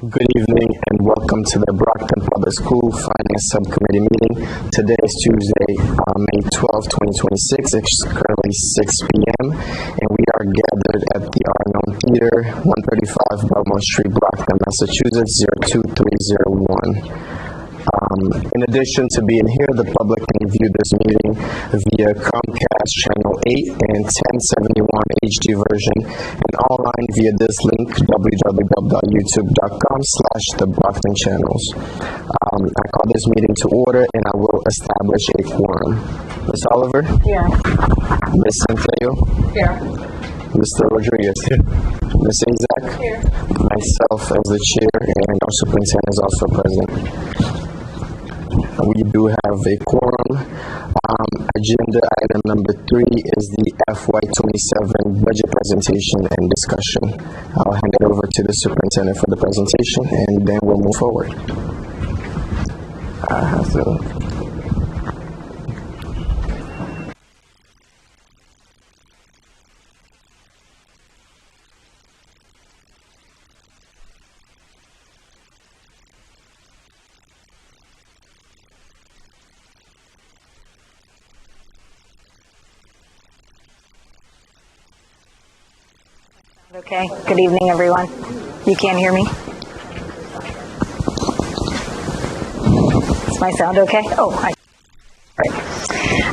Good evening and welcome to the Brockton Public School Finance Subcommittee meeting. Today is Tuesday, May 12, 2026. It's currently 6 p.m. and we are gathered at the Arnone Theater, 135 Belmont Street, Brockton, Massachusetts, 02301. In addition to being here, the public can view this meeting via Comcast Channel 8 and 1071 HD version and online via this link, www.youtube.com/TheBrocktonChannels. I call this meeting to order and I will establish a quorum. Ms. Oliver? Here. Ms. Sanfeo? Here. Mr. Rodriguez? Here. Ms. Azak? Here. Myself as the chair and our superintendent is also present. We do have a quorum. Agenda item number 3 is the FY27 budget presentation and discussion. I'll hand it over to the superintendent for the presentation and then we'll move forward. Okay. Good evening, everyone. You can't hear me? Is my sound okay? Oh, all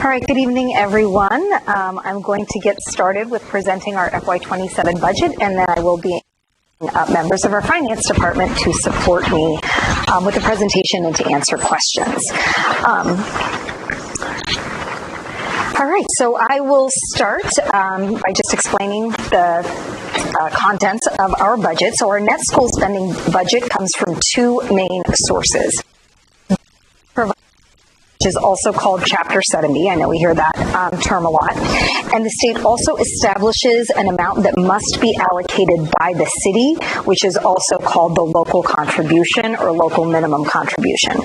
right. Good evening, everyone. I'm going to get started with presenting our FY27 budget, and then I will be members of our finance department to support me with the presentation and to answer questions. All right, so I will start by just explaining the contents of our budget. So our net school spending budget comes from two main sources, which is also called Chapter 70. I know we hear that term a lot. And the state also establishes an amount that must be allocated by the city, which is also called the local contribution or local minimum contribution.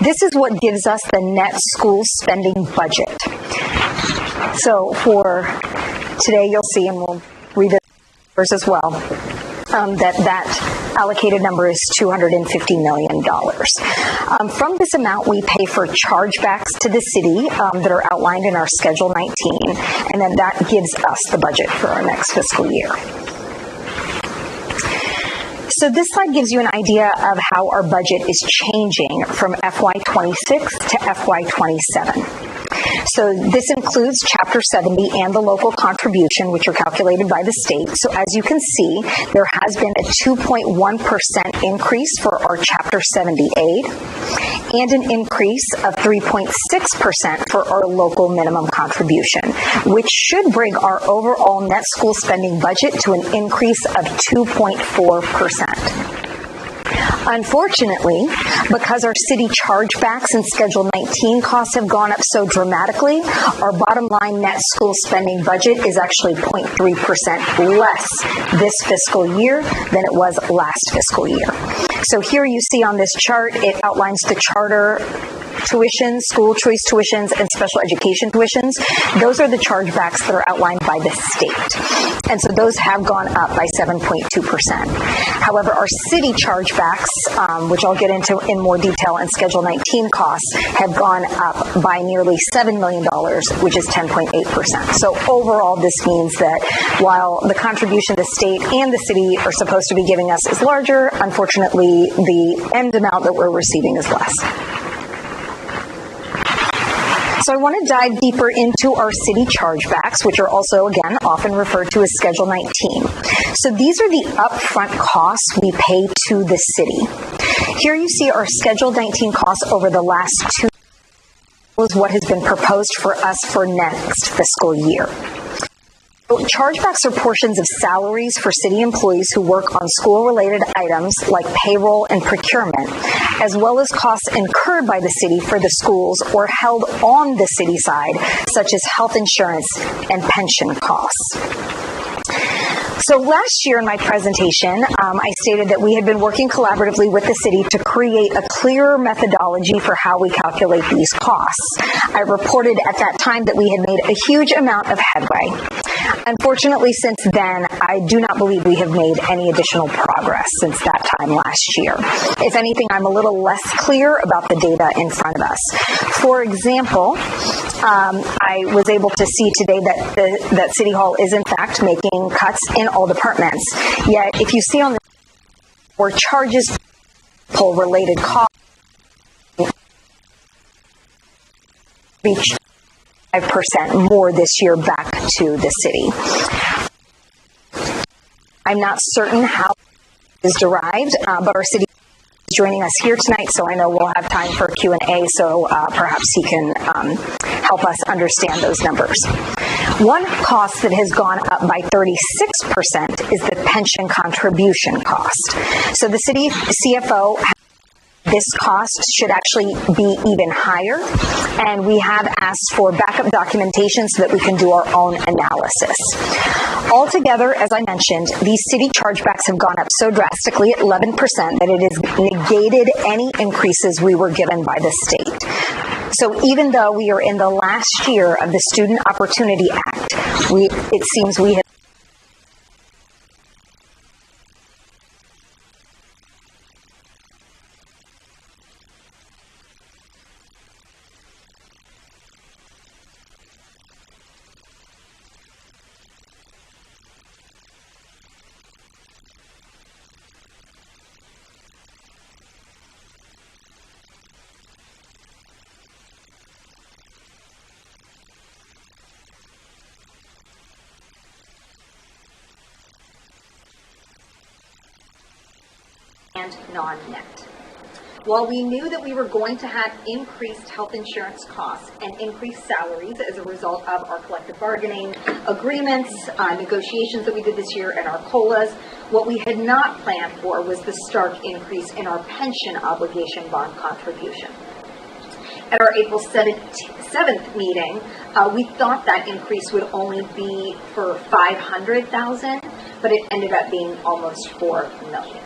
This is what gives us the net school spending budget. So for today, you'll see, and we'll read it as well, that allocated number is $250 million. From this amount, we pay for chargebacks to the city that are outlined in our Schedule 19, and then that gives us the budget for our next fiscal year. So this slide gives you an idea of how our budget is changing from FY26 to FY27. So this includes Chapter 70 and the local contribution, which are calculated by the state. So as you can see, there has been a 2.1% increase for our Chapter 70 aid and an increase of 3.6% for our local minimum contribution, which should bring our overall net school spending budget to an increase of 2.4%. Unfortunately, because our city chargebacks and Schedule 19 costs have gone up so dramatically, our bottom line net school spending budget is actually 0.3% less this fiscal year than it was last fiscal year. So here you see on this chart, it outlines the charter tuitions, school choice tuitions, and special education tuitions. Those are the chargebacks that are outlined by the state. And so those have gone up by 7.2%. However, our city chargebacks, which I'll get into in more detail, and Schedule 19 costs have gone up by nearly $7 million, which is 10.8%. So overall, this means that while the contribution the state and the city are supposed to be giving us is larger, unfortunately, the end amount that we're receiving is less. So I want to dive deeper into our city chargebacks, which are also, again, often referred to as Schedule 19. So these are the upfront costs we pay to the city. Here you see our Schedule 19 costs over the last 2 years is what has been proposed for us for next fiscal year. Chargebacks are portions of salaries for city employees who work on school-related items like payroll and procurement, as well as costs incurred by the city for the schools or held on the city side, such as health insurance and pension costs. So last year in my presentation, I stated that we had been working collaboratively with the city to create a clearer methodology for how we calculate these costs. I reported at that time that we had made a huge amount of headway. Unfortunately, since then, I do not believe we have made any additional progress since that time last year. If anything, I'm a little less clear about the data in front of us. For example, I was able to see today that City Hall is in fact making cuts in all departments. Yet, if you see on the where charges pull related costs reached 5% more this year back to the city. I'm not certain how it is derived, but our city is joining us here tonight, so I know we'll have time for Q&A, so perhaps he can help us understand those numbers. One cost that has gone up by 36% is the pension contribution cost. So the city CFO, this cost should actually be even higher, and we have asked for backup documentation so that we can do our own analysis. Altogether, as I mentioned, these city chargebacks have gone up so drastically at 11% that it has negated any increases we were given by the state. So even though we are in the last year of the Student Opportunity Act, it seems we have and non-net. While we knew that we were going to have increased health insurance costs and increased salaries as a result of our collective bargaining agreements, negotiations that we did this year, and our COLAs, what we had not planned for was the stark increase in our pension obligation bond contribution. At our April 7th meeting, we thought that increase would only be for $500,000, but it ended up being almost $4 million.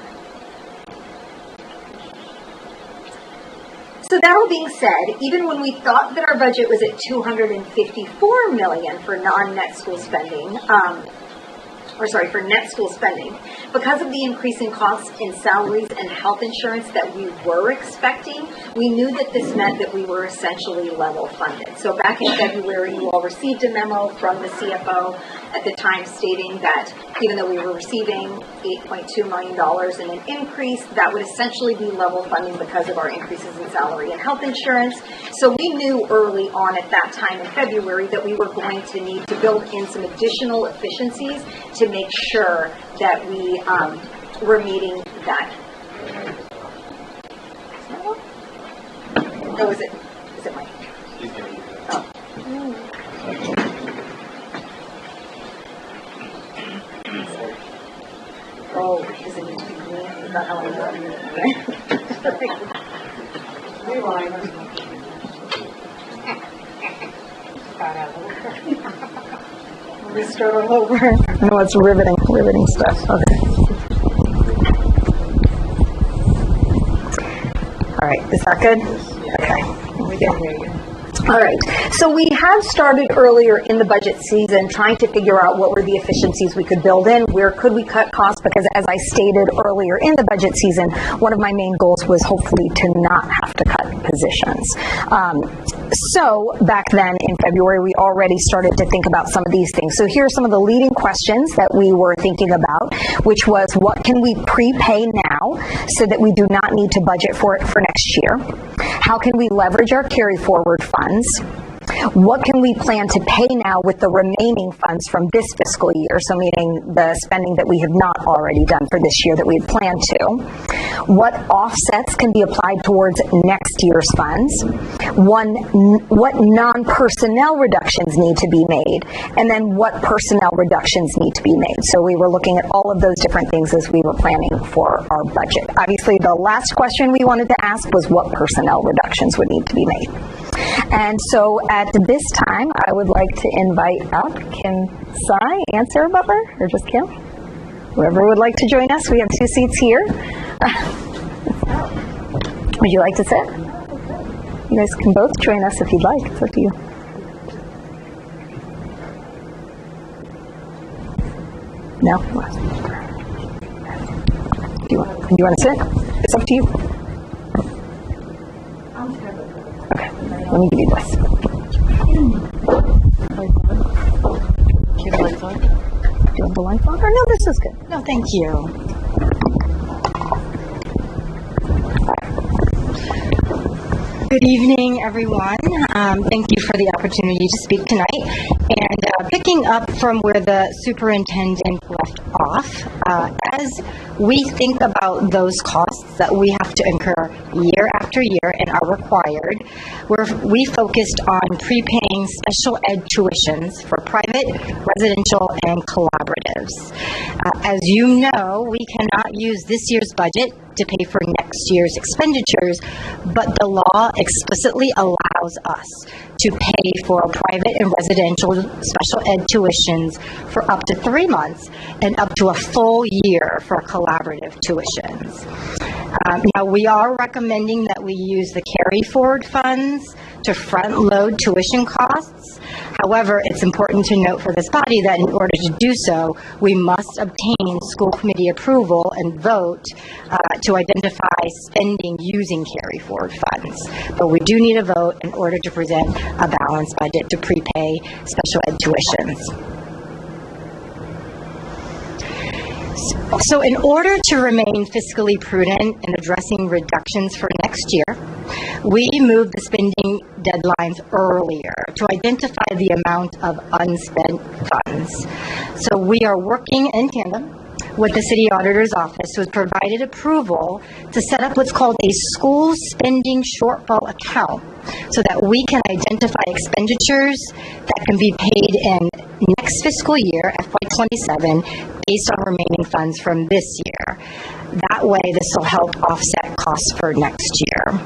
So that all being said, even when we thought that our budget was at $254 million for non-net school spending, for net school spending, because of the increasing costs in salaries and health insurance that we were expecting, we knew that this meant that we were essentially level funded. So back in February, you all received a memo from the CFO at the time stating that even though we were receiving $8.2 million in an increase, that would essentially be level funding because of our increases in salary and health insurance. So we knew early on at that time in February that we were going to need to build in some additional efficiencies to make sure that we were meeting that. Oh, is it Mike? Oh. Oh, does it need to be green? Is that how I do it? Let me start all over. No, it's riveting stuff. Okay. All right, is that good? Okay. We can hear you. All right, so we have started earlier in the budget season trying to figure out what were the efficiencies we could build in, where could we cut costs, because as I stated earlier in the budget season, one of my main goals was hopefully to not have to cut positions. So back then in February, we already started to think about some of these things. So here are some of the leading questions that we were thinking about, which was what can we prepay now so that we do not need to budget for it for next year? How can we leverage our carry forward funds? What can we plan to pay now with the remaining funds from this fiscal year? So meaning the spending that we have not already done for this year that we had planned to. What offsets can be applied towards next year's funds? What non-personnel reductions need to be made? And then what personnel reductions need to be made? So we were looking at all of those different things as we were planning for our budget. Obviously, the last question we wanted to ask was what personnel reductions would need to be made. And so at this time, I would like to invite up Kim Tsai and Sarah Butler, or just Kim? Whoever would like to join us. We have 2 seats here. Would you like to sit? You guys can both join us if you'd like. It's up to you. No? Do you want to sit? It's up to you. Okay, let me give you this. Do you have the lights on? Or no, this is good. No, thank you. Good evening, everyone. Thank you for the opportunity to speak tonight. And picking up from where the superintendent left off, as we think about those costs that we have to incur year after year and are required, we focused on prepaying special ed tuitions for private, residential, and collaboratives. As you know, we cannot use this year's budget to pay for next year's expenditures, but the law explicitly allows us to pay for private and residential special ed tuitions for up to 3 months and up to a full year for collaborative tuitions. Now, we are recommending that we use the carry forward funds to front load tuition costs. However, it's important to note for this body that in order to do so, we must obtain school committee approval and vote to identify spending using carry forward funds. But we do need a vote in order to present a balanced budget to prepay special ed tuitions. So in order to remain fiscally prudent in addressing reductions for next year, we moved the spending deadlines earlier to identify the amount of unspent funds. So we are working in tandem with the City Auditor's Office, who has provided approval to set up what's called a school spending shortfall account so that we can identify expenditures that can be paid in next fiscal year, FY27, based on remaining funds from this year. That way, this will help offset costs for next year.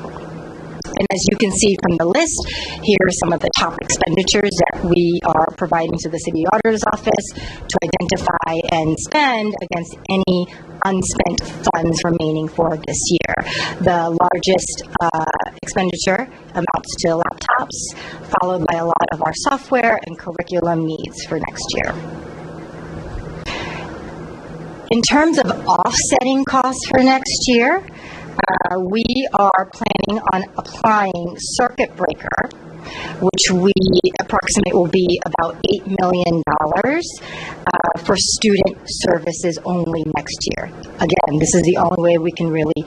And as you can see from the list, here are some of the top expenditures that we are providing to the City Auditor's Office to identify and spend against any unspent funds remaining for this year. The largest expenditure amounts to laptops, followed by a lot of our software and curriculum needs for next year. In terms of offsetting costs for next year, we are planning on applying circuit breaker, which we approximate will be about $8 million for student services only next year. Again, this is the only way we can really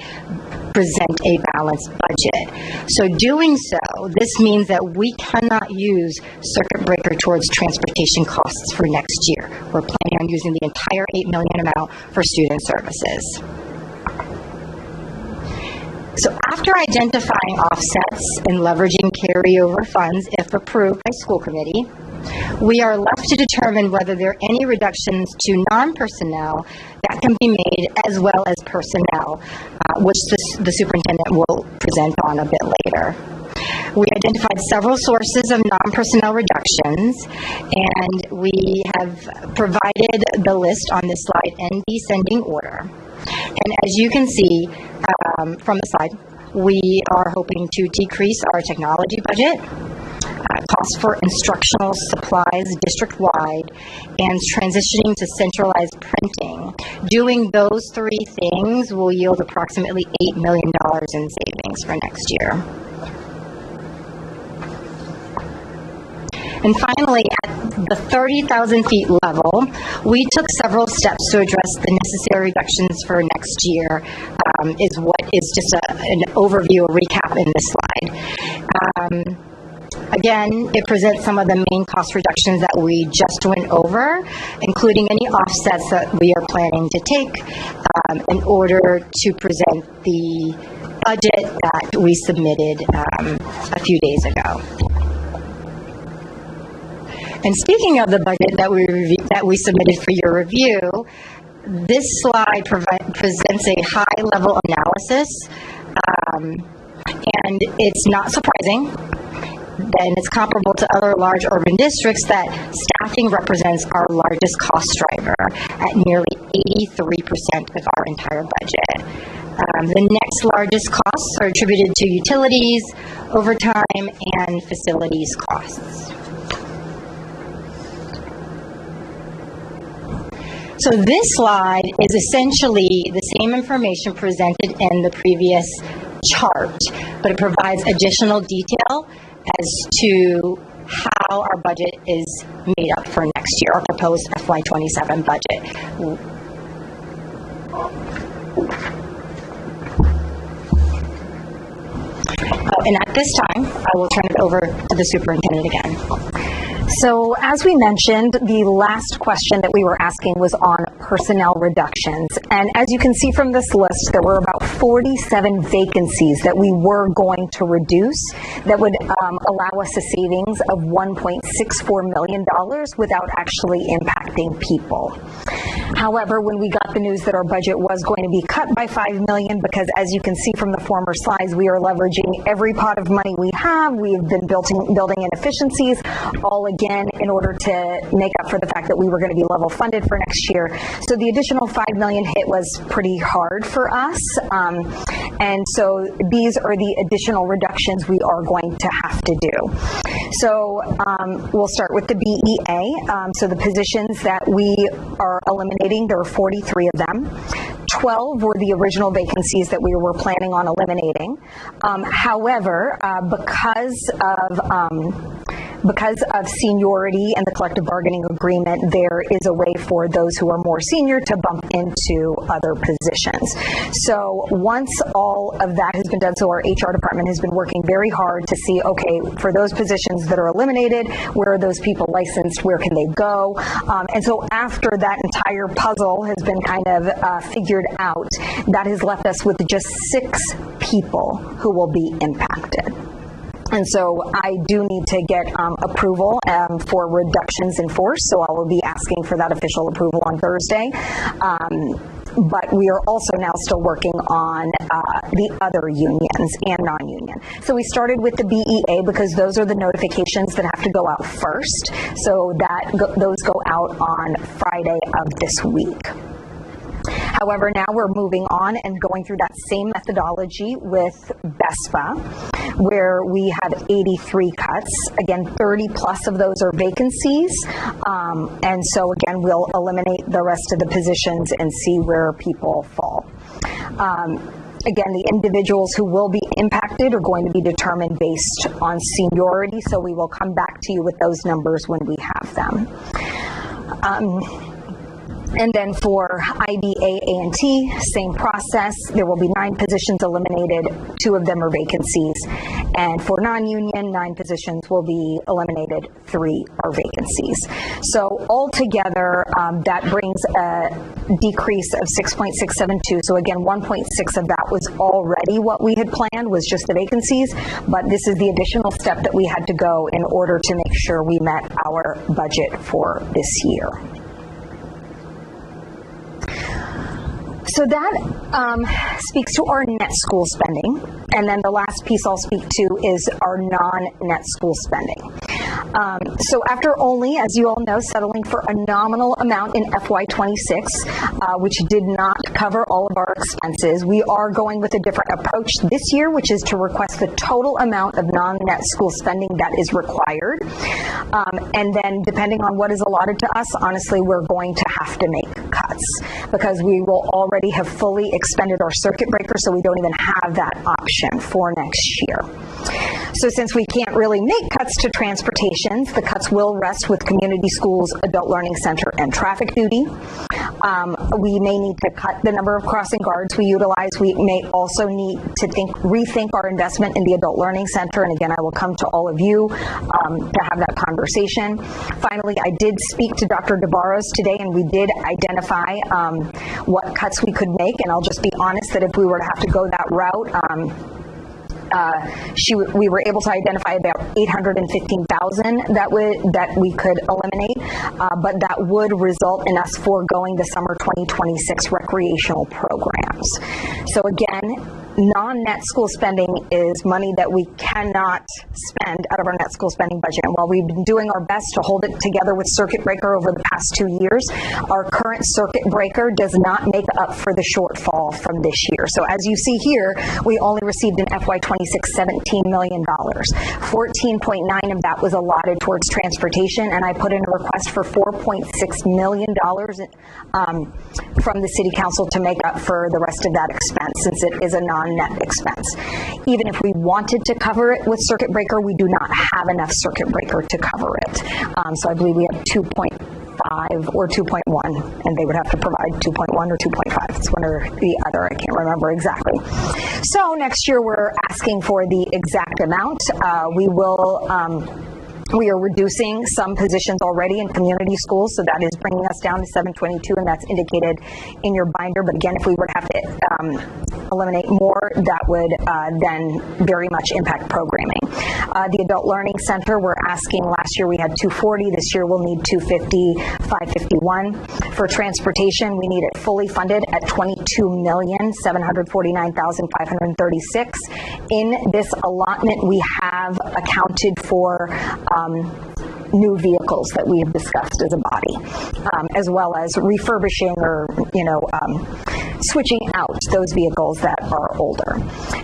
present a balanced budget. So doing so, this means that we cannot use circuit breaker towards transportation costs for next year. We're planning on using the entire $8 million amount for student services. So after identifying offsets and leveraging carryover funds, if approved by school committee, we are left to determine whether there are any reductions to non-personnel that can be made as well as personnel, which the superintendent will present on a bit later. We identified several sources of non-personnel reductions, and we have provided the list on this slide in descending order. And as you can see from the slide, we are hoping to decrease our technology budget, costs for instructional supplies district-wide, and transitioning to centralized printing. Doing those three things will yield approximately $8 million in savings for next year. And finally, at the 30,000 feet level, we took several steps to address the necessary reductions for next year, is what is just an overview, a recap in this slide. Again, it presents some of the main cost reductions that we just went over, including any offsets that we are planning to take in order to present the budget that we submitted a few days ago. And speaking of the budget that we submitted for your review, this slide presents a high-level analysis, and it's not surprising, and it's comparable to other large urban districts, that staffing represents our largest cost driver at nearly 83% of our entire budget. The next largest costs are attributed to utilities, overtime, and facilities costs. So this slide is essentially the same information presented in the previous chart, but it provides additional detail as to how our budget is made up for next year, our proposed FY27 budget. And at this time, I will turn it over to the superintendent again. So as we mentioned, the last question that we were asking was on personnel reductions. And as you can see from this list, there were about 47 vacancies that we were going to reduce that would allow us a savings of $1.64 million without actually impacting people. However, when we got the news that our budget was going to be cut by $5 million, because as you can see from the former slides, we are leveraging every pot of money we have. We have been building inefficiencies, all again in order to make up for the fact that we were going to be level funded for next year. So the additional $5 million hit was pretty hard for us. And so these are the additional reductions we are going to have to do. So we'll start with the BEA. So the positions that we are eliminating, there are 43 of them. 12 were the original vacancies that we were planning on eliminating. However, because of seniority and the collective bargaining agreement, there is a way for those who are more senior to bump into other positions. So once all of that has been done, so our HR department has been working very hard to see, okay, for those positions that are eliminated, where are those people licensed, where can they go? And so after that entire puzzle has been kind of figured out, that has left us with just 6 people who will be impacted. And so I do need to get approval for reductions in force, so I will be asking for that official approval on Thursday. But we are also now still working on the other unions and non-union. So we started with the BEA because those are the notifications that have to go out first. So those go out on Friday of this week. However, now we're moving on and going through that same methodology with BESPA, where we have 83 cuts. Again, 30 plus of those are vacancies. And so again, we'll eliminate the rest of the positions and see where people fall. Again, the individuals who will be impacted are going to be determined based on seniority, so we will come back to you with those numbers when we have them. And then for IBA, A&T, same process. There will be 9 positions eliminated. 2 of them are vacancies. And for non-union, 9 positions will be eliminated. 3 are vacancies. So altogether, that brings a decrease of 6.672. So again, 1.6 of that was already what we had planned, was just the vacancies. But this is the additional step that we had to go in order to make sure we met our budget for this year. So that speaks to our net school spending. And then the last piece I'll speak to is our non-net school spending. So after only, as you all know, settling for a nominal amount in FY26, which did not cover all of our expenses, we are going with a different approach this year, which is to request the total amount of non-net school spending that is required. And then depending on what is allotted to us, honestly, we're going to have to make cuts because we will already have fully expended our circuit breaker, so we don't even have that option for next year. So since we can't really make cuts to transportations, the cuts will rest with community schools, adult learning center, and traffic duty. We may need to cut the number of crossing guards we utilize. We may also need to rethink our investment in the adult learning center. And again, I will come to all of you to have that conversation. Finally, I did speak to Dr. DeBarros today, and we did identify what cuts we could make. And I'll just be honest that if we were to have to go that route, we were able to identify about $815,000 that we could eliminate, but that would result in us foregoing the summer 2026 recreational programs. So again, non-net school spending is money that we cannot spend out of our net school spending budget. And while we've been doing our best to hold it together with circuit breaker over the past 2 years, our current circuit breaker does not make up for the shortfall from this year. So as you see here, we only received in FY26 $17 million. 14.9 of that was allotted towards transportation, and I put in a request for $4.6 million from the City Council to make up for the rest of that expense, since it is a non-net expense. Even if we wanted to cover it with circuit breaker, we do not have enough circuit breaker to cover it. So I believe we have 2.5 or 2.1, and they would have to provide 2.1 or 2.5. It's one or the other. I can't remember exactly. So next year we're asking for the exact amount. We are reducing some positions already in community schools, so that is bringing us down to 722, and that's indicated in your binder. But again, if we were to have to eliminate more, that would then very much impact programming. The Adult Learning Center, we're asking, last year we had 240, this year we'll need 250, 551. For transportation, we need it fully funded at $22,749,536. In this allotment, we have accounted for new vehicles that we have discussed as a body, as well as refurbishing or, switching out those vehicles that are older.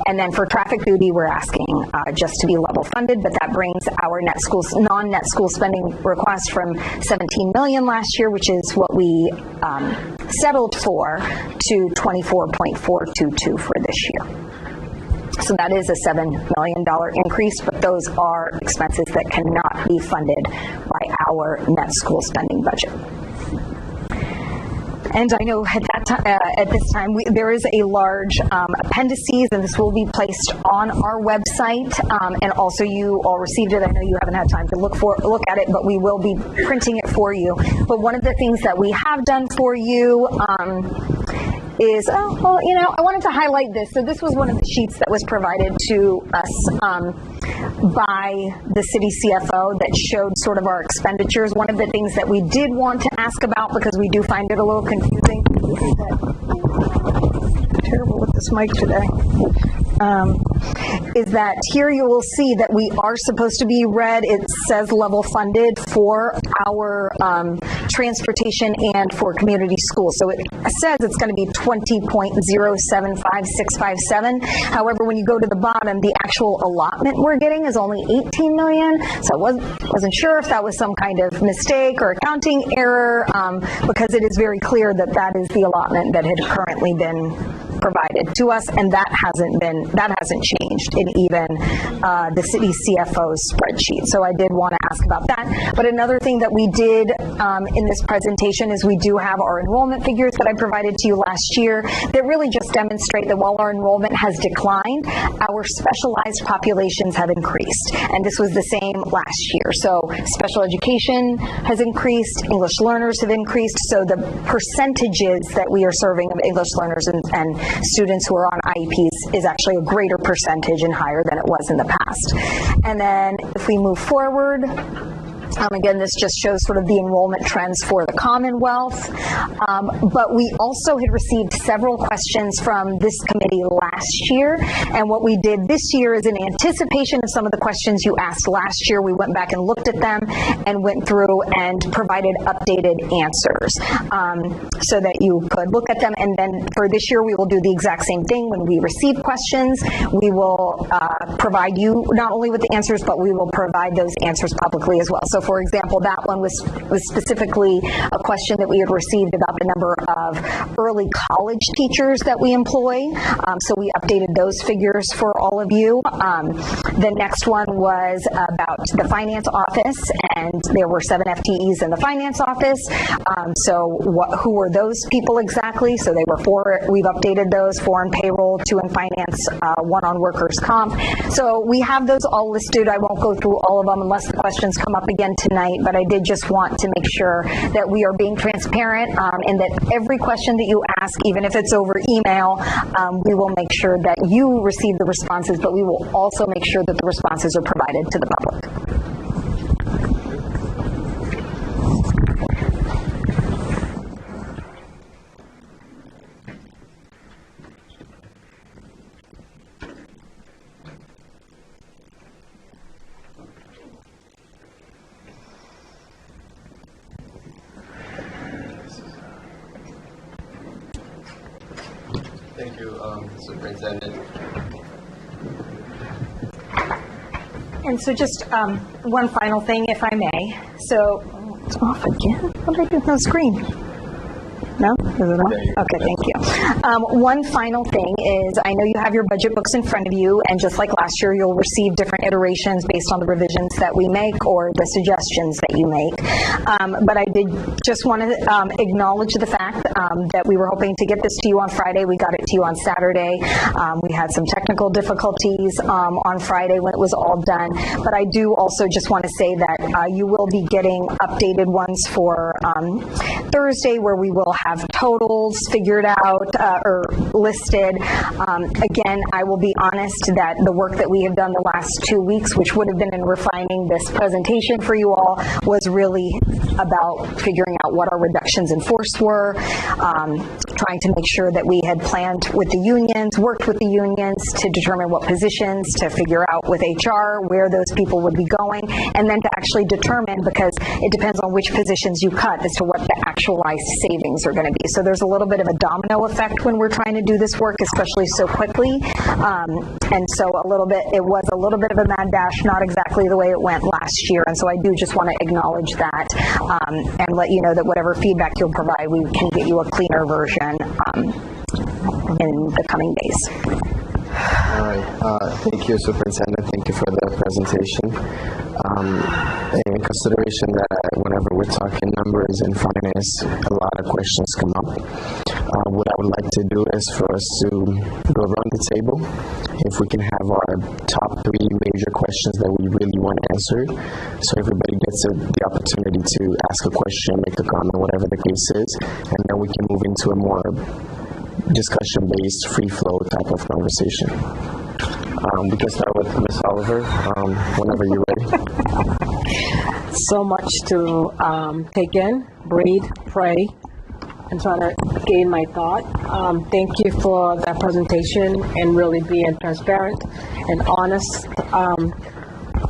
And then for traffic duty, we're asking just to be level funded, but that brings our non-net school spending request from $17 million last year, which is what we settled for, to $24.422 for this year. So that is a $7 million increase, but those are expenses that cannot be funded by our net school spending budget. And I know at this time, there is a large appendices, and this will be placed on our website. And also, you all received it. I know you haven't had time to look at it, but we will be printing it for you. But one of the things that we have done for you is, I wanted to highlight this. So this was one of the sheets that was provided to us by the city CFO that showed sort of our expenditures. One of the things that we did want to ask about, because we do find it a little confusing, terrible with this mic today, is that here you will see that we are supposed to be red. It says level funded for our transportation and for community schools. So it says it's going to be 20.075657. However, when you go to the bottom, the actual allotment we're getting is only 18 million. So I wasn't sure if that was some kind of mistake or accounting error, because it is very clear that that is the allotment that had currently been provided to us, and that hasn't changed in even the city CFO's spreadsheet. So I did want to ask about that. But another thing that we did in this presentation is we do have our enrollment figures that I provided to you last year that really just demonstrate that while our enrollment has declined, our specialized populations have increased. And this was the same last year. So special education has increased, English learners have increased, so the percentages that we are serving of English learners and students who are on IEPs is actually a greater percentage and higher than it was in the past. And then if we move forward, again, this just shows sort of the enrollment trends for the Commonwealth. But we also had received several questions from this committee last year. And what we did this year is, in anticipation of some of the questions you asked last year, we went back and looked at them and went through and provided updated answers so that you could look at them. And then for this year, we will do the exact same thing. When we receive questions, we will provide you not only with the answers, but we will provide those answers publicly as well. So for example, that one was specifically a question that we had received about the number of early college teachers that we employ. So we updated those figures for all of you. The next one was about the finance office, and there were 7 FTEs in the finance office. Who were those people exactly? So they were 4. We've updated those: 4 on payroll, 2 in finance, 1 on workers' comp. So we have those all listed. I won't go through all of them unless the questions come up again tonight, but I did just want to make sure that we are being transparent and that every question that you ask, even if it's over email, we will make sure that you receive the responses, but we will also make sure that the responses are provided to the public. Thank you, Superintendent. And so just one final thing, if I may. So, it's off again? What did I do with the screen? No? Is it on? Okay, thank you. One final thing is, I know you have your budget books in front of you, and just like last year, you'll receive different iterations based on the revisions that we make or the suggestions that you make. But I did just want to acknowledge the fact that we were hoping to get this to you on Friday. We got it to you on Saturday. We had some technical difficulties on Friday when it was all done. But I do also just want to say that you will be getting updated ones for Thursday, where we will have totals figured out or listed. Again, I will be honest that the work that we have done the last 2 weeks, which would have been in refining this presentation for you all, was really about figuring out what our reductions in force were, trying to make sure that we had planned with the unions, worked with the unions to determine what positions, to figure out with HR where those people would be going, and then to actually determine, because it depends on which positions you cut as to what the actualized savings are going to be. So there's a little bit of a domino effect when we're trying to do this work, especially so quickly. And so it was a little bit of a mad dash, not exactly the way it went last year. And so I do just want to acknowledge that and let you know that whatever feedback you'll provide, we can get you a cleaner version in the coming days. All right. Thank you, Superintendent. Thank you for the presentation. In consideration that whenever we're talking numbers in finance, a lot of questions come up. What I would like to do is for us to go around the table. If we can have our top 3 major questions that we really want answered, so everybody gets the opportunity to ask a question, make a comment, whatever the case is, and then we can move into a more discussion-based, free-flow type of conversation. We can start with Ms. Oliver, whenever you're ready. So much to take in, breathe, pray, and try to gain my thought. Thank you for that presentation and really being transparent and honest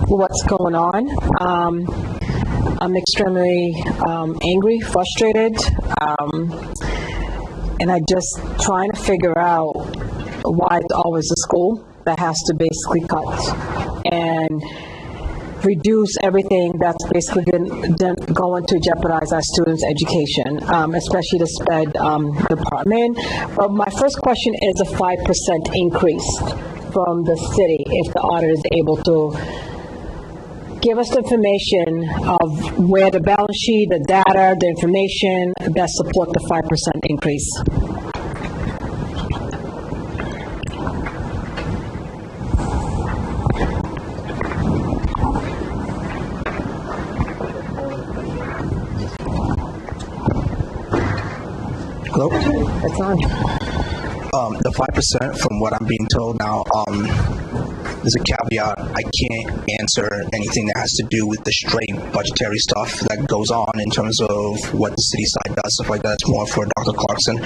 with what's going on. I'm extremely angry, frustrated, and I just trying to figure out why it's always the school that has to basically cut and reduce everything that's basically going to jeopardize our students' education, especially the SPED department. But my first question is a 5% increase from the city if the auditor is able to give us the information of where the balance sheet, the data, the information that support the 5% increase. Hello? It's on. The 5%, from what I'm being told now, there's a caveat. I can't answer anything that has to do with the straight budgetary stuff that goes on in terms of what the city side does, stuff like that. It's more for Dr. Clarkson.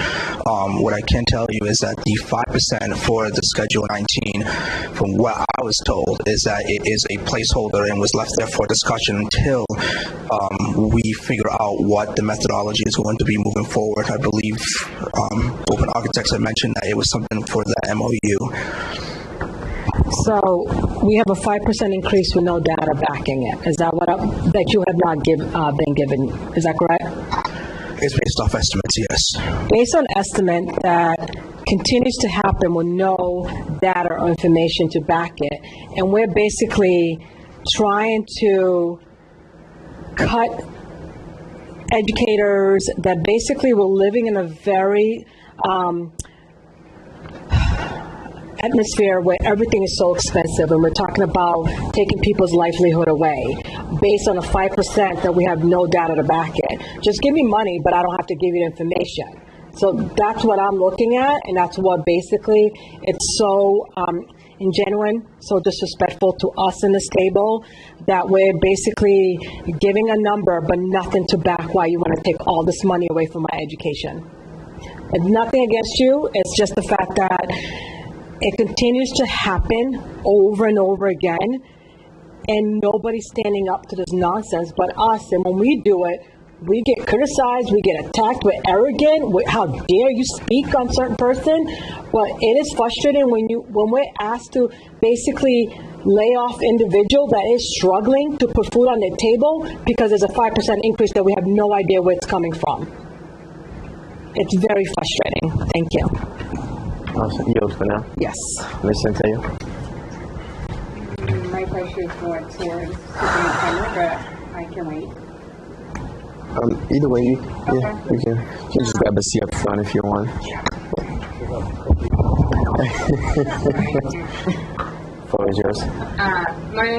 What I can tell you is that the 5% for the Schedule 19, from what I was told, is that it is a placeholder and was left there for discussion until we figure out what the methodology is going to be moving forward. I believe Open Architects had mentioned that it was something for the MOU. So we have a 5% increase with no data backing it. Is that that you have not been given? Is that correct? It's based off estimates, yes. Based on estimate that continues to happen with no data or information to back it, and we're basically trying to cut educators that basically were living in a very atmosphere where everything is so expensive, and we're talking about taking people's livelihood away based on a 5% that we have no data to back it. Just give me money, but I don't have to give you the information. So that's what I'm looking at, and that's what basically it's so ingenuine, so disrespectful to us in this table that we're basically giving a number but nothing to back why you want to take all this money away from my education. It's nothing against you, it's just the fact that it continues to happen over and over again, and nobody's standing up to this nonsense but us. And when we do it, we get criticized, we get attacked, we're arrogant, how dare you speak on certain person. But it is frustrating when we're asked to basically lay off individual that is struggling to put food on their table because there's a 5% increase that we have no idea where it's coming from. It's very frustrating. Thank you. Awesome. Yield for now. Yes. Ms. Centello. My question is more towards superintendent, but I can wait. Either way, you can just grab a seat up front if you want. Floor is yours. My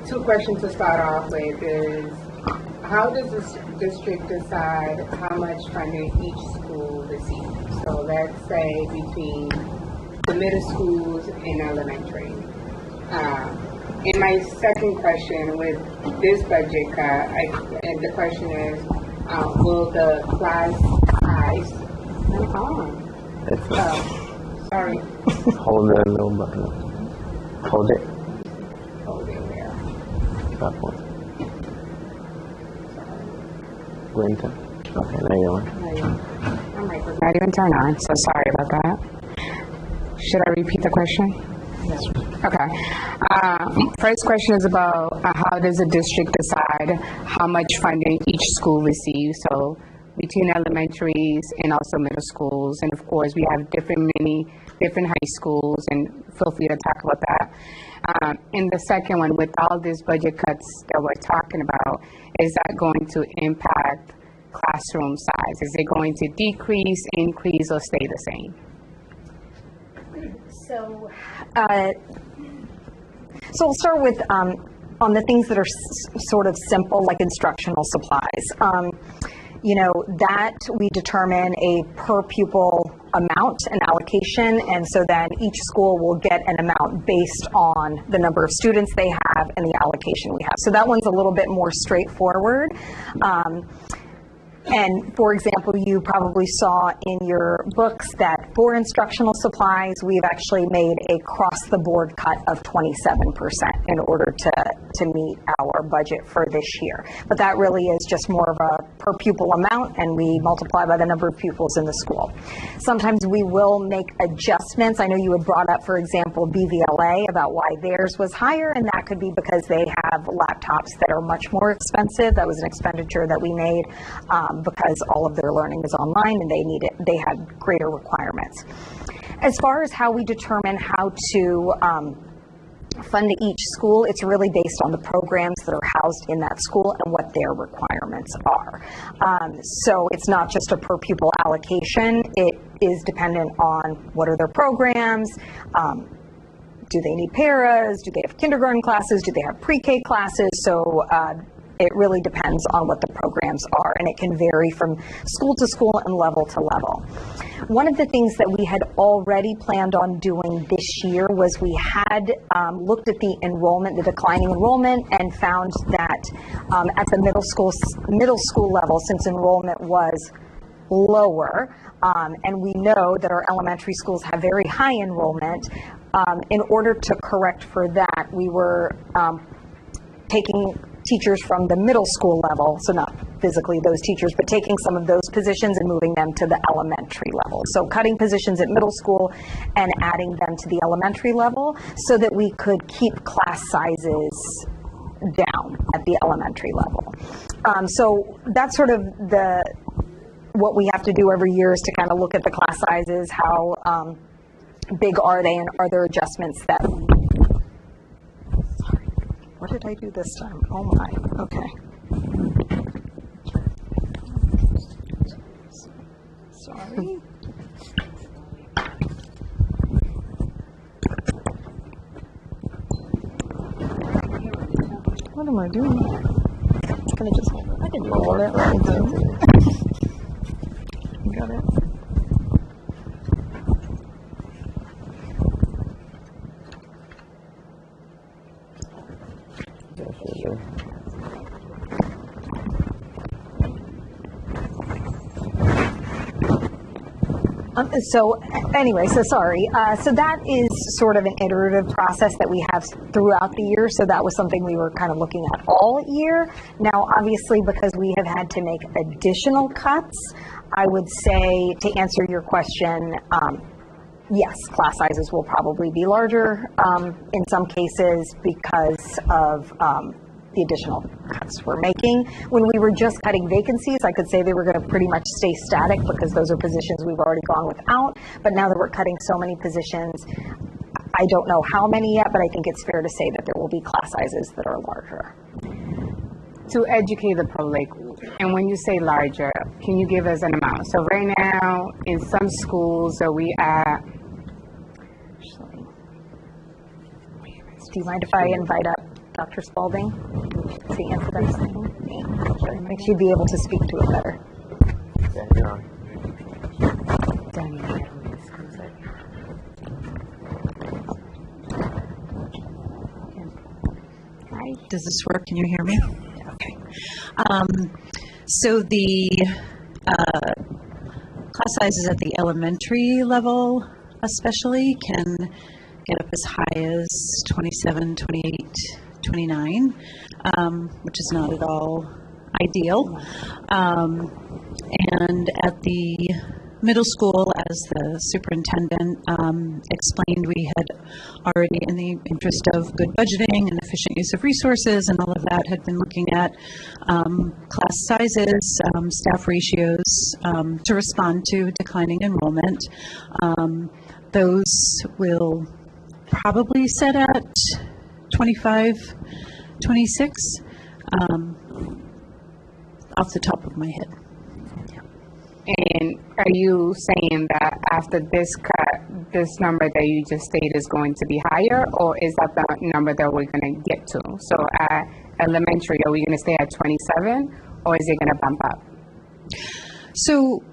two questions to start off with is, how does this district decide how much funding each school receives? So let's say between the middle schools and elementary. And my second question with this budget cut, and the question is, will the class size, sorry. Hold the little button. Hold it. Hold it there. That one. Winter. Okay, there you are. I'm like, not even turn on, so sorry about that. Should I repeat the question? Yes. Okay. First question is about how does the district decide how much funding each school receives? So between elementaries and also middle schools, and of course we have many different high schools, and feel free to talk about that. And the second one, with all these budget cuts that we're talking about, is that going to impact classroom size? Is it going to decrease, increase, or stay the same? So we'll start with on the things that are sort of simple, like instructional supplies. That we determine a per pupil amount and allocation, and so then each school will get an amount based on the number of students they have and the allocation we have. So that one's a little bit more straightforward. And for example, you probably saw in your books that for instructional supplies, we've actually made a cross-the-board cut of 27% in order to meet our budget for this year. But that really is just more of a per pupil amount, and we multiply by the number of pupils in the school. Sometimes we will make adjustments. I know you had brought up, for example, BVLA about why theirs was higher, and that could be because they have laptops that are much more expensive. That was an expenditure that we made because all of their learning is online and they had greater requirements. As far as how we determine how to fund each school, it's really based on the programs that are housed in that school and what their requirements are. So it's not just a per pupil allocation. It is dependent on what are their programs. Do they need paras? Do they have kindergarten classes? Do they have pre-K classes? So it really depends on what the programs are, and it can vary from school to school and level to level. One of the things that we had already planned on doing this year was we had looked at the enrollment, the declining enrollment, and found that at the middle school level, since enrollment was lower, and we know that our elementary schools have very high enrollment, in order to correct for that, we were taking teachers from the middle school level, so not physically those teachers, but taking some of those positions and moving them to the elementary level. So cutting positions at middle school and adding them to the elementary level so that we could keep class sizes down at the elementary level. So that's sort of what we have to do every year, is to kind of look at the class sizes, how big are they, and are there adjustments that... What did I do this time? Oh my, okay. Sorry. What am I doing? I'm gonna just hold it. I didn't hold it. Got it. So sorry. So that is sort of an iterative process that we have throughout the year. So that was something we were kind of looking at all year. Now, obviously, because we have had to make additional cuts, I would say, to answer your question, yes, class sizes will probably be larger in some cases because of the additional cuts we're making. When we were just cutting vacancies, I could say they were going to pretty much stay static because those are positions we've already gone without. But now that we're cutting so many positions, I don't know how many yet, but I think it's fair to say that there will be class sizes that are larger. To educate the public, and when you say larger, can you give us an amount? So right now, in some schools, are we at... Do you mind if I invite up Dr. Spalding to answer that? I think she'd be able to speak to it better. Does this work? Can you hear me? Okay. So the class sizes at the elementary level especially can get up as high as 27, 28, 29, which is not at all ideal. And at the middle school, as the superintendent explained, we had already, in the interest of good budgeting and efficient use of resources and all of that, had been looking at class sizes, staff ratios to respond to declining enrollment. Those will probably set at 25, 26, off the top of my head. And are you saying that after this cut, this number that you just stated is going to be higher, or is that the number that we're going to get to? So at elementary, are we going to stay at 27, or is it going to bump up? So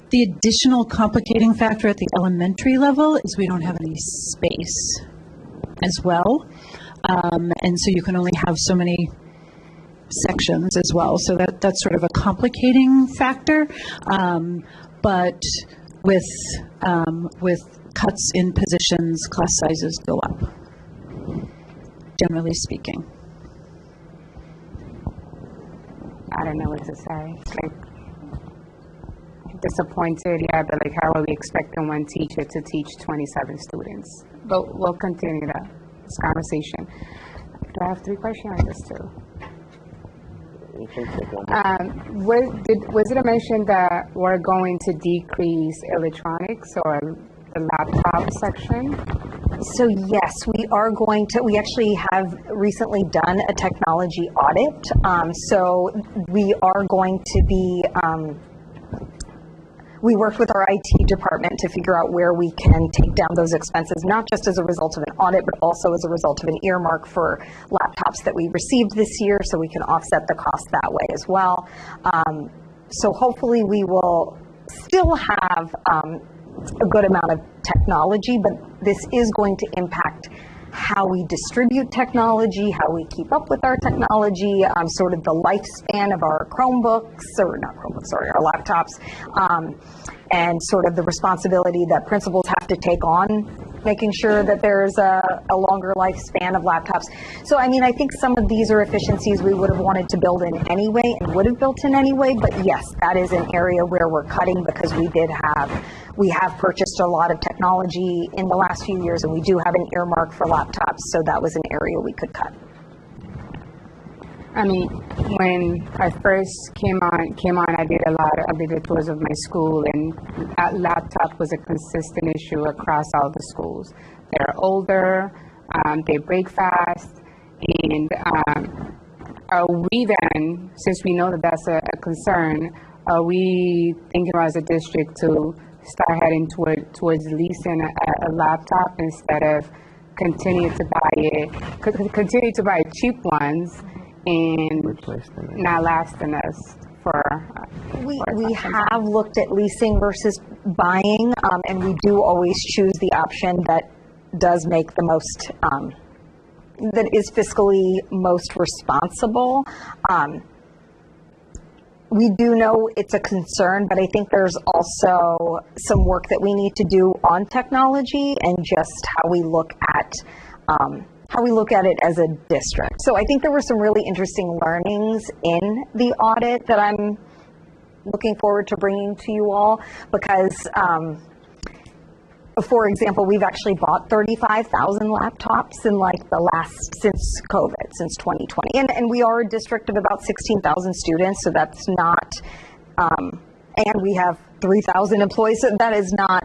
the additional complicating factor at the elementary level is we don't have any space as well. And so you can only have so many sections as well. So that's sort of a complicating factor. But with cuts in positions, class sizes go up, generally speaking. I don't know what to say. Like, disappointed, yeah, but like, how are we expecting one teacher to teach 27 students? But we'll continue this conversation. Do I have 3 questions or just 2? Was it mentioned that we're going to decrease electronics or the laptop section? So yes, we are going to. We actually have recently done a technology audit. So we are going to be. We worked with our IT department to figure out where we can take down those expenses, not just as a result of an audit, but also as a result of an earmark for laptops that we received this year, so we can offset the cost that way as well. So hopefully we will still have a good amount of technology, but this is going to impact how we distribute technology, how we keep up with our technology, sort of the lifespan of our Chromebooks, or not Chromebooks, sorry, our laptops, and sort of the responsibility that principals have to take on, making sure that there's a longer lifespan of laptops. So, I mean, I think some of these are efficiencies we would have wanted to build in anyway and would have built in anyway, but yes, that is an area where we're cutting because we have purchased a lot of technology in the last few years, and we do have an earmark for laptops, so that was an area we could cut. I mean, when I first came on, I did the tours of my school, and that laptop was a consistent issue across all the schools. They're older, they break fast, and are we then, since we know that that's a concern, are we thinking about as a district to start heading towards leasing a laptop instead of continue to buy cheap ones and not lasting us for we have looked at leasing versus buying, and we do always choose the option that does make the most, that is fiscally most responsible. we do know it's a concern, but I think there's also some work that we need to do on technology and just how we look at it as a district. So I think there were some really interesting learnings in the audit that I'm looking forward to bringing to you all because, for example, we've actually bought 35,000 laptops since COVID, since 2020. And we are a district of about 16,000 students, so that's not, and we have 3,000 employees, so that is not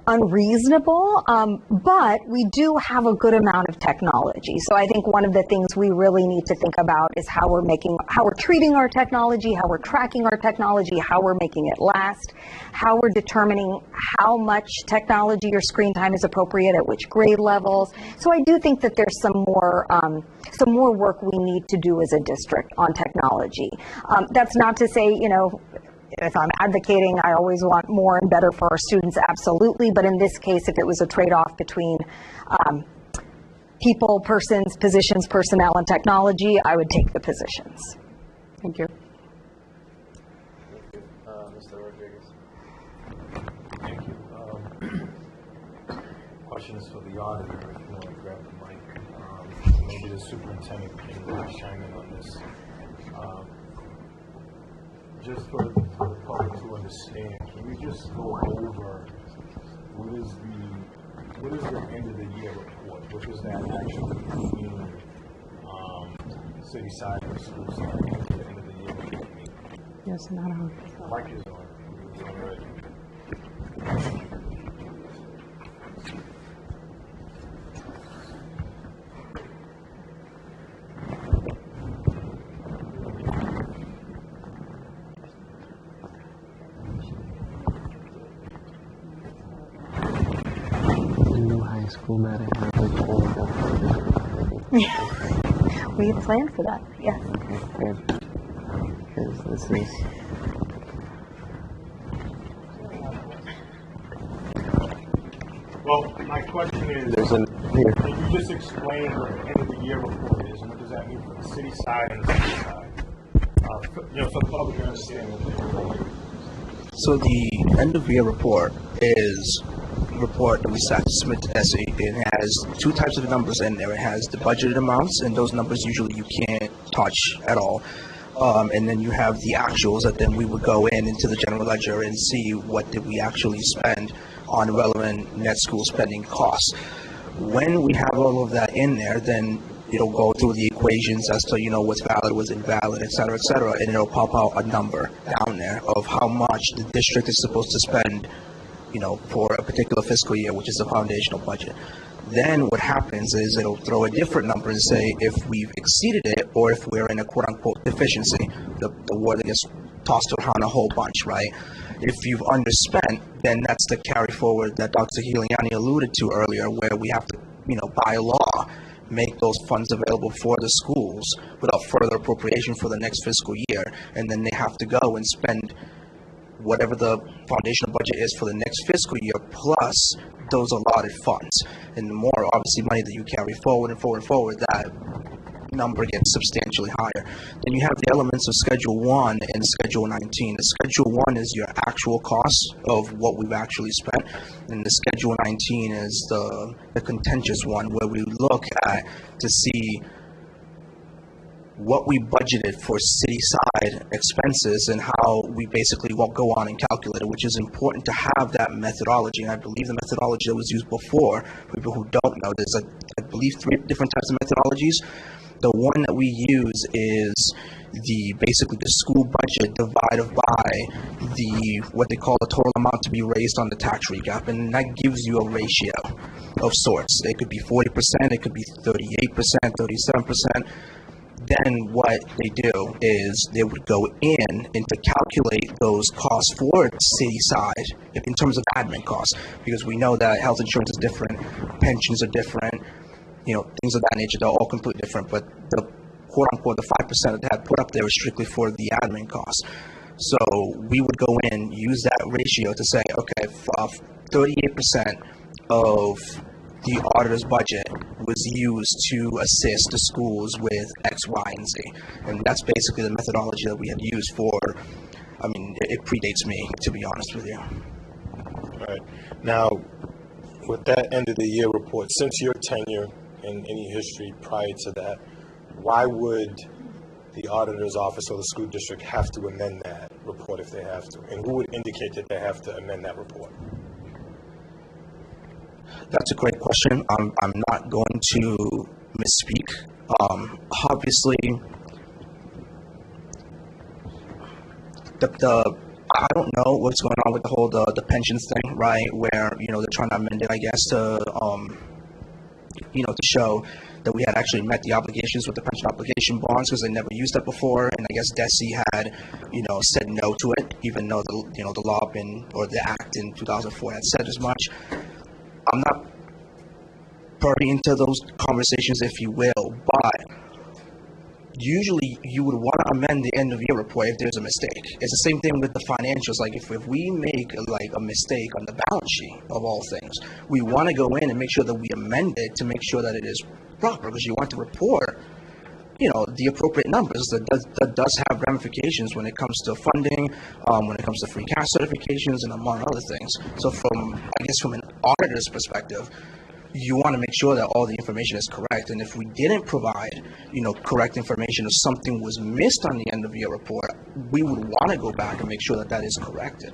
unreasonable, but we do have a good amount of technology. So I think one of the things we really need to think about is how we're treating our technology, how we're tracking our technology, how we're making it last, how we're determining how much technology or screen time is appropriate at which grade levels. So I do think that there's some more work we need to do as a district on technology. That's not to say, if I'm advocating, I always want more and better for our students, absolutely. But in this case, if it was a trade-off between people, persons, positions, personnel, and technology, I would take the positions. Thank you. Mr. Rodriguez. Thank you. Question is for the auditor, if you want to grab the mic. Maybe the superintendent can chime in on this. Just for the public to understand, can we just go over what is the end of the year report? What does that actually mean? City side or school side, at the end of the year report mean? Yes, not on. Mic is on. Already. School matter report. We planned for that, yes. Okay, good. Because this is. Well, my question is, can you just explain what the end of the year report is, and what does that mean for the city side and the city side? For the public to understand what the report is. So the end of year report is a report that we submit to SE. It has two types of numbers in there. It has the budgeted amounts, and those numbers usually you can't touch at all. And then you have the actuals that then we would go into the general ledger and see what did we actually spend on relevant net school spending costs. When we have all of that in there, then it'll go through the equations as to, what's valid, what's invalid, et cetera, and it'll pop out a number down there of how much the district is supposed to spend, for a particular fiscal year, which is the foundational budget. Then what happens is it'll throw a different number and say if we've exceeded it or if we're in a quote-unquote deficiency. The word that gets tossed around a whole bunch, right? If you've underspent, then that's the carry forward that Dr. Heliani alluded to earlier, where we have to, by law, make those funds available for the schools without further appropriation for the next fiscal year. And then they have to go and spend whatever the foundational budget is for the next fiscal year, plus those allotted funds. And the more, obviously, money that you carry forward, that number gets substantially higher. Then you have the elements of Schedule 1 and Schedule 19. The Schedule 1 is your actual cost of what we've actually spent, and the Schedule 19 is the contentious one, where we look at to see what we budgeted for city-side expenses and how we basically won't go on and calculate it, which is important to have that methodology. And I believe the methodology that was used before, for people who don't know, there's, I believe, 3 different types of methodologies. The one that we use is basically the school budget divided by what they call the total amount to be raised on the tax recap, and that gives you a ratio of sorts. It could be 40%, it could be 38%, 37%. Then what they do is they would go in and to calculate those costs for city side in terms of admin costs, because we know that health insurance is different, pensions are different, things of that nature. They're all completely different, but the quote unquote, the 5% that they had put up there is strictly for the admin costs. So we would go in, use that ratio to say, okay, 38% of the auditor's budget was used to assist the schools with X, Y, and Z. And that's basically the methodology that we have used for, I mean, it predates me, to be honest with you. All right. Now, with that end of the year report, since your tenure and any history prior to that, why would the auditor's office or the school district have to amend that report if they have to? And who would indicate that they have to amend that report? That's a great question. I'm not going to misspeak. Obviously, I don't know what's going on with the whole the pensions thing, right? Where they're trying to amend it, I guess, to to show that we had actually met the obligations with the pension obligation bonds because they never used that before, and I guess DESE had said no to it, even though the law or the act in 2004 had said as much. I'm not party into those conversations, if you will, but usually you would want to amend the end of year report if there's a mistake. It's the same thing with the financials. Like if we make a mistake on the balance sheet of all things, we want to go in and make sure that we amend it to make sure that it is proper, because you want to report the appropriate numbers. That does have ramifications when it comes to funding, when it comes to free cash certifications, and among other things. So from an auditor's perspective, you want to make sure that all the information is correct. And if we didn't provide, correct information, or something was missed on the end of year report, we would want to go back and make sure that that is corrected.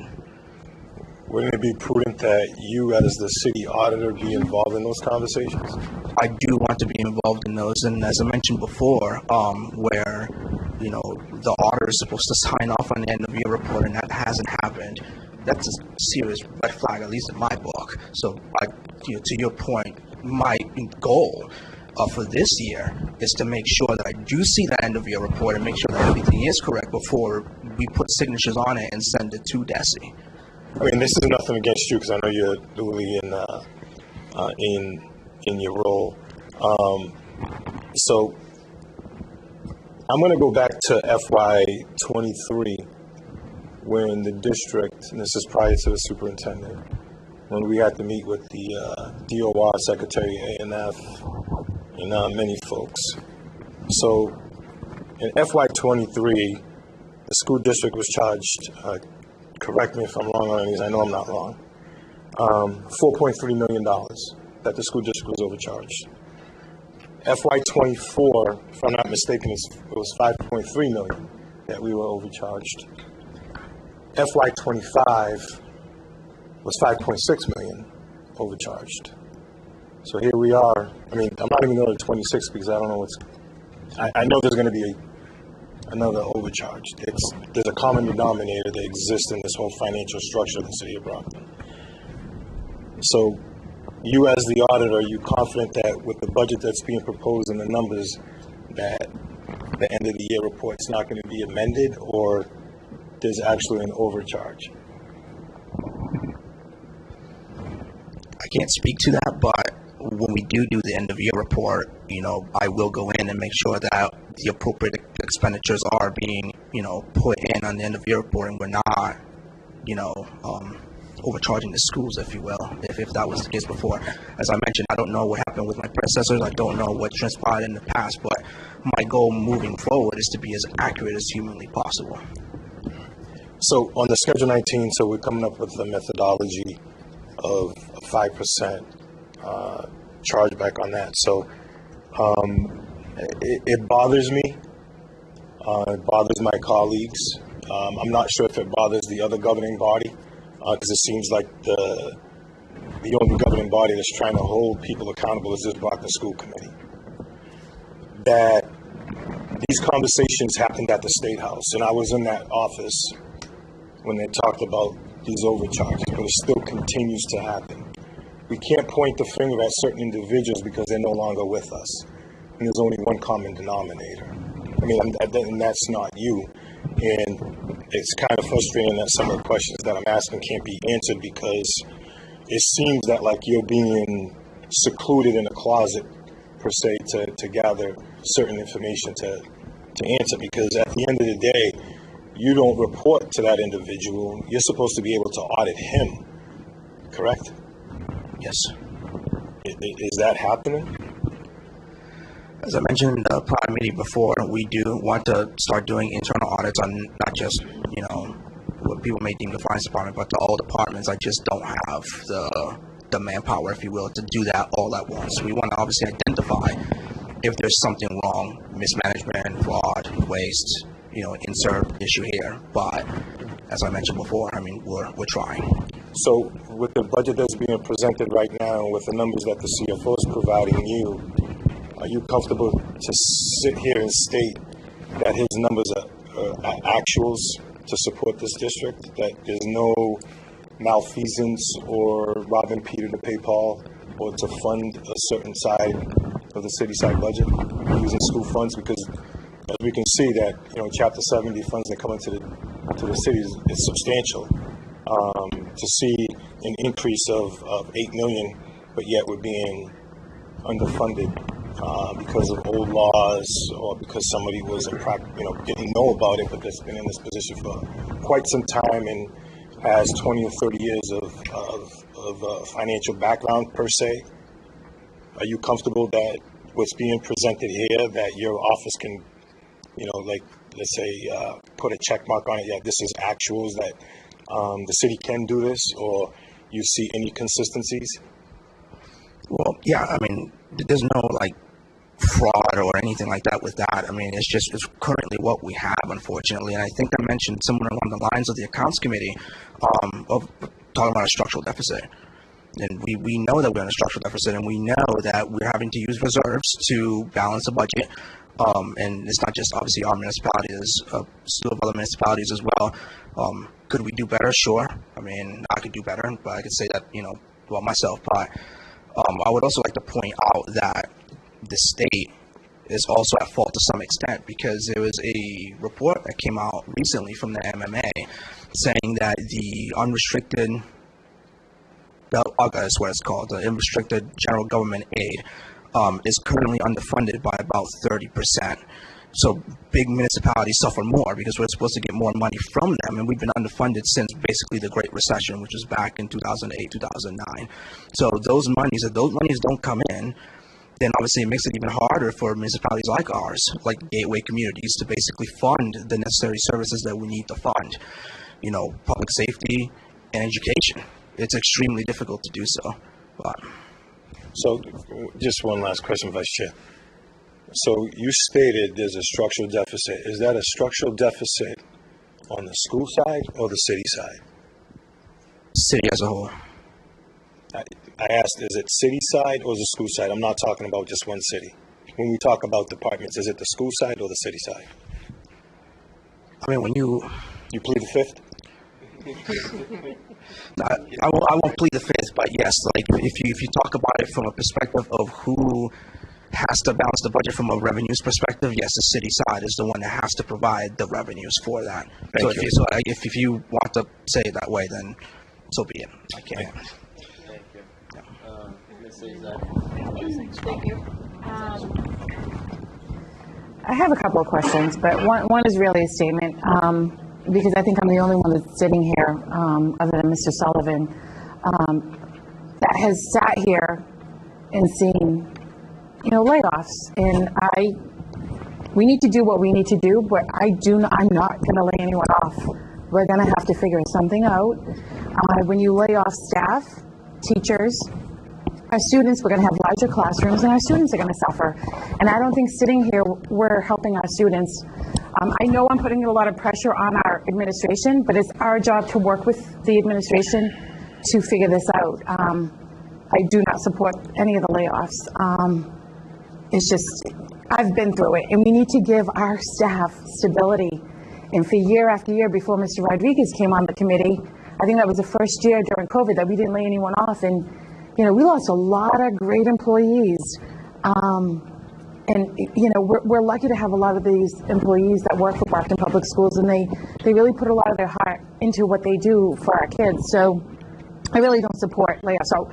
Wouldn't it be prudent that you, as the city auditor, be involved in those conversations? I do want to be involved in those, and as I mentioned before, where the auditor is supposed to sign off on the end of year report, and that hasn't happened. That's a serious red flag, at least in my book. So, to your point, my goal for this year is to make sure that I do see that end of year report and make sure that everything is correct before we put signatures on it and send it to DESE. I mean, this is nothing against you because I know you're newly in your role. So I'm going to go back to FY23 when the district, and this is prior to the superintendent, when we had to meet with the DOR Secretary A&F and many folks. So in FY23, the school district was charged, correct me if I'm wrong on these, I know I'm not wrong, $4.3 million that the school district was overcharged. FY24, if I'm not mistaken, it was $5.3 million that we were overcharged. FY25 was $5.6 million overcharged. So here we are. I mean, I'm not even going to 26 because I don't know I know there's going to be another overcharge. There's a common denominator that exists in this whole financial structure of the city of Brockton. So you as the auditor, are you confident that with the budget that's being proposed and the numbers that the end of the year report's not going to be amended, or there's actually an overcharge? I can't speak to that, but when we do the end of year report, I will go in and make sure that the appropriate expenditures are being, put in on the end of year report, and we're not, overcharging the schools, if you will, if that was the case before. As I mentioned, I don't know what happened with my predecessors. I don't know what transpired in the past, but my goal moving forward is to be as accurate as humanly possible. So on the Schedule 19, so we're coming up with a methodology of a 5% chargeback on that. So it bothers me. It bothers my colleagues. I'm not sure if it bothers the other governing body, because it seems like the only governing body that's trying to hold people accountable is this Brockton School Committee. That these conversations happened at the State House, and I was in that office when they talked about these overcharges, but it still continues to happen. We can't point the finger at certain individuals because they're no longer with us, and there's only one common denominator. I mean, and that's not you. And it's kind of frustrating that some of the questions that I'm asking can't be answered because it seems that like you're being secluded in a closet, per se, to gather certain information to answer, because at the end of the day, you don't report to that individual. You're supposed to be able to audit him, correct? Yes. Is that happening? As I mentioned in the prior meeting before, we do want to start doing internal audits on not just, what people may deem the finance department, but to all departments. I just don't have the manpower, if you will, to do that all at once. We want to obviously identify if there's something wrong, mismanagement, fraud, waste, insert issue here. But as I mentioned before, we're trying. So with the budget that's being presented right now, with the numbers that the CFO is providing you, are you comfortable to sit here and state that his numbers are actuals to support this district, that there's no malfeasance or robbing Peter to pay Paul, or to fund a certain side of the city side budget using school funds? Because as we can see that, Chapter 70 funds that come into the city is substantial. To see an increase of $8 million, but yet we're being underfunded because of old laws, or because somebody was didn't know about it, but that's been in this position for quite some time and has 20 or 30 years of financial background per se. Are you comfortable that what's being presented here, that your office can, let's say, put a check mark on it? Yeah, this is actuals, that the city can do this, or you see any consistencies? Well, yeah, there's no fraud or anything like that with that. It's currently what we have, unfortunately. And I think I mentioned somewhere along the lines of the accounts committee of talking about a structural deficit. And we know that we're in a structural deficit, and we know that we're having to use reserves to balance the budget. And it's not just obviously our municipality, there's a slew of other municipalities as well. Could we do better? Sure. I could do better, but I could say that, myself. But I would also like to point out that the state is also at fault to some extent, because there was a report that came out recently from the MMA saying that the unrestricted, that's what it's called, the unrestricted general government aid is currently underfunded by about 30%. So big municipalities suffer more because we're supposed to get more money from them, and we've been underfunded since basically the Great Recession, which was back in 2008, 2009. So if those monies don't come in, then obviously it makes it even harder for municipalities like ours, like gateway communities, to basically fund the necessary services that we need to fund. Public safety and education. It's extremely difficult to do so. But. So just one last question, Vice Chair. So you stated there's a structural deficit. Is that a structural deficit on the school side or the city side? City as a whole. I asked, is it city side or is it school side? I'm not talking about just one city. When we talk about departments, is it the school side or the city side? When you plead the fifth? I won't plead the fifth, but yes, if you talk about it from a perspective of who has to balance the budget from a revenues perspective, yes, the city side is the one that has to provide the revenues for that. If you want to say it that way, then so be it. I can't. Thank you. Thank you. I have a couple of questions, but one is really a statement, because I think I'm the only one that's sitting here, other than Mr. Sullivan, that has sat here and seen, layoffs. And we need to do what we need to do, but I'm not going to lay anyone off. We're going to have to figure something out. When you lay off staff, teachers, our students, we're going to have larger classrooms, and our students are going to suffer. And I don't think sitting here, we're helping our students. I know I'm putting a lot of pressure on our administration, but it's our job to work with the administration to figure this out. I do not support any of the layoffs. It's just, I've been through it, and we need to give our staff stability. And for year after year, before Mr. Rodriguez came on the committee, I think that was the first year during COVID that we didn't lay anyone off. And, we lost a lot of great employees. And, we're lucky to have a lot of these employees that work for Brockton Public Schools, and they really put a lot of their heart into what they do for our kids. So I really don't support layoffs. So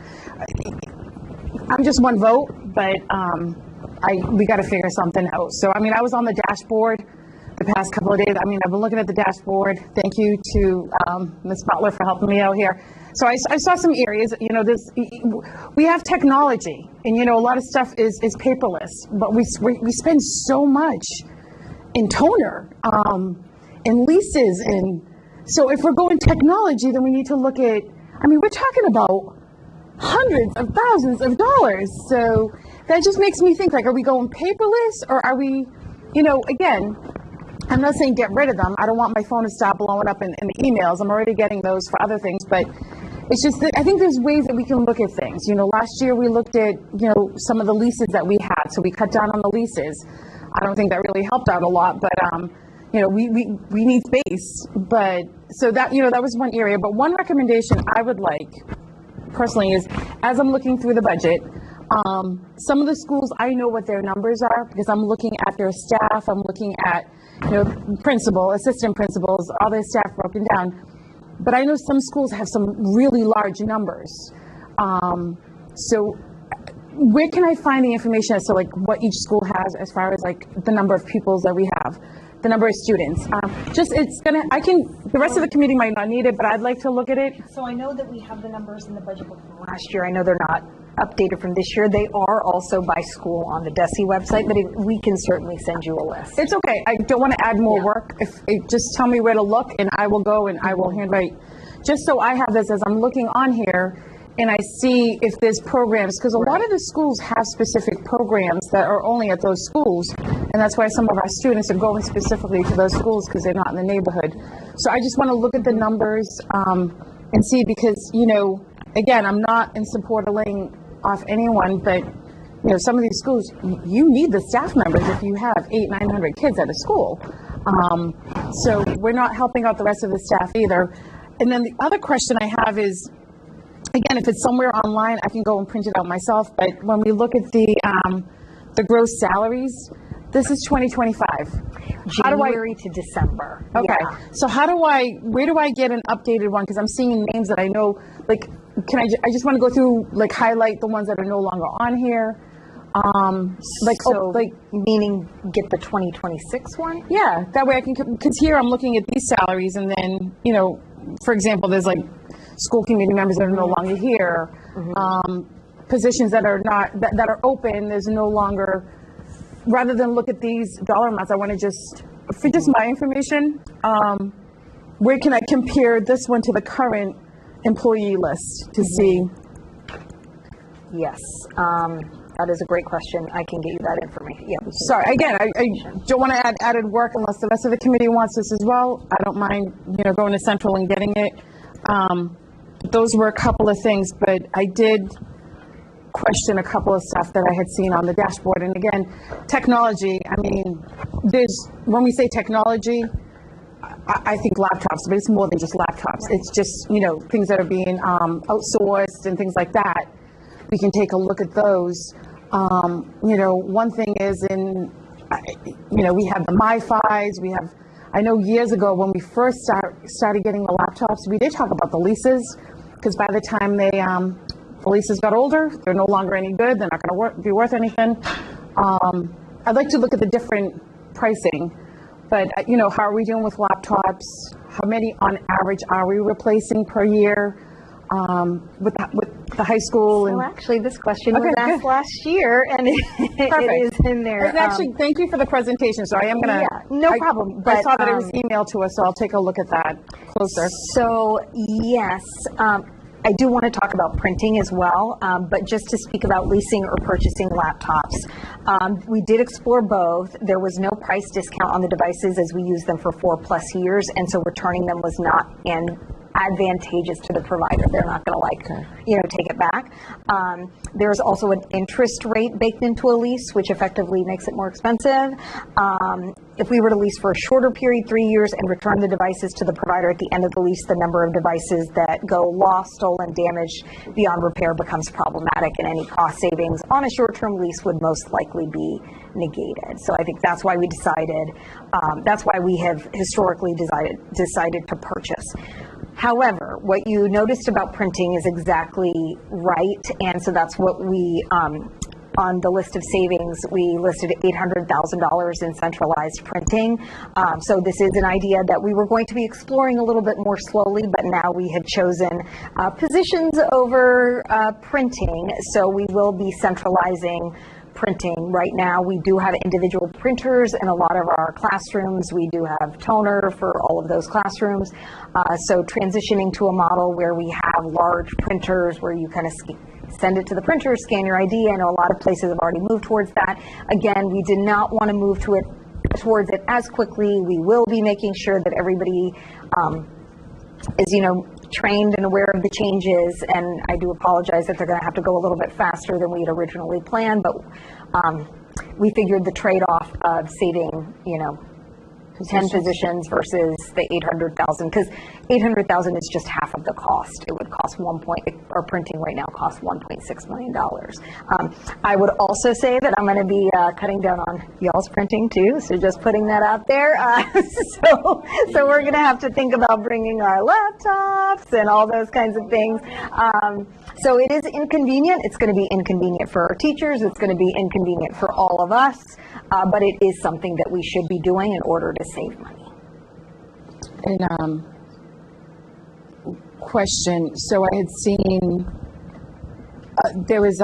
I'm just one vote, but we got to figure something out. So, I was on the dashboard the past couple of days. I've been looking at the dashboard. Thank you to Ms. Butler for helping me out here. So I saw some areas, we have technology, and, a lot of stuff is paperless, but we spend so much in toner, and leases, and so if we're going technology, then we need to look at, we're talking about hundreds of thousands of dollars. So that just makes me think, like, are we going paperless, or are we, again, I'm not saying get rid of them. I don't want my phone to stop blowing up in the emails. I'm already getting those for other things, but it's just that I think there's ways that we can look at things. Last year we looked at, some of the leases that we had, so we cut down on the leases. I don't think that really helped out a lot, but we need space. But so that, that was one area. But one recommendation I would like personally is, as I'm looking through the budget, some of the schools, I know what their numbers are because I'm looking at their staff. I'm looking at, principal, assistant principals, all their staff broken down. But I know some schools have some really large numbers. So where can I find the information as to like what each school has as far as like the number of pupils that we have, the number of students? The rest of the committee might not need it, but I'd like to look at it. So I know that we have the numbers in the budget book from last year. I know they're not updated from this year. They are also by school on the DESE website, but we can certainly send you a list. It's okay. I don't want to add more work. Just tell me where to look, and I will go and I will handwrite. Just so I have this as I'm looking on here, and I see if there's programs, because a lot of the schools have specific programs that are only at those schools, and that's why some of our students are going specifically to those schools because they're not in the neighborhood. So I just want to look at the numbers and see, because, again, I'm not in support of laying off anyone, but some of these schools, you need the staff members if you have 800-900 kids at a school. So we're not helping out the rest of the staff either. And then the other question I have is, again, if it's somewhere online, I can go and print it out myself. But when we look at the gross salaries, this is 2025. January to December. Okay. Yeah. So where do I get an updated one? Because I'm seeing names that I know, like, I just want to go through, like, highlight the ones that are no longer on here. Meaning get the 2026 one? Yeah, that way I can, because here I'm looking at these salaries, and then, for example, there's like school committee members that are no longer here, positions that are not, that are open, there's no longer, rather than look at these dollar amounts, I want to for just my information, where can I compare this one to the current employee list to see? Yes, that is a great question. I can get you that information. Yeah. Sorry, again, I don't want to add added work unless the rest of the committee wants this as well. I don't mind, going to Central and getting it. Those were a couple of things, but I did question a couple of stuff that I had seen on the dashboard. And again, technology, when we say technology, I think laptops, but it's more than just laptops. It's just, things that are being outsourced and things like that. We can take a look at those. One thing is we have the MiFis, I know years ago when we first started getting the laptops, we did talk about the leases, because by the time the leases got older, they're no longer any good, they're not going to be worth anything. I'd like to look at the different pricing, but how are we doing with laptops? How many on average are we replacing per year with the high school? Well, actually, this question was asked last year, and it is in there. And actually, thank you for the presentation. So I am going to... Yeah, no problem. But I saw that it was emailed to us, so I'll take a look at that closer. So, yes, I do want to talk about printing as well, but just to speak about leasing or purchasing laptops. We did explore both. There was no price discount on the devices as we used them for 4+ years, and so returning them was not advantageous to the provider. They're not going to take it back. There's also an interest rate baked into a lease, which effectively makes it more expensive. If we were to lease for a shorter period, 3 years, and return the devices to the provider at the end of the lease, the number of devices that go lost, stolen, damaged beyond repair becomes problematic, and any cost savings on a short-term lease would most likely be negated. So I think that's why we have historically decided to purchase. However, what you noticed about printing is exactly right, and so that's what we on the list of savings, we listed $800,000 in centralized printing. So this is an idea that we were going to be exploring a little bit more slowly, but now we have chosen positions over printing. So we will be centralizing printing. Right now, we do have individual printers in a lot of our classrooms. We do have toner for all of those classrooms. So transitioning to a model where we have large printers where you kind of send it to the printer, scan your ID. I know a lot of places have already moved towards that. Again, we did not want to move towards it as quickly. We will be making sure that everybody is, trained and aware of the changes, and I do apologize that they're going to have to go a little bit faster than we had originally planned, but we figured the trade-off of saving, 10 positions versus the $800,000, because $800,000 is just half of the cost. It would cost our printing right now costs $1.6 million. I would also say that I'm going to be cutting down on y'all's printing too, so just putting that out there. So we're going to have to think about bringing our laptops and all those kinds of things. So it is inconvenient. It's going to be inconvenient for our teachers. It's going to be inconvenient for all of us, but it is something that we should be doing in order to save money. And question. So I had seen there was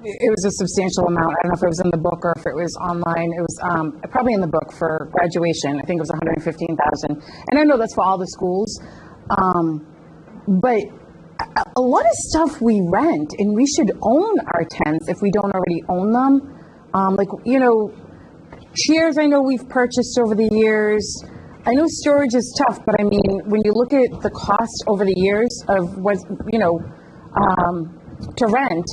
it was a substantial amount. I don't know if it was in the book or if it was online. It was probably in the book for graduation. I think it was $115,000. And I know that's for all the schools, but a lot of stuff we rent, and we should own our tents if we don't already own them. Chairs I know we've purchased over the years. I know storage is tough, but I mean, when you look at the cost over the years of what, to rent,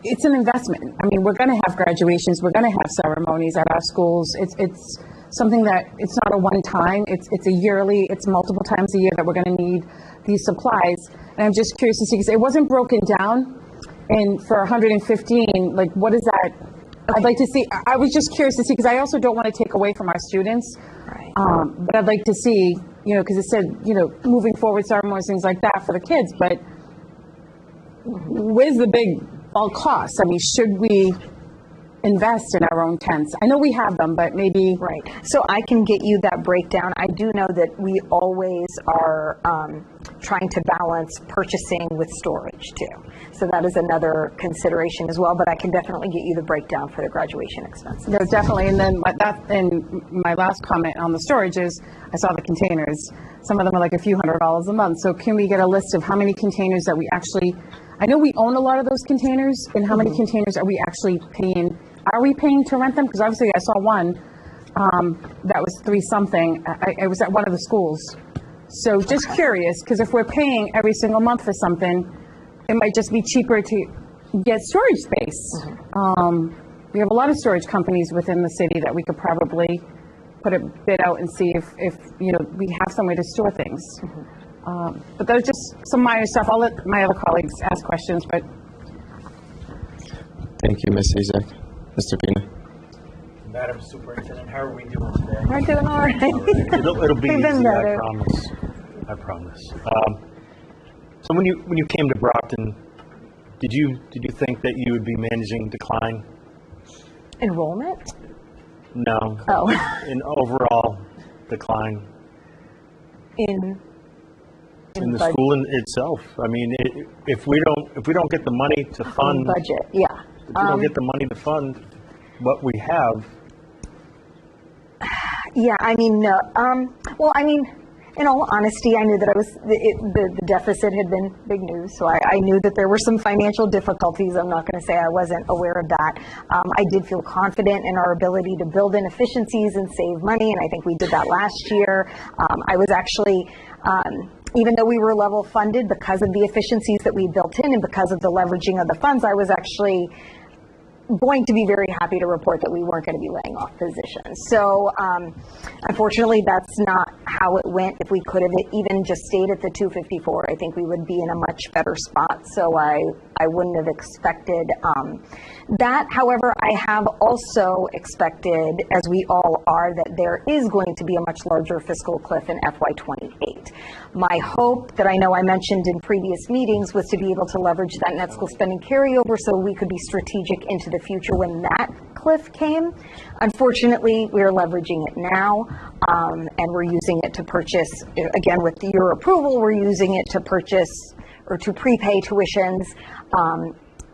it's an investment. I mean, we're going to have graduations, we're going to have ceremonies at our schools. It's something that it's not a one time, it's a yearly, it's multiple times a year that we're going to need these supplies. And I'm just curious to see, because it wasn't broken down, and for 115, like what is that? I'd like to see, I was just curious to see, because I also don't want to take away from our students. Right. But I'd like to see, because it said, moving forward ceremonies, things like that for the kids, but where's the big bulk cost? I mean, should we invest in our own tents? I know we have them, but maybe... Right. So I can get you that breakdown. I do know that we always are trying to balance purchasing with storage too. So that is another consideration as well, but I can definitely get you the breakdown for the graduation expenses. No, definitely. And then my last comment on the storage is, I saw the containers. Some of them are like a few $100s a month. So can we get a list of how many containers that we actually, I know we own a lot of those containers, and how many containers are we actually paying? Are we paying to rent them? Because obviously I saw one that was $3 something. I was at one of the schools. So just curious, because if we're paying every single month for something, it might just be cheaper to get storage space. We have a lot of storage companies within the city that we could probably put a bid out and see if we have somewhere to store things. But those just some minor stuff. I'll let my other colleagues ask questions. But thank you, Ms. Izak. Mr. Pina. Madam Superintendent, how are we doing today? We're doing all right. It'll be We've been easy, better. I promise. So when you came to Brockton, did you think that you would be managing decline? Enrollment? No. Oh. In overall decline. In the budget. school in itself. I mean, if we don't get the money to fund budget, yeah. If we don't get the money to fund what we have. Yeah, I mean, no. Well, I mean, in all honesty, I knew that the deficit had been big news, so I knew that there were some financial difficulties. I'm not going to say I wasn't aware of that. I did feel confident in our ability to build in efficiencies and save money, and I think we did that last year. I was actually, even though we were level funded, because of the efficiencies that we built in and because of the leveraging of the funds, I was actually going to be very happy to report that we weren't going to be laying off positions. So unfortunately, that's not how it went. If we could have even just stayed at the 254, I think we would be in a much better spot. So I wouldn't have expected that. However, I have also expected, as we all are, that there is going to be a much larger fiscal cliff in FY28. My hope that I know I mentioned in previous meetings was to be able to leverage that net school spending carryover so we could be strategic into the future when that cliff came. Unfortunately, we're leveraging it now, and we're using it to purchase, again, with your approval, we're using it to purchase or to prepay tuitions.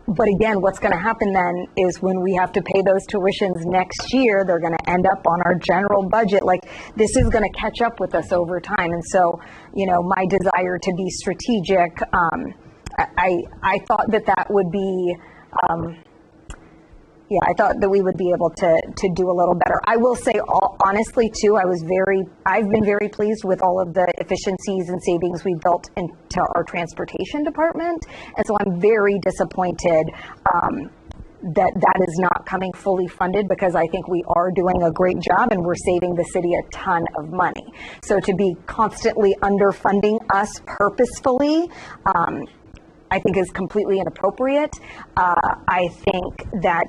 But again, what's going to happen then is when we have to pay those tuitions next year, they're going to end up on our general budget. Like, this is going to catch up with us over time. And so, my desire to be strategic, I thought that would be, I thought that we would be able to do a little better. I will say, honestly, too, I've been very pleased with all of the efficiencies and savings we built into our transportation department. And so I'm very disappointed that is not coming fully funded, because I think we are doing a great job and we're saving the city a ton of money. So to be constantly underfunding us purposefully, I think is completely inappropriate. I think that,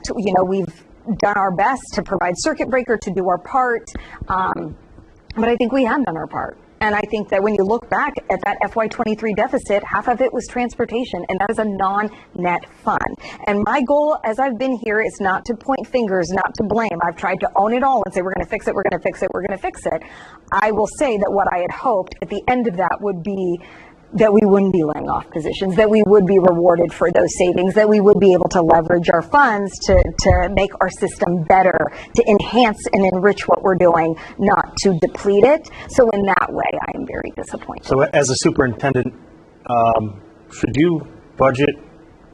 we've done our best to provide circuit breaker to do our part, but I think we have done our part. And I think that when you look back at that FY23 deficit, half of it was transportation, and that is a non-net fund. And my goal, as I've been here, is not to point fingers, not to blame. I've tried to own it all and say, we're going to fix it, we're going to fix it, we're going to fix it. I will say that what I had hoped at the end of that would be that we wouldn't be laying off positions, that we would be rewarded for those savings, that we would be able to leverage our funds to make our system better, to enhance and enrich what we're doing, not to deplete it. So in that way, I am very disappointed. So as a superintendent, should you budget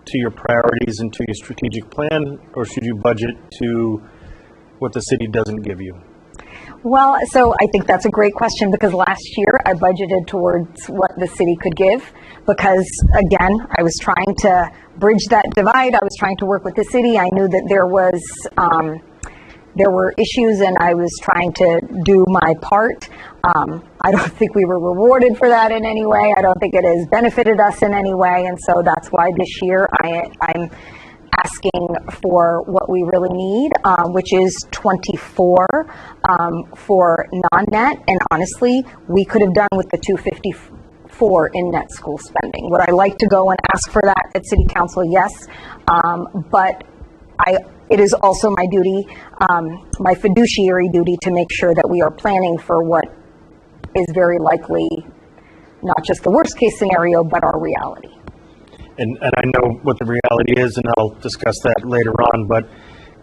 to your priorities and to your strategic plan, or should you budget to what the city doesn't give you? Well, so I think that's a great question, because last year I budgeted towards what the city could give, because again, I was trying to bridge that divide. I was trying to work with the city. I knew that there were issues, and I was trying to do my part. I don't think we were rewarded for that in any way. I don't think it has benefited us in any way. And so that's why this year I'm asking for what we really need, which is 24 for non-net. And honestly, we could have done with the 254 in net school spending. Would I like to go and ask for that at City Council? Yes. But it is also my duty, my fiduciary duty, to make sure that we are planning for what is very likely not just the worst case scenario, but our reality. And I know what the reality is, and I'll discuss that later on, but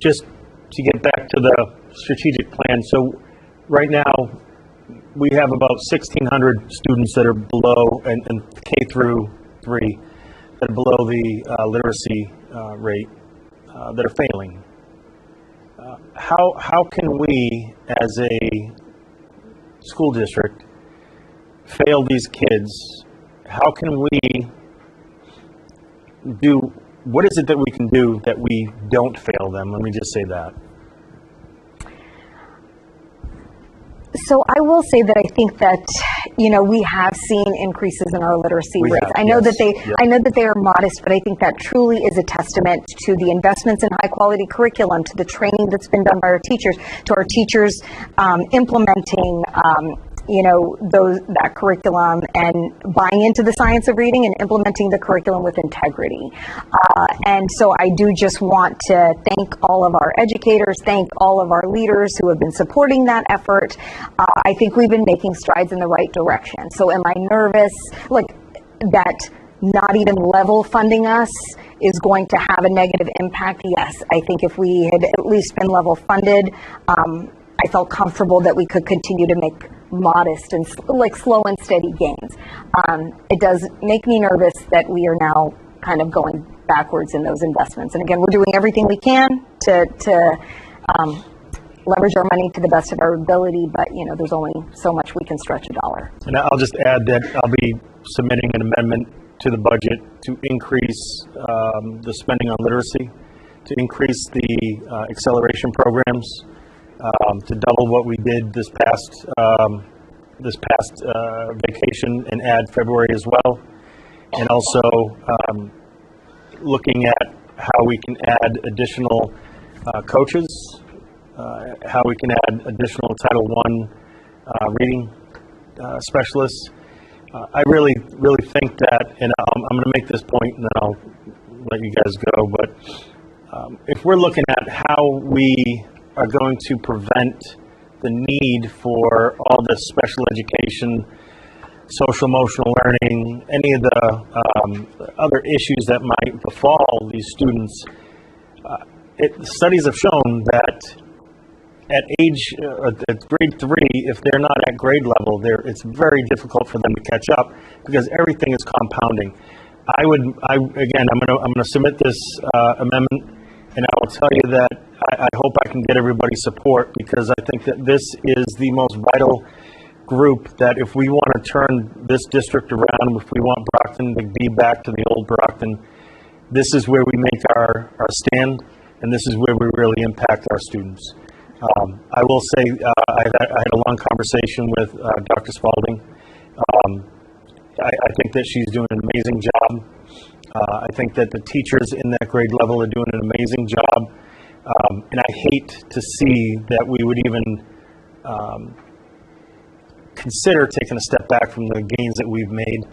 just to get back to the strategic plan. So right now, we have about 1,600 students that are below, and K through 3, that are below the literacy rate, that are failing. How can we, as a school district, fail these kids? How can we do, what is it that we can do that we don't fail them? Let me just say that. So I will say that I think that, we have seen increases in our literacy rates. I know that they are modest, but I think that truly is a testament to the investments in high quality curriculum, to the training that's been done by our teachers, to our teachers implementing that curriculum and buying into the science of reading and implementing the curriculum with integrity. And so I do just want to thank all of our educators, thank all of our leaders who have been supporting that effort. I think we've been making strides in the right direction. So am I nervous, that not even level funding us is going to have a negative impact? Yes. I think if we had at least been level funded, I felt comfortable that we could continue to make modest and slow and steady gains. It does make me nervous that we are now kind of going backwards in those investments. And again, we're doing everything we can to leverage our money to the best of our ability, but there's only so much we can stretch a dollar. And I'll just add that I'll be submitting an amendment to the budget to increase the spending on literacy to increase the acceleration programs, to double what we did this past vacation and add February as well, and also looking at how we can add additional coaches, how we can add additional Title I reading specialists. I really think that, and I'm going to make this point and then I'll let you guys go, but if we're looking at how we are going to prevent the need for all this special education, social emotional learning, any of the other issues that might befall these students, studies have shown that at grade 3, if they're not at grade level, it's very difficult for them to catch up because everything is compounding. I'm going to submit this amendment, and I will tell you that I hope I can get everybody's support because I think that this is the most vital group that if we want to turn this district around, if we want Brockton to be back to the old Brockton, this is where we make our stand, and this is where we really impact our students. I will say I had a long conversation with Dr. Spalding. I think that she's doing an amazing job. I think that the teachers in that grade level are doing an amazing job. And I hate to see that we would even consider taking a step back from the gains that we've made.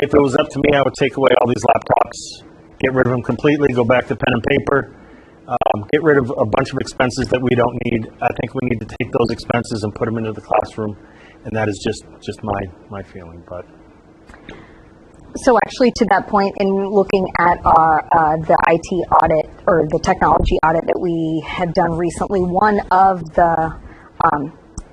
If it was up to me, I would take away all these laptops, get rid of them completely, go back to pen and paper, get rid of a bunch of expenses that we don't need. I think we need to take those expenses and put them into the classroom, and that is just my feeling. But so actually, to that point, in looking at the IT audit or the technology audit that we had done recently, one of the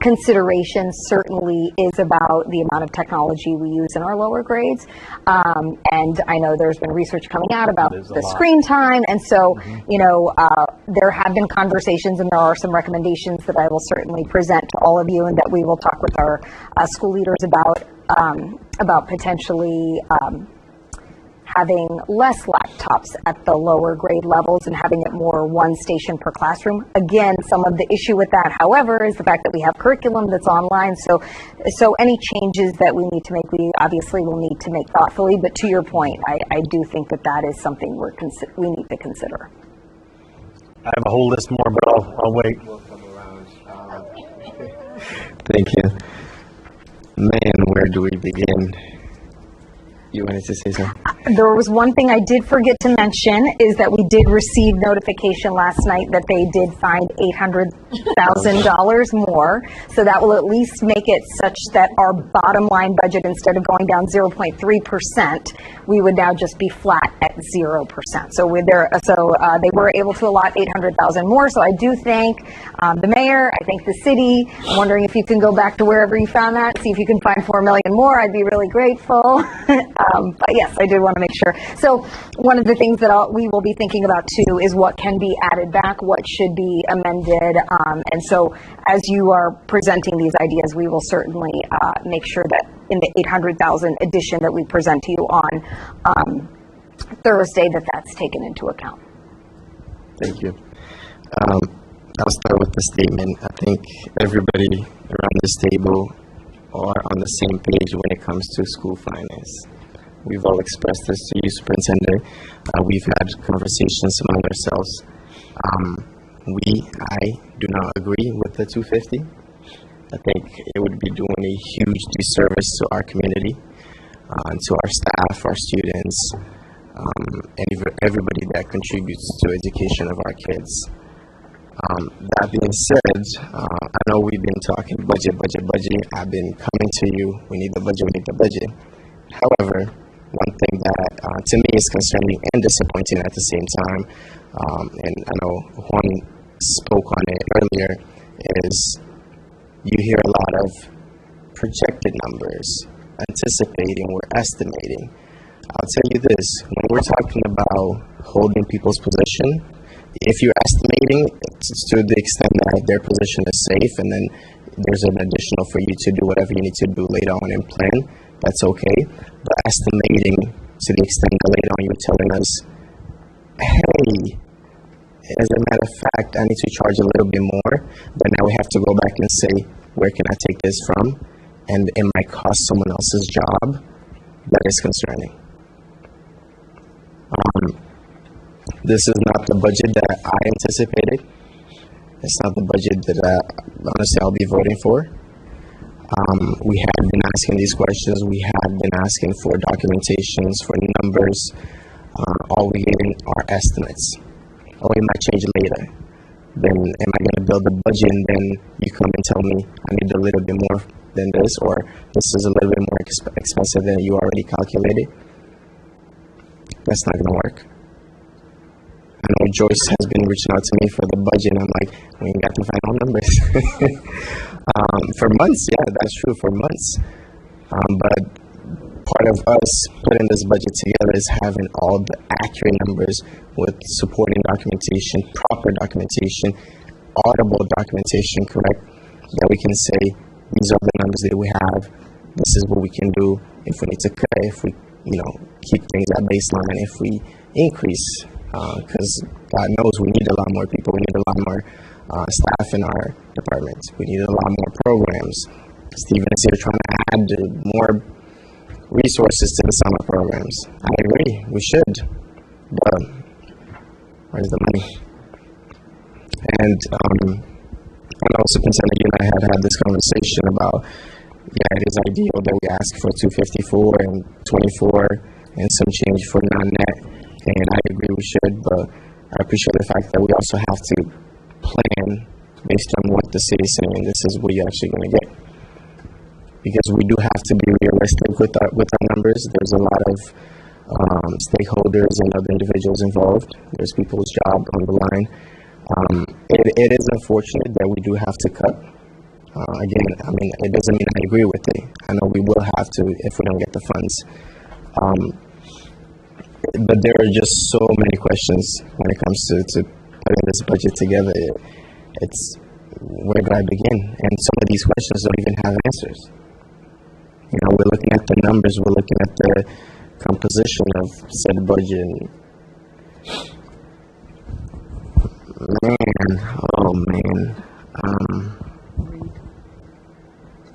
considerations certainly is about the amount of technology we use in our lower grades. And I know there's been research coming out about the screen time. And so, there have been conversations and there are some recommendations that I will certainly present to all of you and that we will talk with our school leaders about potentially having less laptops at the lower grade levels and having it more one station per classroom. Again, some of the issue with that, however, is the fact that we have curriculum that's online. So any changes that we need to make, we obviously will need to make thoughtfully. But to your point, I do think that is something we need to consider. I have a whole list more, but I'll wait. Thank you. Man, where do we begin? You wanted to say something? There was one thing I did forget to mention is that we did receive notification last night that they did find $800,000 more. So that will at least make it such that our bottom line budget, instead of going down 0.3%, we would now just be flat at 0%. So they were able to allot $800,000 more. So I do thank the mayor. I thank the city. I'm wondering if you can go back to wherever you found that, see if you can find $4 million more. I'd be really grateful. But yes, I did want to make sure. So one of the things that we will be thinking about too is what can be added back, what should be amended. And so as you are presenting these ideas, we will certainly make sure that in the 800,000 addition that we present to you on Thursday, that's taken into account. Thank you. I'll start with the statement. I think everybody around this table are on the same page when it comes to school finance. We've all expressed this to you, Superintendent. We've had conversations among ourselves. I do not agree with the 250. I think it would be doing a huge disservice to our community, and to our staff, our students, and everybody that contributes to education of our kids. That being said, I know we've been talking budget. I've been coming to you, we need the budget. However, one thing that to me is concerning and disappointing at the same time, and I know Juan spoke on it earlier, is you hear a lot of projected numbers, anticipating or estimating. I'll tell you this, when we're talking about holding people's position, if you're estimating, it's to the extent that their position is safe and then there's an additional for you to do whatever you need to do later on in plan, that's okay. But estimating to the extent that later on you're telling us hey, as a matter of fact, I need to charge a little bit more, but now we have to go back and say, where can I take this from? And it might cost someone else's job. That is concerning. This is not the budget that I anticipated. It's not the budget that honestly I'll be voting for. We have been asking these questions. We have been asking for documentations, for numbers. All we getting are estimates. Oh, it might change later. Then am I going to build a budget and then you come and tell me I need a little bit more than this, or this is a little bit more expensive than you already calculated? That's not going to work. I know Joyce has been reaching out to me for the budget, and I'm like, we ain't got the final numbers. For months, yeah, that's true, for months. But part of us putting this budget together is having all the accurate numbers with supporting documentation, proper documentation, audible documentation, correct? That we can say, these are the numbers that we have, this is what we can do if we need to cut, if we, keep things at baseline, if we increase, because God knows we need a lot more people, we need a lot more staff in our department, we need a lot more programs. Stephen is here trying to add more resources to the summer programs. I agree, we should, but where's the money? And I know Superintendent, you and I have had this conversation about, it is ideal that we ask for 254 and 24 and some change for non-net, and I agree we should, but I appreciate the fact that we also have to plan based on what the city is saying. This is what you're actually going to get. Because we do have to be realistic with our numbers. There's a lot of stakeholders and other individuals involved. There's people's job on the line. It is unfortunate that we do have to cut. Again, it doesn't mean I agree with it. I know we will have to if we don't get the funds. But there are just so many questions when it comes to putting this budget together. It's where do I begin? And some of these questions don't even have answers. We're looking at the numbers, we're looking at the composition of said budget.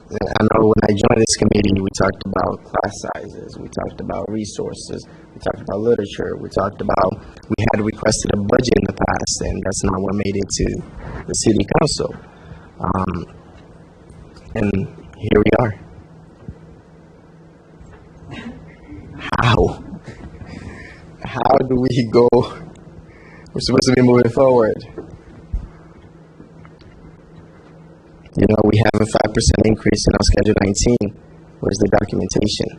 I know when I joined this committee, we talked about class sizes, we talked about resources, we talked about literature, we had requested a budget in the past, and that's not what made it to the city council. And here we are. How do we go? We're supposed to be moving forward. We have a 5% increase in our Schedule 19. Where's the documentation?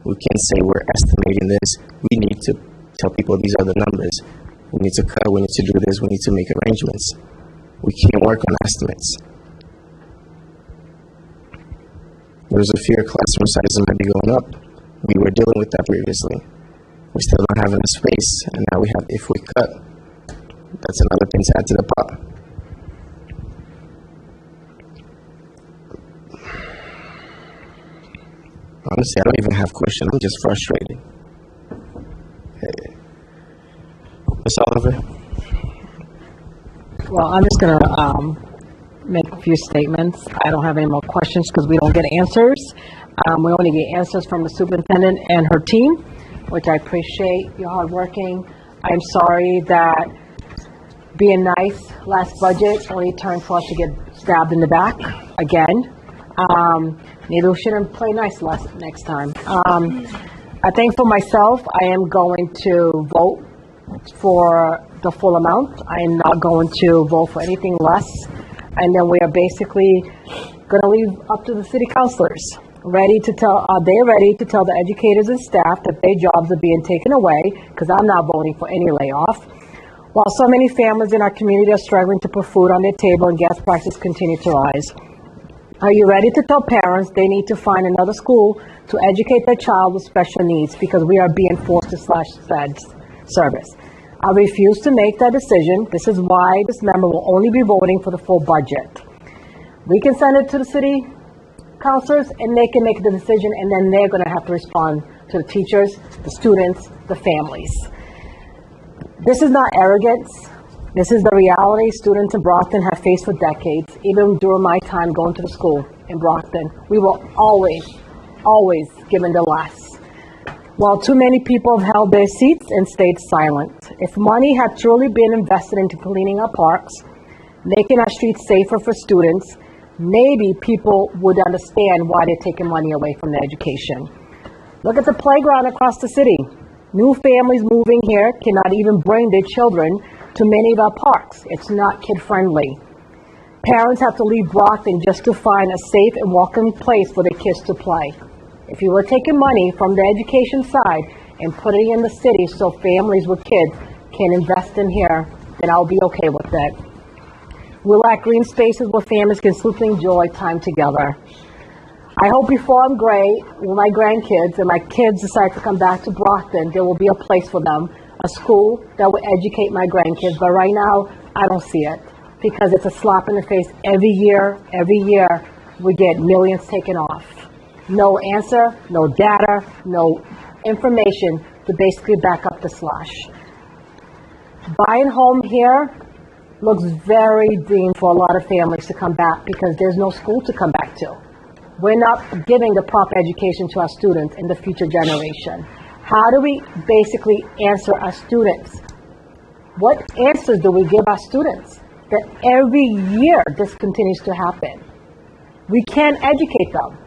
We can't say we're estimating this. We need to tell people these are the numbers. We need to cut, we need to do this, we need to make arrangements. We can't work on estimates. There's a fear classroom sizes might be going up. We were dealing with that previously. We still don't have enough space, and now we have, if we cut, that's another thing to add to the pot. Honestly, I don't even have questions. I'm just frustrated. Ms. Oliver? Well, I'm just going to make a few statements. I don't have any more questions because we don't get answers. We only get answers from the superintendent and her team, which I appreciate. You're hardworking. I'm sorry that being nice last budget only turned for us to get stabbed in the back again. Maybe we shouldn't play nice next time. I think for myself, I am going to vote for the full amount. I am not going to vote for anything less. And then we are basically going to leave up to the city councilors. Are they ready to tell the educators and staff that their jobs are being taken away? Because I'm not voting for any layoff. While so many families in our community are struggling to put food on their table and gas prices continue to rise. Are you ready to tell parents they need to find another school to educate their child with special needs because we are being forced to slash service? I refuse to make that decision. This is why this member will only be voting for the full budget. We can send it to the city councilors and they can make the decision, and then they're going to have to respond to the teachers, the students, the families. This is not arrogance. This is the reality students in Brockton have faced for decades. Even during my time going to the school in Brockton, we were always given the less. While too many people have held their seats and stayed silent. If money had truly been invested into cleaning our parks, making our streets safer for students, maybe people would understand why they're taking money away from their education. Look at the playground across the city. New families moving here cannot even bring their children to many of our parks. It's not kid-friendly. Parents have to leave Brockton just to find a safe and welcoming place for their kids to play. If you were taking money from the education side and putting it in the city so families with kids can invest in here, then I'll be okay with it. We lack green spaces where families can simply enjoy time together. I hope before I'm great, with my grandkids and my kids decide to come back to Brockton, there will be a place for them, a school that will educate my grandkids. But right now, I don't see it because it's a slap in the face every year. Every year, we get millions taken off. No answer, no data, no information to basically back up the slash. Buying home here looks very dim for a lot of families to come back because there's no school to come back to. We're not giving the proper education to our students in the future generation. How do we basically answer our students? What answers do we give our students? That every year this continues to happen. We can't educate them.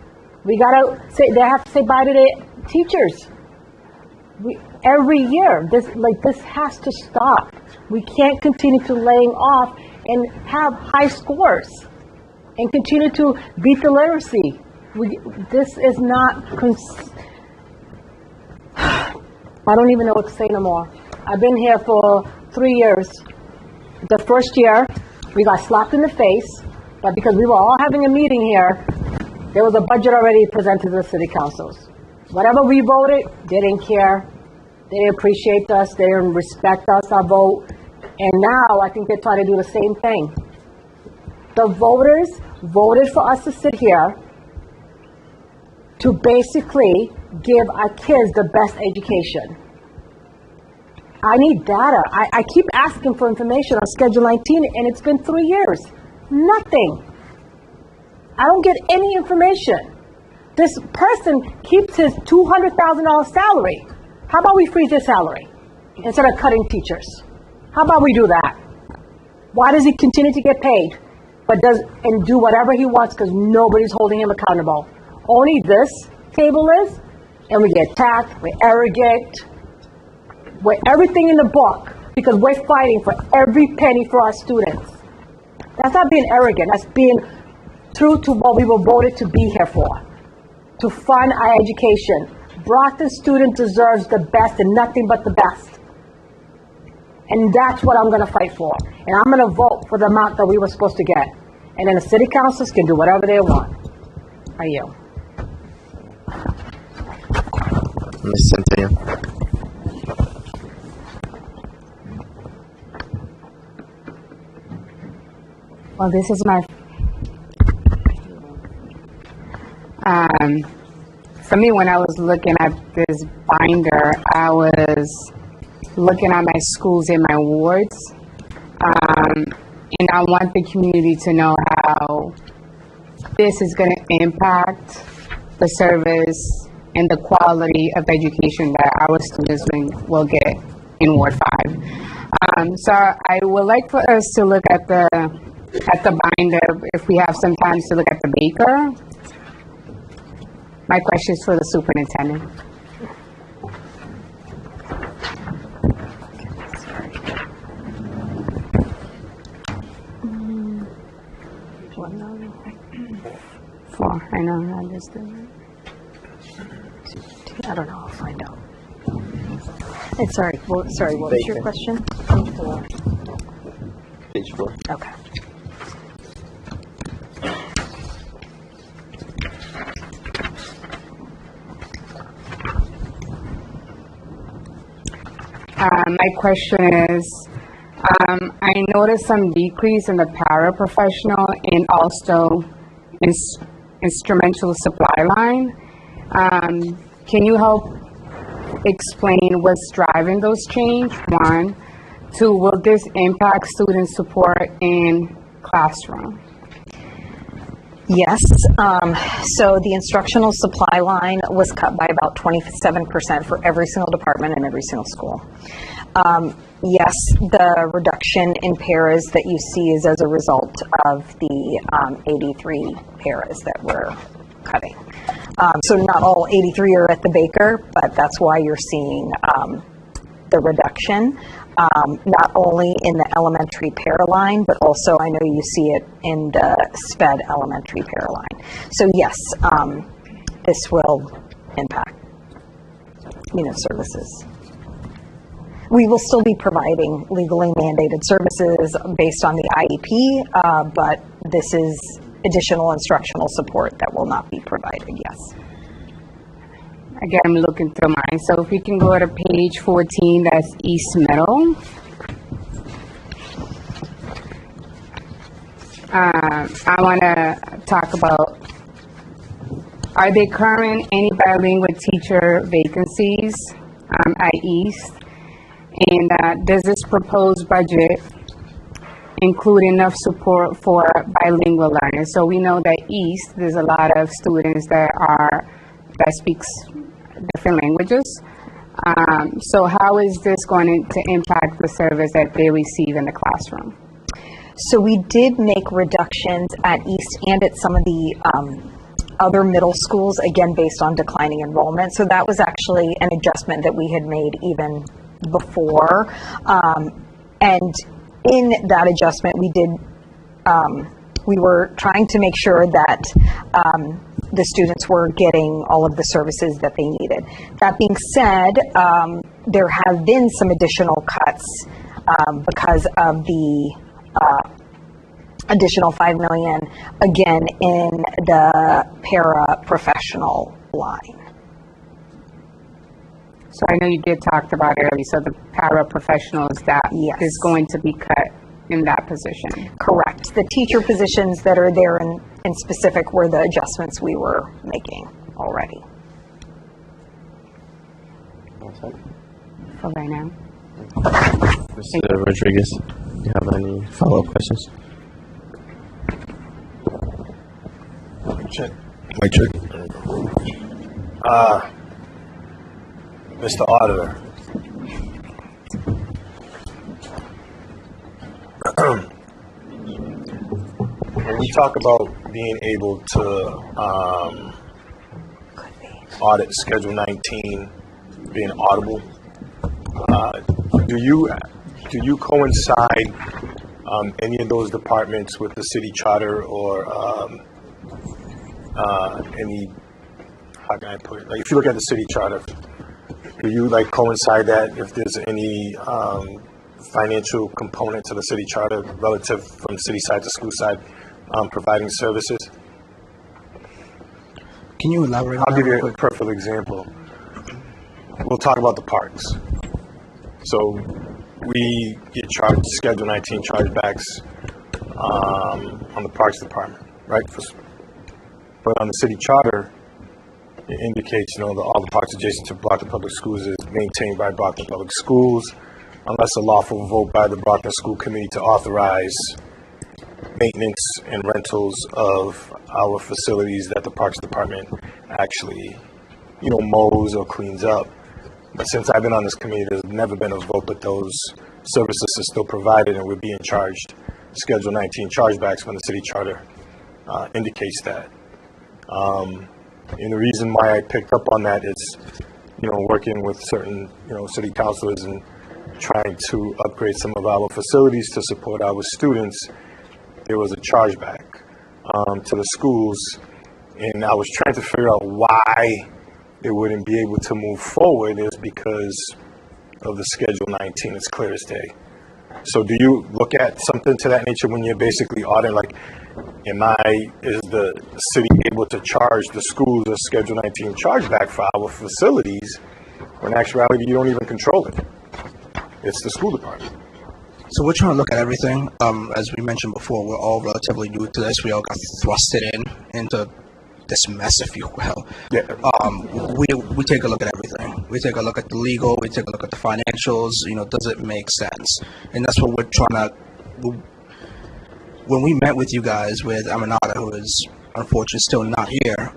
We gotta say, they have to say bye to their teachers. Every year, this has to stop. We can't continue to laying off and have high scores and continue to beat the literacy. This is not, I don't even know what to say no more. I've been here for 3 years. The first year, we got slapped in the face, but because we were all having a meeting here, there was a budget already presented to the city councils. Whatever we voted, they didn't care. They didn't appreciate us. They didn't respect us, our vote. And now I think they're trying to do the same thing. The voters voted for us to sit here to basically give our kids the best education. I need data. I keep asking for information on Schedule 19, and it's been 3 years. Nothing. I don't get any information. This person keeps his $200,000 salary. How about we freeze his salary instead of cutting teachers? How about we do that? Why does he continue to get paid, but do whatever he wants because nobody's holding him accountable? Only this table is, and we get attacked, we're arrogant, we're everything in the book because we're fighting for every penny for our students. That's not being arrogant, that's being true to what we were voted to be here for, to fund our education. Brockton student deserves the best and nothing but the best. And that's what I'm going to fight for. And I'm going to vote for the amount that we were supposed to get. And then the city councils can do whatever they want. Are you? Ms. Cynthia. Well, this is my... for me, when I was looking at this binder, I was looking at my schools and my wards, and I want the community to know how this is going to impact the service and the quality of education that our students will get in Ward 5. So I would like for us to look at the binder, if we have some time to look at the baker. My question is for the superintendent. Four. I know I understood. I don't know. I'll find out. Sorry. What was your question? Page 4. Page 4. Okay. My question is, I noticed some decrease in the paraprofessional and also instrumental supply line. Can you help explain what's driving those change? One. Two, will this impact student support in classroom? Yes. So the instructional supply line was cut by about 27% for every single department in every single school. Yes, the reduction in paras that you see is as a result of the 83 paras that we're cutting. So not all 83 are at the Baker, but that's why you're seeing the reduction, not only in the elementary para line, but also I know you see it in the SPED elementary para line. So yes, this will impact, services. We will still be providing legally mandated services based on the IEP, but this is additional instructional support that will not be provided, yes. Again, I'm looking through mine. So if we can go to page 14, that's East Middle. I want to talk about, are there current any bilingual teacher vacancies at East? And does this proposed budget include enough support for bilingual learners? So we know that East, there's a lot of students that speaks different languages. So how is this going to impact the service that they receive in the classroom? So we did make reductions at East and at some of the other middle schools, again, based on declining enrollment. So that was actually an adjustment that we had made even before. And in that adjustment, we were trying to make sure that the students were getting all of the services that they needed. That being said, there have been some additional cuts because of the additional $5 million, again, in the paraprofessional line. So I know you did talk about it earlier, so the paraprofessionals that yes. is going to be cut in that position. Correct. The teacher positions that are there in specific were the adjustments we were making already. For right now. Mr. Rodriguez, do you have any follow-up questions? Check. Mic check. Mr. Auditor, when we talk about being able to audit Schedule 19 being audible, do you coincide any of those departments with the city charter or any, how can I put it? Like if you look at the city charter, do you coincide that if there's any financial component to the city charter relative from city side to school side providing services? Can you elaborate? I'll give you a perfect example. We'll talk about the parks. So we get charged Schedule 19 chargebacks on the Parks Department, right? But on the city charter, it indicates, that all the parks adjacent to Brockton Public Schools is maintained by Brockton Public Schools, unless a lawful vote by the Brockton School Committee to authorize maintenance and rentals of our facilities that the Parks Department actually, mows or cleans up. But since I've been on this committee, there's never been a vote, but those services are still provided and we're being charged Schedule 19 chargebacks when the city charter indicates that. And the reason why I picked up on that is, working with certain, city councilors and trying to upgrade some of our facilities to support our students, there was a chargeback to the schools, and I was trying to figure out why they wouldn't be able to move forward. Is because of the Schedule 19. It's clear as day. So do you look at something to that nature when you're basically auditing, is the city able to charge the schools a Schedule 19 chargeback for our facilities when in actuality you don't even control it? It's the school department. So we're trying to look at everything. As we mentioned before, we're all relatively new to this. We all got thrusted into this mess, if you will. We take a look at everything. We take a look at the legal. We take a look at the financials. Does it make sense? And that's what we're trying to. When we met with you guys, with Arnone, who is unfortunately still not here,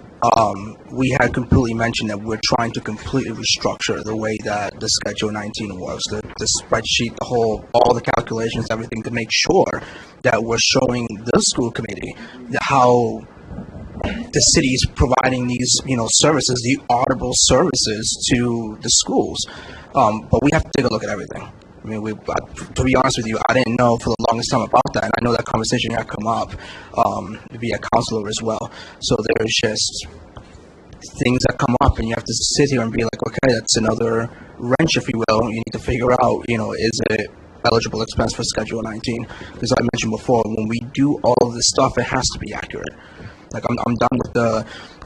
we had completely mentioned that we're trying to completely restructure the way that the Schedule 19 works, the spreadsheet, all the calculations, everything, to make sure that we're showing the school committee how the city is providing these, services, the audible services to the schools. But we have to take a look at everything. I mean, to be honest with you, I didn't know for the longest time about that, and I know that conversation had come up via counselor as well. So there's just things that come up, and you have to sit here and be like, okay, that's another wrench, if you will. You need to figure out, is it eligible expense for Schedule 19? Because I mentioned before, when we do all of this stuff, it has to be accurate. Like, I'm done with the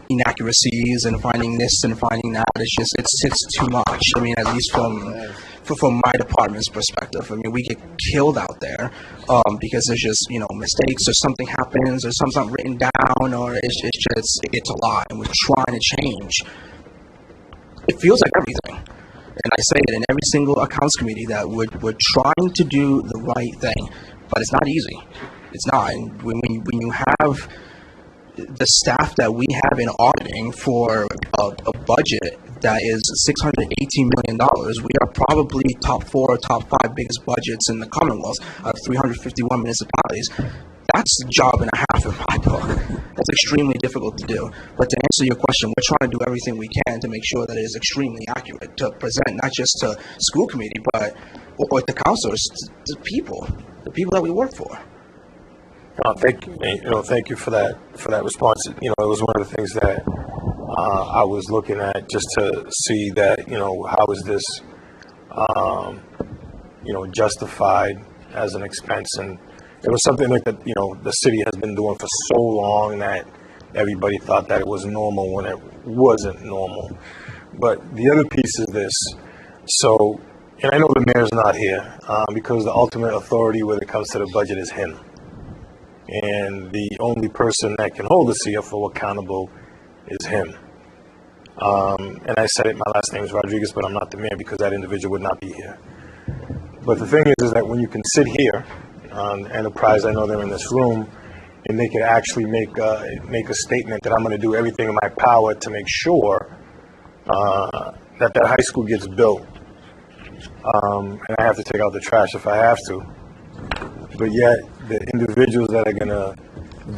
inaccuracies and finding this and finding that. It's too much. I mean, at least from my department's perspective. I mean, we get killed out there because there's just, mistakes, or something happens, or something's not written down, or it's a lot, and we're trying to change. It feels like everything. And I say it in every single accounts committee that we're trying to do the right thing, but it's not easy. It's not. And when you have the staff that we have in auditing for a budget that is $618 million, we are probably top 4 or top 5 biggest budgets in the Commonwealth out of 351 municipalities. That's a job and a half in my book. That's extremely difficult to do. But to answer your question, we're trying to do everything we can to make sure that it is extremely accurate, to present not just to school committee, but or to counselors, to people, the people that we work for. Thank you. Thank you for that response. It was one of the things that I was looking at, just to see that, how is this, justified as an expense. And it was something that, the city has been doing for so long that everybody thought that it was normal when it wasn't normal. But the other piece is this. So, and I know the mayor's not here because the ultimate authority when it comes to the budget is him. And the only person that can hold the CFO accountable is him. And I said it, my last name is Rodriguez, but I'm not the mayor because that individual would not be here. But the thing is that when you can sit here on Enterprise, I know they're in this room, and they can actually make a statement that I'm going to do everything in my power to make sure that high school gets built. And I have to take out the trash if I have to. But yet, the individuals that are going to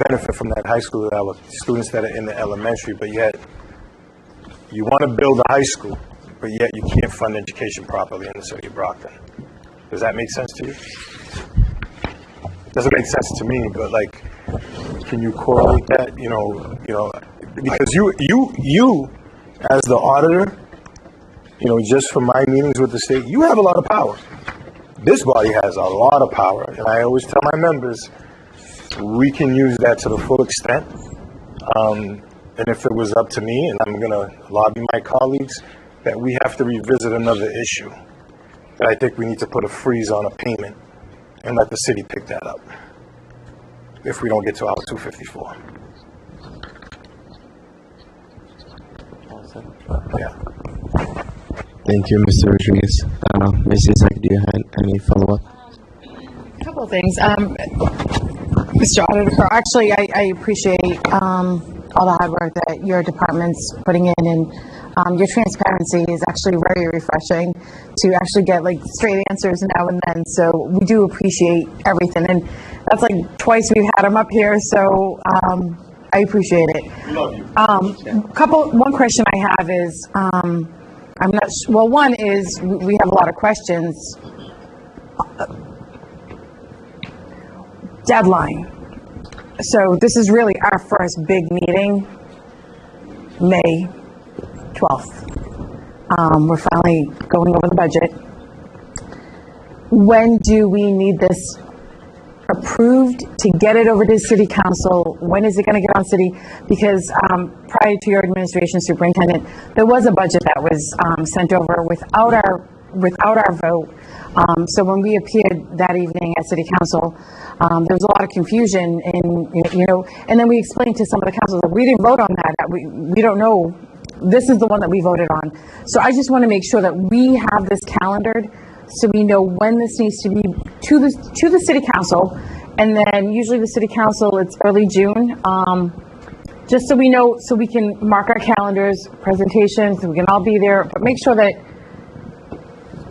benefit from that high school are our students that are in the elementary, but yet you want to build a high school, but yet you can't fund education properly in the city of Brockton. Does that make sense to you? It doesn't make sense to me, but can you correlate that? Because you as the auditor, just from my meetings with the state, you have a lot of power. This body has a lot of power, and I always tell my members, we can use that to the full extent. And if it was up to me, and I'm going to lobby my colleagues, that we have to revisit another issue, that I think we need to put a freeze on a payment and let the city pick that up if we don't get to our 254. Yeah. Thank you, Mr. Rodriguez. Ms. Isaac, do you have any follow-up? A couple of things. Mr. Auditor, actually, I appreciate all the hard work that your department's putting in, and your transparency is actually very refreshing to actually get straight answers now and then. So we do appreciate everything, and that's twice we've had him up here. So I appreciate it. One question I have is, I'm not well, one is we have a lot of questions. Deadline. So this is really our first big meeting, May 12th. We're finally going over the budget. When do we need this approved to get it over to City Council? When is it going to get on City? Because prior to your administration, Superintendent, there was a budget that was sent over without our vote. So when we appeared that evening at City Council, There's a lot of confusion, and and then we explained to some of the councils that we didn't vote on that. We don't know. This is the one that we voted on. So I just want to make sure that we have this calendared, so we know when this needs to be to the city council, and then usually the city council it's early June. Just so we know, so we can mark our calendars, presentations, we can all be there, but make sure that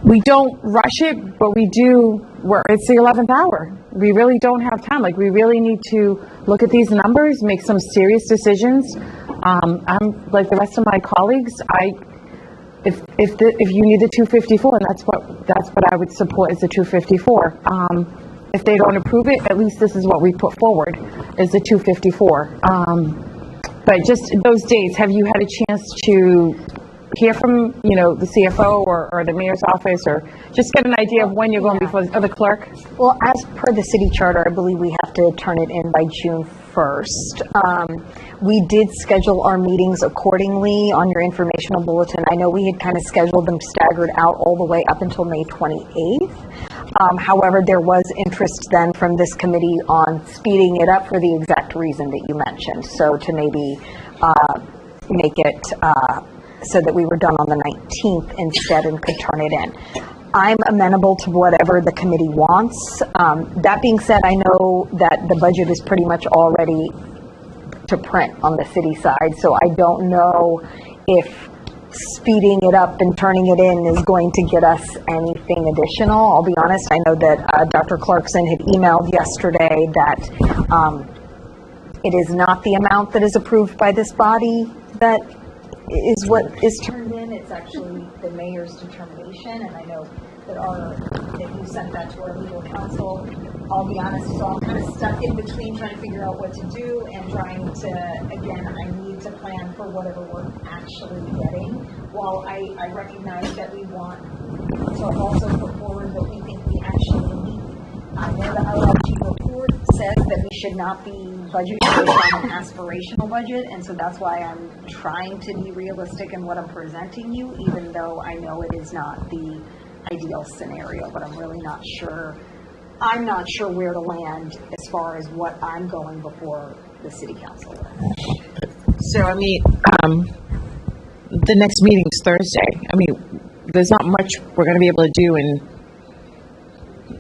we don't rush it, but we do, it's the 11th hour. We really don't have time. Like, we really need to look at these numbers, make some serious decisions. I'm like the rest of my colleagues. If you need the 254, and that's what I would support is the 254. If they don't approve it, at least this is what we put forward is the 254. But just those dates, have you had a chance to hear from, the CFO or the mayor's office, or just get an idea of when you're going before the clerk? Well, as per the city charter, I believe we have to turn it in by June 1st. We did schedule our meetings accordingly on your informational bulletin. I know we had kind of scheduled them staggered out all the way up until May 28th. However, there was interest then from this committee on speeding it up for the exact reason that you mentioned. So to maybe make it so that we were done on the 19th instead and could turn it in. I'm amenable to whatever the committee wants. That being said, I know that the budget is pretty much already to print on the city side, so I don't know if speeding it up and turning it in is going to get us anything additional. I'll be honest, I know that Dr. Clarkson had emailed yesterday that it is not the amount that is approved by this body that is what is turned in. It's actually the mayor's determination, and I know that you sent that to our legal counsel. I'll be honest, so I'm kind of stuck in between trying to figure out what to do and trying to, again, I need to plan for whatever we're actually getting. While I recognize that we want to also put forward what we think we actually need. I know the LRG report says that we should not be budgeting based on an aspirational budget, and so that's why I'm trying to be realistic in what I'm presenting you, even though I know it is not the ideal scenario, but I'm really not sure. I'm not sure where to land as far as what I'm going before the city council with. So, I mean, the next meeting's Thursday. I mean, there's not much we're going to be able to do in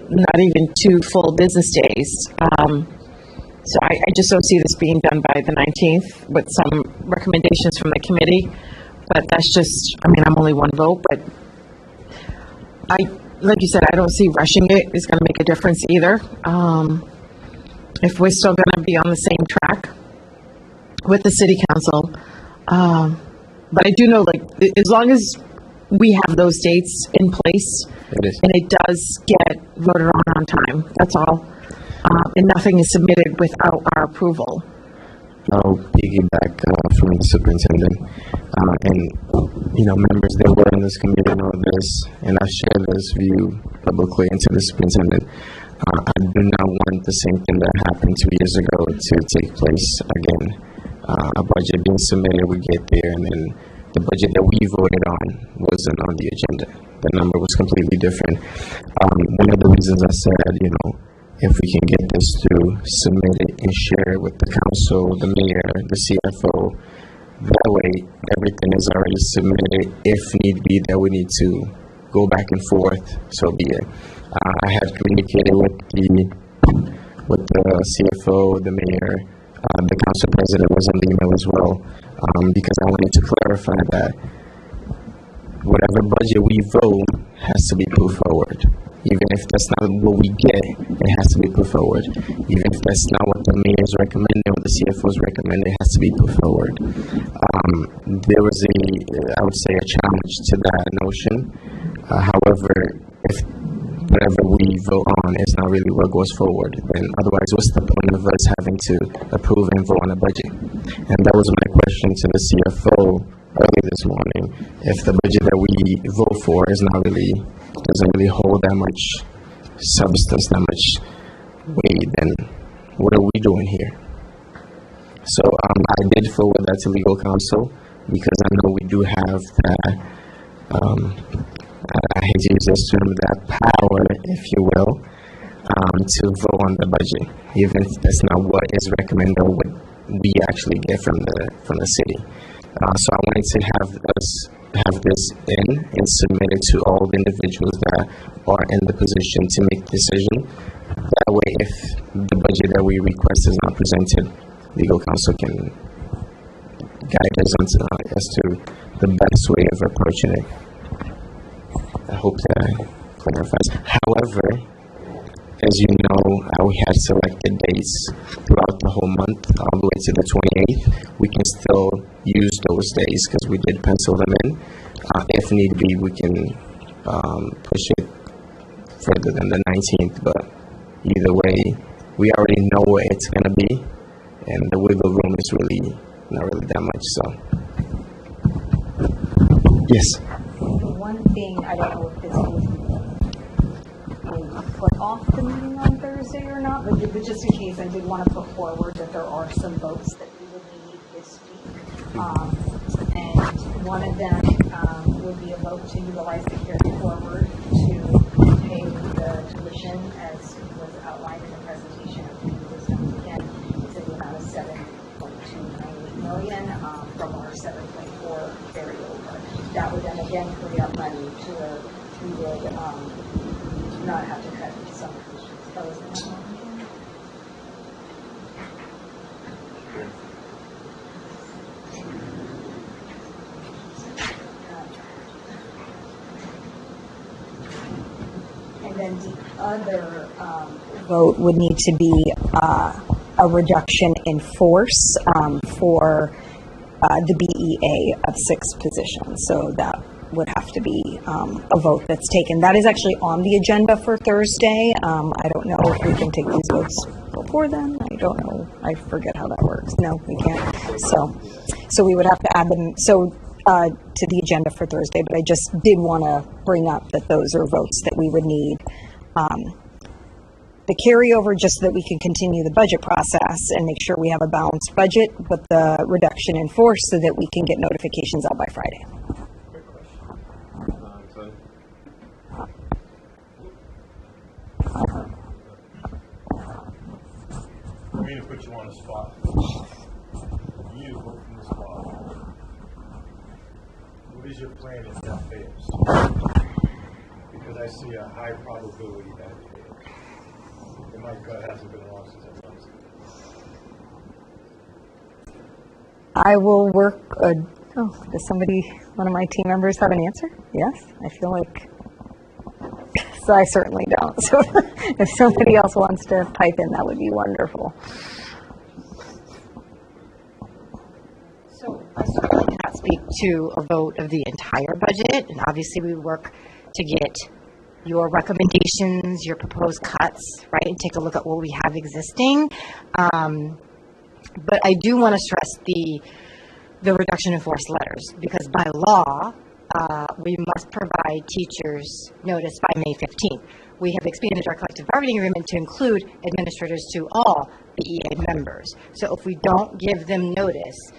not even 2 full business days. So I just don't see this being done by the 19th with some recommendations from the committee. But that's just, I mean, I'm only one vote, but like you said, I don't see rushing it is going to make a difference either. If we're still going to be on the same track with the city council. But I do know, like, as long as we have those dates in place and it does get voted on time, that's all. And nothing is submitted without our approval. I'll piggyback from the superintendent. And, members that were in this committee know this, and I've shared this view publicly into the superintendent. I do not want the same thing that happened 2 years ago to take place again. A budget being submitted, we get there, and then the budget that we voted on wasn't on the agenda. The number was completely different. One of the reasons I said, if we can get this through, submit it and share it with the council, the mayor, the CFO, that way everything is already submitted. If need be that we need to go back and forth, so be it. I had communicated with the CFO, the mayor, the council president was on the email as well, because I wanted to clarify that whatever budget we vote has to be put forward. Even if that's not what we get, it has to be put forward. Even if that's not what the mayor's recommending or the CFO's recommending, it has to be put forward. There was I would say, a challenge to that notion. However, if whatever we vote on is not really what goes forward, then otherwise what's the point of us having to approve and vote on a budget? And that was my question to the CFO early this morning. If the budget that we vote for doesn't really hold that much substance, that much weight, then what are we doing here? So I did forward that to legal counsel because I know we do have that, I hate to use this term, that power, if you will, to vote on the budget, even if that's not what is recommended or what we actually get from the city. So I wanted to have this in and submit it to all the individuals that are in the position to make the decision. That way, if the budget that we request is not presented, legal counsel can guide us as to the best way of approaching it. I hope that clarifies. However, as you know, we had selected dates throughout the whole month, all the way to the 28th. We can still use those days because we did pencil them in. If need be, we can push it further than the 19th, but either way, we already know where it's going to be, and the wiggle room is really not really that much. So, yes. One thing, I don't know if this is put off the meeting on Thursday or not, but just in case, I did want to put forward that there are some votes that we would need this week. And one of them would be a vote to utilize the carry forward to pay the tuition as was outlined in the presentation of the wisdom. Again, it's in the amount of $7.298 million from our 7.4 carryover. That would then again free up money to where we would not have to cut some tuitions. That was the one. And then the other vote would need to be a reduction in force for the BEA of 6 positions. So that would have to be a vote that's taken. That is actually on the agenda for Thursday. I don't know if we can take these votes before then. I don't know. I forget how that works. No, we can't. So we would have to add them to the agenda for Thursday, but I just did want to bring up that those are votes that we would need. The carryover just so that we can continue the budget process and make sure we have a balanced budget, but the reduction in force so that we can get notifications out by Friday. I mean to put you on the spot. You need to vote from the spot. What is your plan if that fails? Because I see a high probability that it fails. And my gut hasn't been along since I've done this. I will work. Does one of my team members have an answer? Yes, I feel like. So I certainly don't. So if somebody else wants to pipe in, that would be wonderful. So I certainly cannot speak to a vote of the entire budget, and obviously we work to get your recommendations, your proposed cuts, right, and take a look at what we have existing. But I do want to stress the reduction in force letters, because by law, we must provide teachers notice by May 15th. We have expanded our collective bargaining agreement to include administrators to all BEA members. So if we don't give them notice,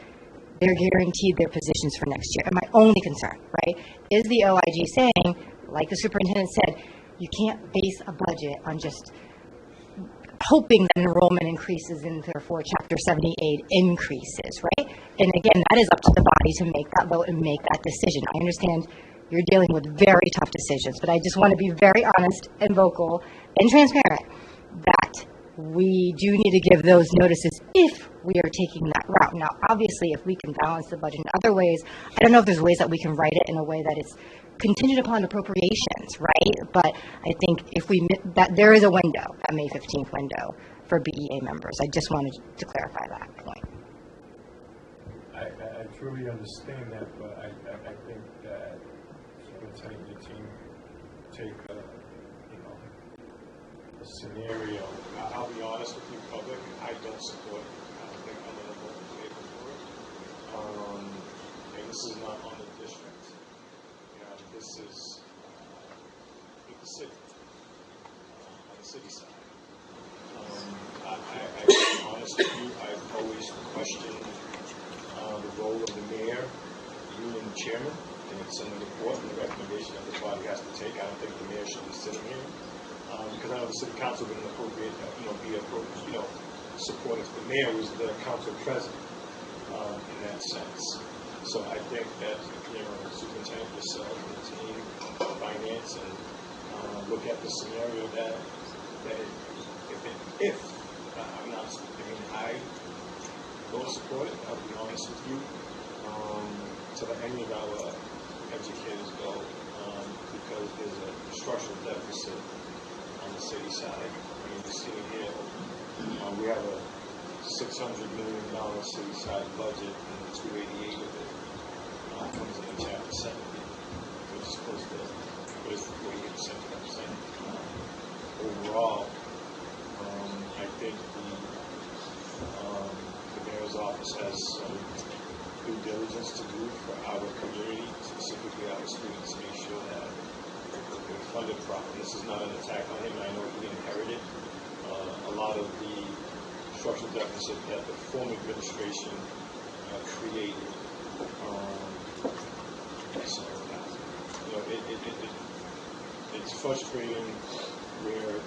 they're guaranteed their positions for next year. And my only concern, right, is the OIG saying, like the superintendent said, you can't base a budget on just hoping that enrollment increases and therefore Chapter 78 increases, right? And again, that is up to the body to make that vote and make that decision. I understand you're dealing with very tough decisions, but I just want to be very honest and vocal and transparent that we do need to give those notices if we are taking that route. Now, obviously, if we can balance the budget in other ways, I don't know if there's ways that we can write it in a way that it's contingent upon appropriations, right? But I think if that there is a window, a May 15th window for BEA members. I just wanted to clarify that point. I truly understand that, but I think that superintendent, your team take a scenario. I'll be honest with you, public, I don't support it. I don't think I'm going to vote in favor for it. And this is not on the district. This is with the city, on the city side. I'll be honest with you, I've always questioned the role of the mayor, union chairman, and it's in the report and the recommendation that the body has to take. I don't think the mayor should be sitting here. because I know the city council didn't appropriate, supportive. The mayor was the council president in that sense. So I think that, the superintendent, yourself, and the team, finance, and look at the scenario that if I'm not, I don't support it, I'll be honest with you, to let any of our educators go, because there's a structural deficit on the city side. You see it here, we have a $600 million city side budget, and 288 of it comes in Chapter 70, which is close to 48% represent. Overall, I think the mayor's office has some due diligence to do for our community, specifically our students, to make sure that we're funded properly. This is not an attack on him. I know he inherited a lot of the structural deficit that the former administration created. So, it's frustrating where I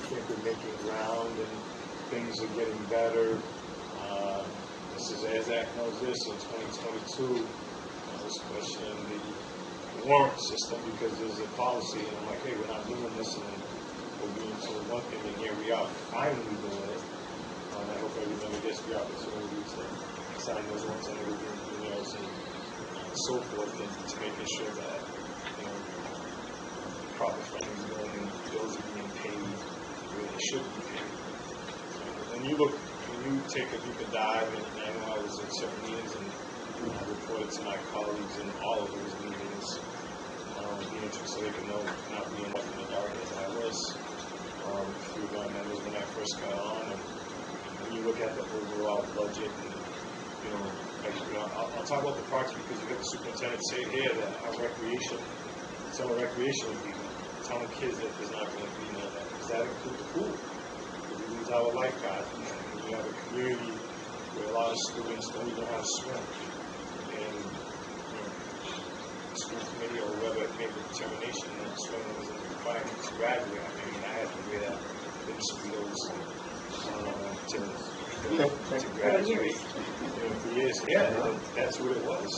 think we're making ground and things are getting better. This is ASAC knows this in 2022. I was questioning the warrant system because there's a policy, and I'm like, hey, we're not doing this, and we're being told one thing, and here we are finally doing it. I hope everybody gets the opportunity to sign those ones and reviewing emails and so forth, and to making sure that proper funding is going and bills are being paid where they should be paid. When you look, when you take a deeper dive, and I know I was in certain meetings and I reported to my colleagues in all of those meetings, so they can know not being left in the dark as I was through my members when I first got on. And when you look at the overall budget, and I'll talk about the parks because you got the superintendent say here that our recreation, summer recreation would be telling kids that there's not going to be none of that. Does that include the pool? We lose our lifeguards, and you have a community where a lot of students don't even know how to swim. And the school committee or whoever made the determination that swimming was a requirement to graduate. I had to wear that mosquitoes to graduate. For years, that's what it was.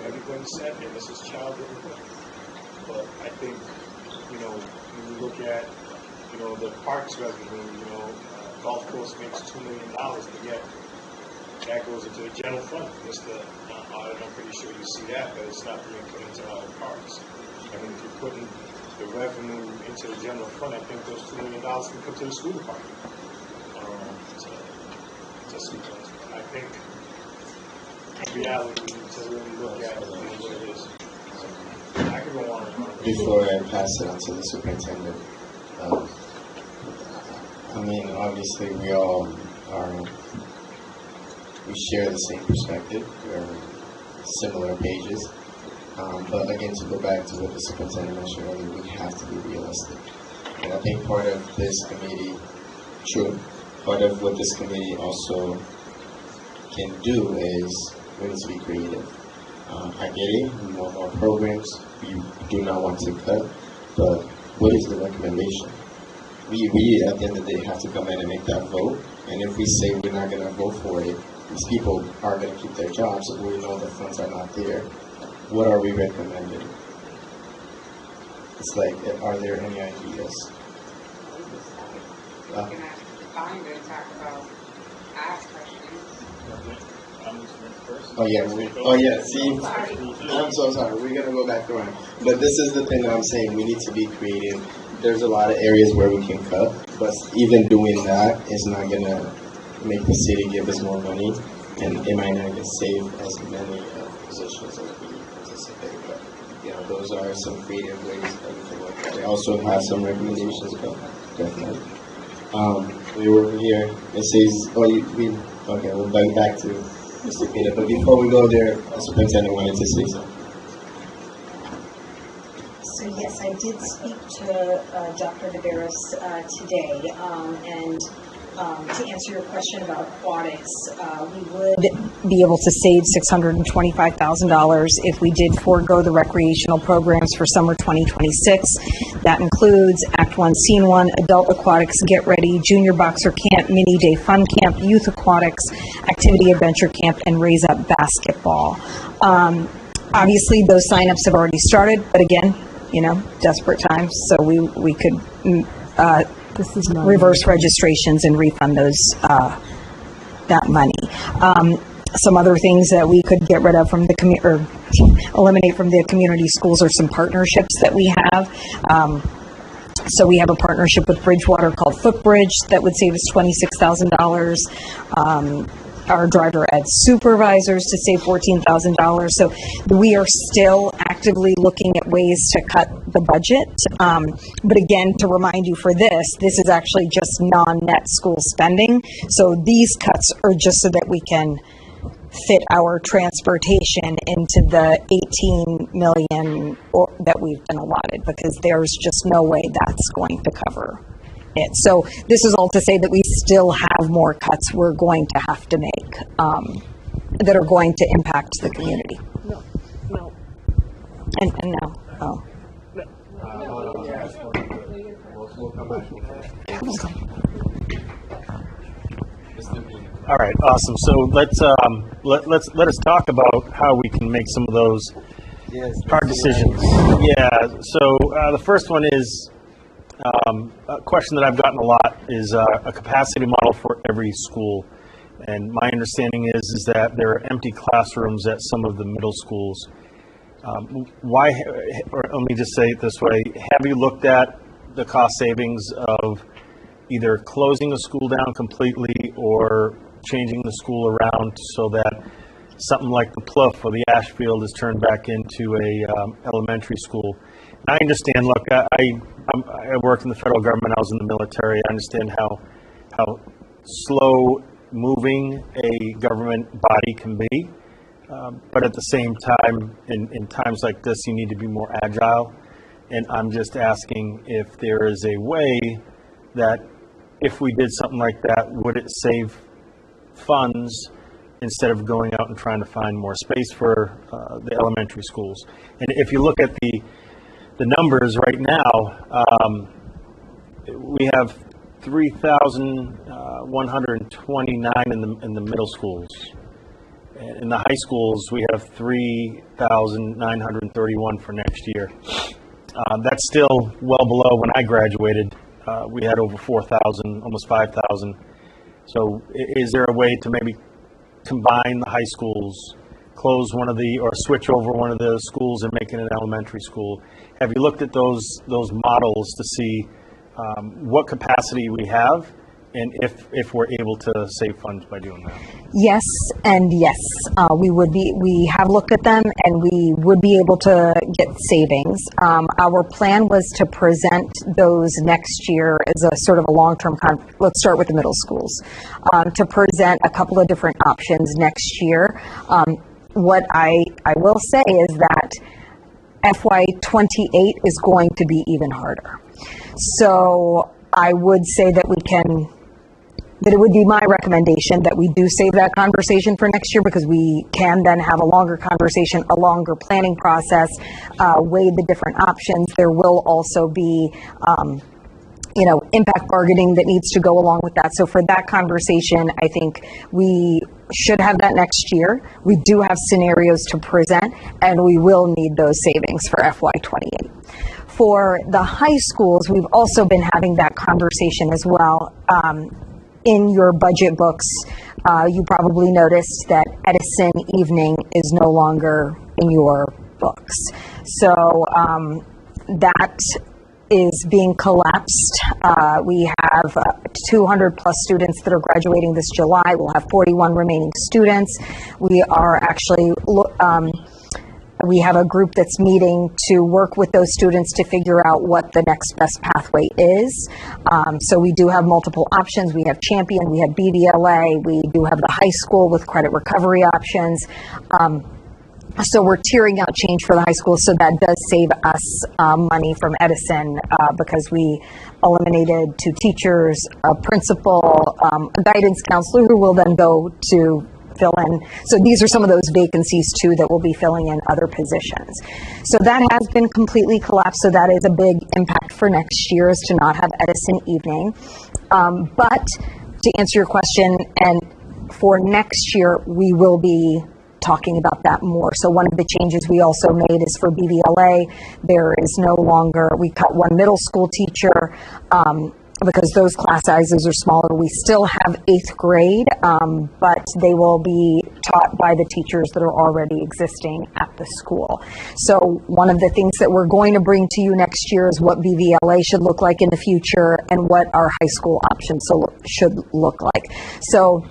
Everybody said, and this is child development. But I think, when you look at, the parks revenue, golf course makes $2 million, but yet that goes into the general fund. Mr. Audit, I'm pretty sure you see that, but it's not being put into our parks. If you're putting the revenue into the general fund, I think those $2 million can come to the school department. I think reality to really look at what it is. I could go on and on. Before I pass it on to the superintendent, obviously we all we share the same perspective. We're on similar pages. But again, to go back to what the superintendent mentioned earlier, we have to be realistic. And I think part of this committee, part of what this committee also can do is we need to be creative. I get it, we want more programs, we do not want to cut, but what is the recommendation? We at the end of the day have to come in and make that vote, and if we say we're not going to vote for it, these people are going to keep their jobs, but we know the funds are not there. What are we recommending? It's like, are there any ideas? I'm going to talk about ask questions. See, I'm so sorry. We're going to go back around. But this is the thing that I'm saying. We need to be creative. There's a lot of areas where we can cut, but even doing that is not going to make the city give us more money, and it might not get save as many positions as we anticipate. But, those are some creative ways that we can look at it. I also have some recommendations, but definitely. We were over here. It says, we'll back to Mr. Peter. But before we go there, the superintendent wanted to say something. So yes, I did speak to Dr. DeBarris today, and To answer your question about aquatics, we would be able to save $625,000 if we did forego the recreational programs for summer 2026. That includes Act 1, Scene 1, Adult Aquatics, Get Ready, Junior Boxer Camp, Mini Day Fun Camp, Youth Aquatics, Activity Adventure Camp, and Raise Up Basketball. Obviously, those signups have already started, but again, desperate times, so we could reverse registrations and refund those that money. Some other things that we could get rid of from the or eliminate from the community schools are some partnerships that we have. So we have a partnership with Bridgewater called Footbridge that would save us $26,000. Our driver ed supervisors to save $14,000. So we are still actively looking at ways to cut the budget. But again, to remind you for this is actually just non-net school spending. So these cuts are just so that we can fit our transportation into the 18 million that we've been allotted, because there's just no way that's going to cover it. So this is all to say that we still have more cuts we're going to have to make that are going to impact the community. No. And no. Oh. All right, awesome. So let us talk about how we can make some of those hard decisions. Yeah. So the first one is a question that I've gotten a lot is a capacity model for every school. And my understanding is that there are empty classrooms at some of the middle schools. Why? Or let me just say it this way: have you looked at the cost savings of either closing a school down completely or changing the school around so that something like the Plouffe or the Ashfield is turned back into a elementary school? I understand. Look, I worked in the federal government. I was in the military. I understand how slow moving a government body can be. But at the same time, in times like this, you need to be more agile. And I'm just asking if there is a way that if we did something like that, would it save funds instead of going out and trying to find more space for the elementary schools? And if you look at the numbers right now, we have 3,129 in the middle schools. In the high schools, we have 3,931 for next year. That's still well below when I graduated. We had over 4,000, almost 5,000. So is there a way to maybe combine the high schools, close one of or switch over one of the schools and make it an elementary school? Have you looked at those models to see what capacity we have and if we're able to save funds by doing that? Yes and yes. We have looked at them and we would be able to get savings. Our plan was to present those next year as a sort of a long-term, let's start with the middle schools, to present a couple of different options next year. What I will say is that FY28 is going to be even harder. So I would say that it would be my recommendation that we do save that conversation for next year, because we can then have a longer conversation, a longer planning process, weigh the different options. There will also be, impact bargaining that needs to go along with that. So for that conversation, I think we should have that next year. We do have scenarios to present, and we will need those savings for FY28. For the high schools, we've also been having that conversation as well. In your budget books, you probably noticed that Edison Evening is no longer in your books. So that is being collapsed. We have 200 plus students that are graduating this July. We'll have 41 remaining students. We are actually we have a group that's meeting to work with those students to figure out what the next best pathway is. So we do have multiple options. We have Champion, we have BBLA, we do have the high school with credit recovery options. So we're tiering out change for the high school, so that does save us money from Edison because we eliminated 2 teachers, a principal, a guidance counselor who will then go to fill in. So these are some of those vacancies too that will be filling in other positions. So that has been completely collapsed. So that is a big impact for next year, is to not have Edison evening. But to answer your question, and for next year, we will be talking about that more. So one of the changes we also made is for BVLA, there is no longer, we cut 1 middle school teacher because those class sizes are smaller. We still have 8th grade, but they will be taught by the teachers that are already existing at the school. So one of the things that we're going to bring to you next year is what BVLA should look like in the future and what our high school options should look like. So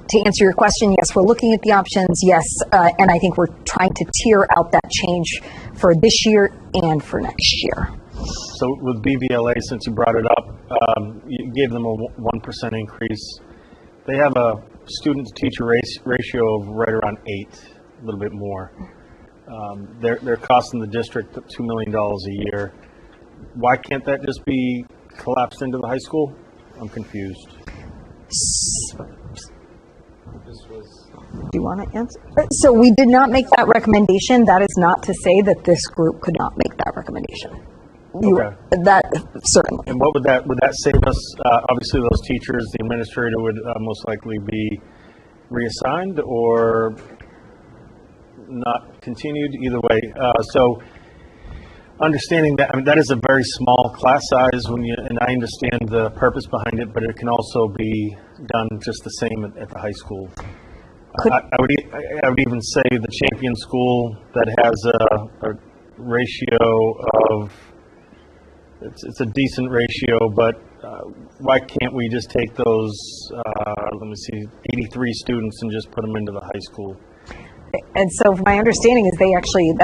to answer your question, yes, we're looking at the options, yes, and I think we're trying to tier out that change for this year and for next year. So with BVLA, since you brought it up, you gave them a 1% increase. They have a student-to-teacher ratio of right around 8, a little bit more. They're costing the district $2 million a year. Why can't that just be collapsed into the high school? I'm confused. Do you want to answer? So we did not make that recommendation. That is not to say that this group could not make that recommendation. Okay. That certainly. And what would that save us? Obviously, those teachers, the administrator would most likely be reassigned or not continued. Either way, so understanding that, I mean, that is a very small class size and I understand the purpose behind it, but it can also be done just the same at the high school. I would even say the champion school that has a ratio of, it's a decent ratio, but why can't we just take those, 83 students and just put them into the high school? And so my understanding is that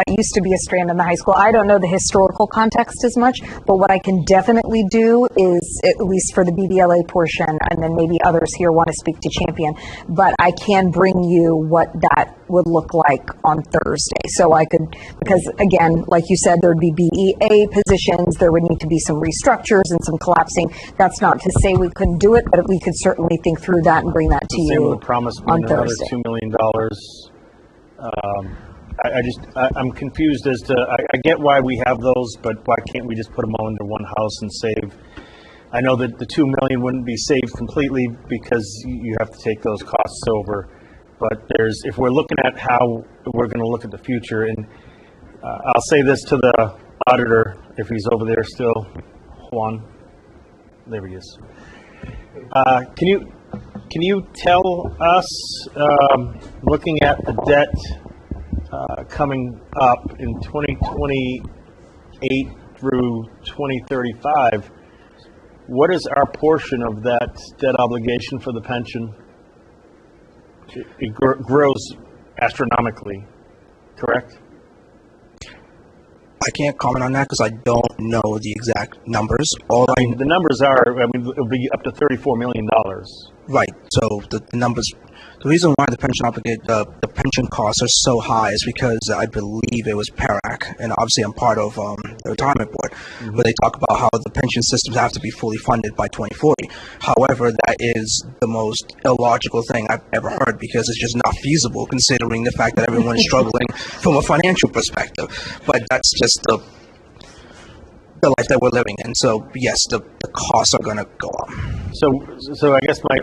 used to be a strand in the high school. I don't know the historical context as much, but what I can definitely do is, at least for the BBLA portion, and then maybe others here want to speak to Champion, but I can bring you what that would look like on Thursday. So I could, because again, like you said, there would be BEA positions, there would need to be some restructures and some collapsing. That's not to say we couldn't do it, but we could certainly think through that and bring that to you on Thursday. $2 million. I'm confused as to, I get why we have those, but why can't we just put them all into one house and save? I know that the $2 million wouldn't be saved completely because you have to take those costs over, but if we're looking at how we're going to look at the future, and I'll say this to the auditor, if he's over there still, Juan, there he is. Can you tell us, looking at the debt coming up in 2028 through 2035, what is our portion of that debt obligation for the pension? It grows astronomically, correct? I can't comment on that because I don't know the exact numbers. The numbers are, it'll be up to $34 million. Right. So the numbers, the reason why the pension costs are so high is because I believe it was PERAC, and obviously I'm part of the retirement board, where they talk about how the pension systems have to be fully funded by 2040. However, that is the most illogical thing I've ever heard because it's just not feasible considering the fact that everyone is struggling from a financial perspective. But that's just the life that we're living in. So yes, the costs are going to go up. So I guess my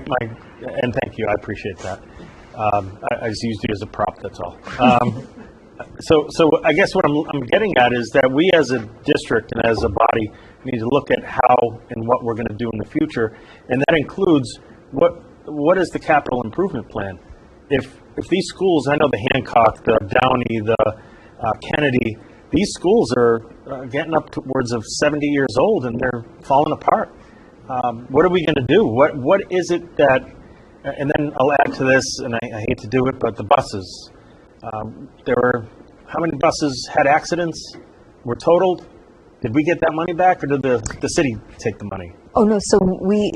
and thank you, I appreciate that. I just used you as a prop. That's all. So I guess what I'm getting at is that we as a district and as a body need to look at how and what we're going to do in the future, and that includes what is the capital improvement plan. If these schools, I know the Hancock, the Downey, the Kennedy, these schools are getting up towards of 70 years old and they're falling apart. What are we going to do? What is it that, and then I'll add to this, and I hate to do it, but the buses. How many buses had accidents, were totaled? Did we get that money back or did the city take the money? Oh, no, so we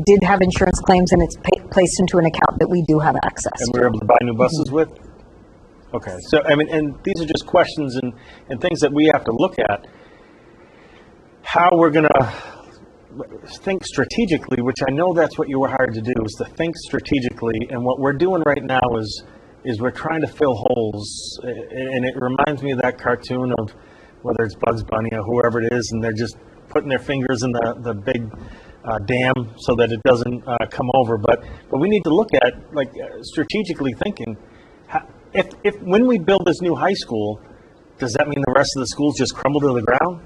did have insurance claims and it's placed into an account that we do have access and we were able to buy new buses with? Okay, so, I mean, and these are just questions and things that we have to look at. How we're going to think strategically, which I know that's what you were hired to do, is to think strategically. And what we're doing right now is we're trying to fill holes. And it reminds me of that cartoon of whether it's Bugs Bunny or whoever it is, and they're just putting their fingers in the big dam so that it doesn't come over. But we need to look at, like, strategically thinking, if when we build this new high school, does that mean the rest of the schools just crumble to the ground?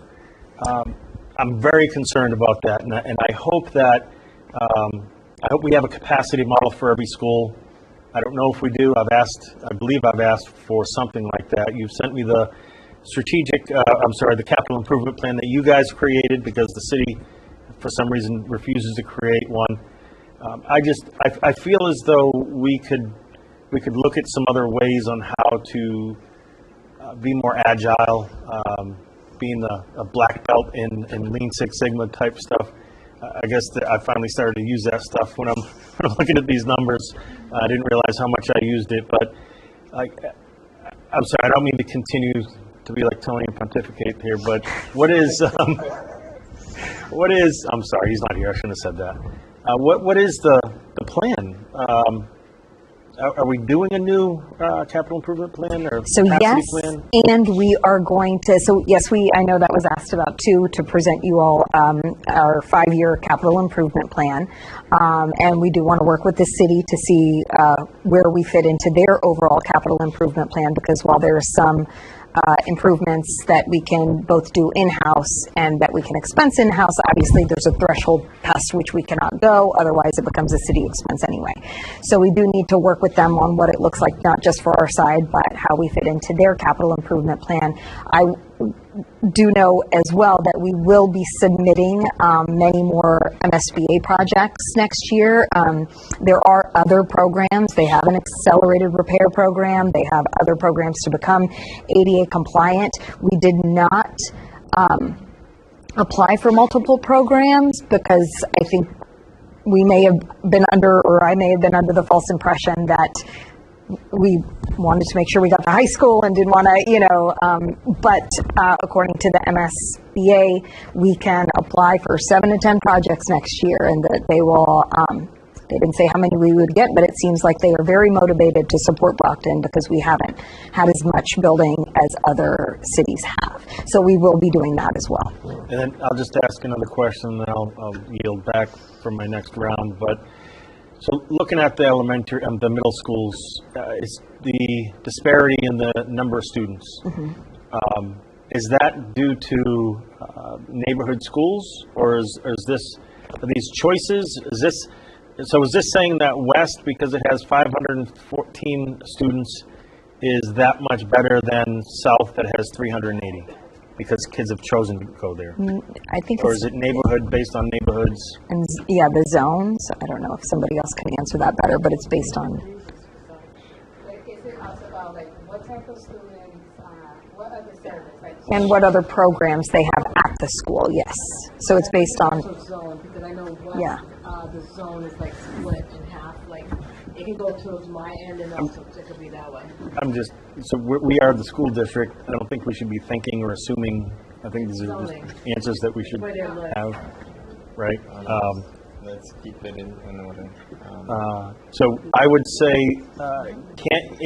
I'm very concerned about that, and I hope that I hope we have a capacity model for every school. I don't know if we do. I believe I've asked for something like that. You've sent me the the capital improvement plan that you guys created because the city, for some reason, refuses to create one. I feel as though we could look at some other ways on how to be more agile. Being a black belt in Lean Six Sigma type stuff, I guess that I finally started to use that stuff when I'm looking at these numbers. I didn't realize how much I used it, but I'm sorry, I don't mean to continue to be like Tony and pontificate here, but what is, I'm sorry, he's not here, I shouldn't have said that. What is the plan? Are we doing a new capital improvement plan or capacity plan? And we are going to, I know that was asked about too, to present you all our 5-year capital improvement plan. And we do want to work with the city to see where we fit into their overall capital improvement plan, because while there are some improvements that we can both do in-house and that we can expense in-house, obviously there's a threshold past which we cannot go, otherwise it becomes a city expense anyway. So we do need to work with them on what it looks like, not just for our side, but how we fit into their capital improvement plan. I do know as well that we will be submitting many more MSBA projects next year. There are other programs. They have an accelerated repair program. They have other programs to become ADA compliant. We did not apply for multiple programs because I think we may have been under, or I may have been under the false impression that we wanted to make sure we got the high school and didn't want to, but according to the MSBA, we can apply for 7 to 10 projects next year, and that they will, they didn't say how many we would get, but it seems like they are very motivated to support Brockton because we haven't had as much building as other cities have. So we will be doing that as well. And then I'll just ask another question, and then I'll yield back for my next round. But so looking at the elementary and the middle schools, is the disparity in the number of students. Mm-hmm. Is that due to neighborhood schools, or are these choices? Is this saying that West, because it has 514 students, is that much better than South that has 380? Because kids have chosen to go there. I think. Or is it neighborhood based on neighborhoods? And yeah, the zones. I don't know if somebody else can answer that better, but it's based on. Is it also about what type of students, what other service, and what other programs they have at the school? Yes. So it's based on. Zone, because I know West, yeah. The zone is split in half. It can go towards my end, and also it could be that way. So we are the school district. I don't think we should be thinking or assuming. I think these are just answers that we should have, right? Let's keep it in order. So I would say,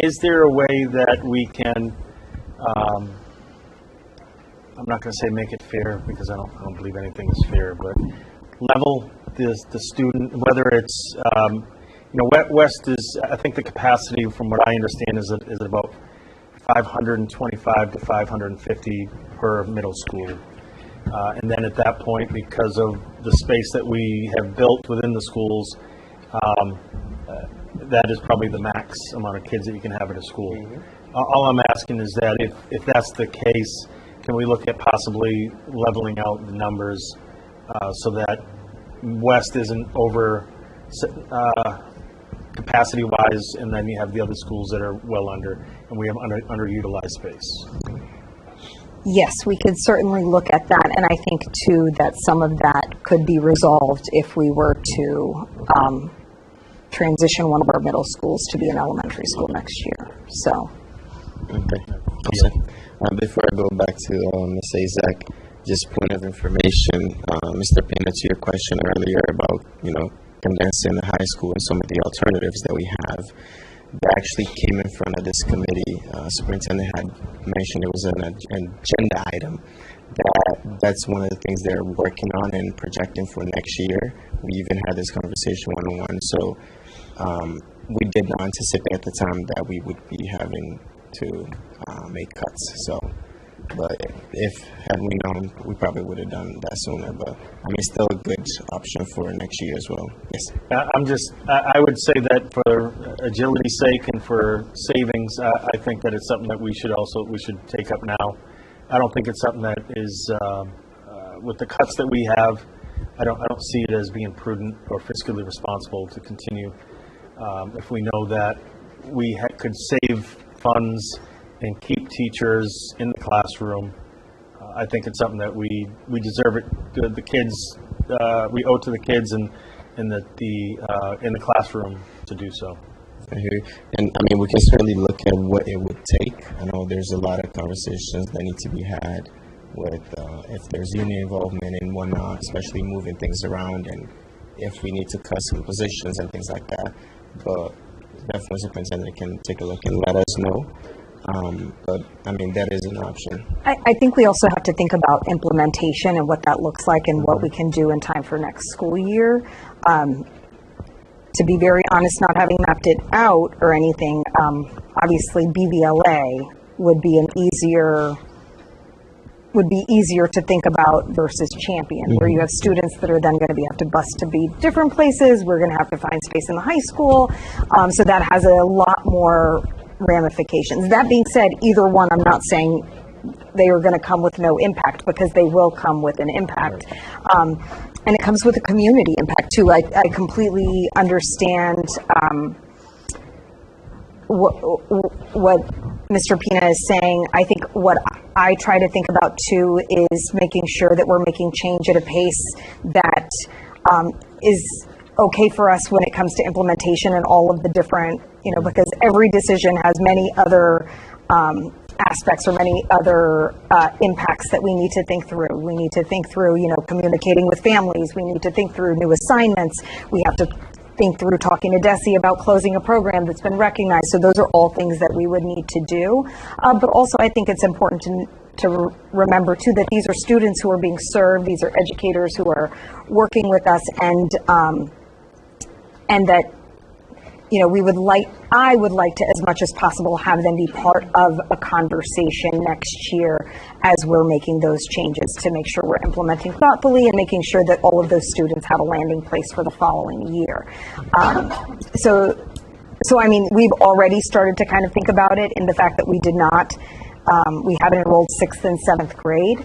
is there a way that we can, I'm not going to say make it fair, because I don't believe anything is fair, but level the student, whether it's, West is, I think the capacity, from what I understand, is about 525 to 550 per middle school. And then at that point, because of the space that we have built within the schools, that is probably the max amount of kids that you can have at a school. Mm-hmm. All I'm asking is that if that's the case, can we look at possibly leveling out the numbers so that West isn't over capacity-wise, and then you have the other schools that are well under, and we have underutilized space. Yes, we could certainly look at that, and I think too that some of that could be resolved if we were to transition one of our middle schools to be an elementary school next year. So Okay. Awesome. Before I go back to Ms. Azak, just point of information, Mr. Pena, to your question earlier about, condensing the high school and some of the alternatives that we have, that actually came in front of this committee. Superintendent had mentioned it was an agenda item. That's one of the things they're working on and projecting for next year. We even had this conversation one-on-one. So we did not anticipate at the time that we would be having to make cuts. So, but had we known, we probably would have done that sooner. But I mean, still a good option for next year as well. Yes. I would say that for agility's sake and for savings, I think that it's something that we should take up now. I don't think it's something that is with the cuts that we have. I don't see it as being prudent or fiscally responsible to continue. If we know that we could save funds and keep teachers in the classroom, I think it's something that we deserve it. The kids, we owe to the kids in the classroom to do so. I hear you. And I mean, we can certainly look at what it would take. I know there's a lot of conversations that need to be had with if there's union involvement and whatnot, especially moving things around, and if we need to cut some positions and things like that. But definitely, superintendent can take a look and let us know. But I mean, that is an option. I think we also have to think about implementation and what that looks like and what we can do in time for next school year. To be very honest, not having mapped it out or anything, obviously BVLA would be easier to think about versus Champion, where you have students that are then going to have to bus to be different places. We're going to have to find space in the high school. So that has a lot more ramifications. That being said, either one, I'm not saying they are going to come with no impact, because they will come with an impact. And it comes with a community impact too. I completely understand what Mr. Pena is saying. I think what I try to think about too is making sure that we're making change at a pace that is okay for us when it comes to implementation and all of the different, because every decision has many other aspects or many other impacts that we need to think through. We need to think through, communicating with families. We need to think through new assignments. We have to think through talking to DESE about closing a program that's been recognized. So those are all things that we would need to do. But also I think it's important to remember too that these are students who are being served. These are educators who are working with us, and that I would like to, as much as possible, have them be part of a conversation next year as we're making those changes, to make sure we're implementing thoughtfully and making sure that all of those students have a landing place for the following year. So I mean, we've already started to kind of think about it in the fact that we haven't enrolled 6th and 7th grade.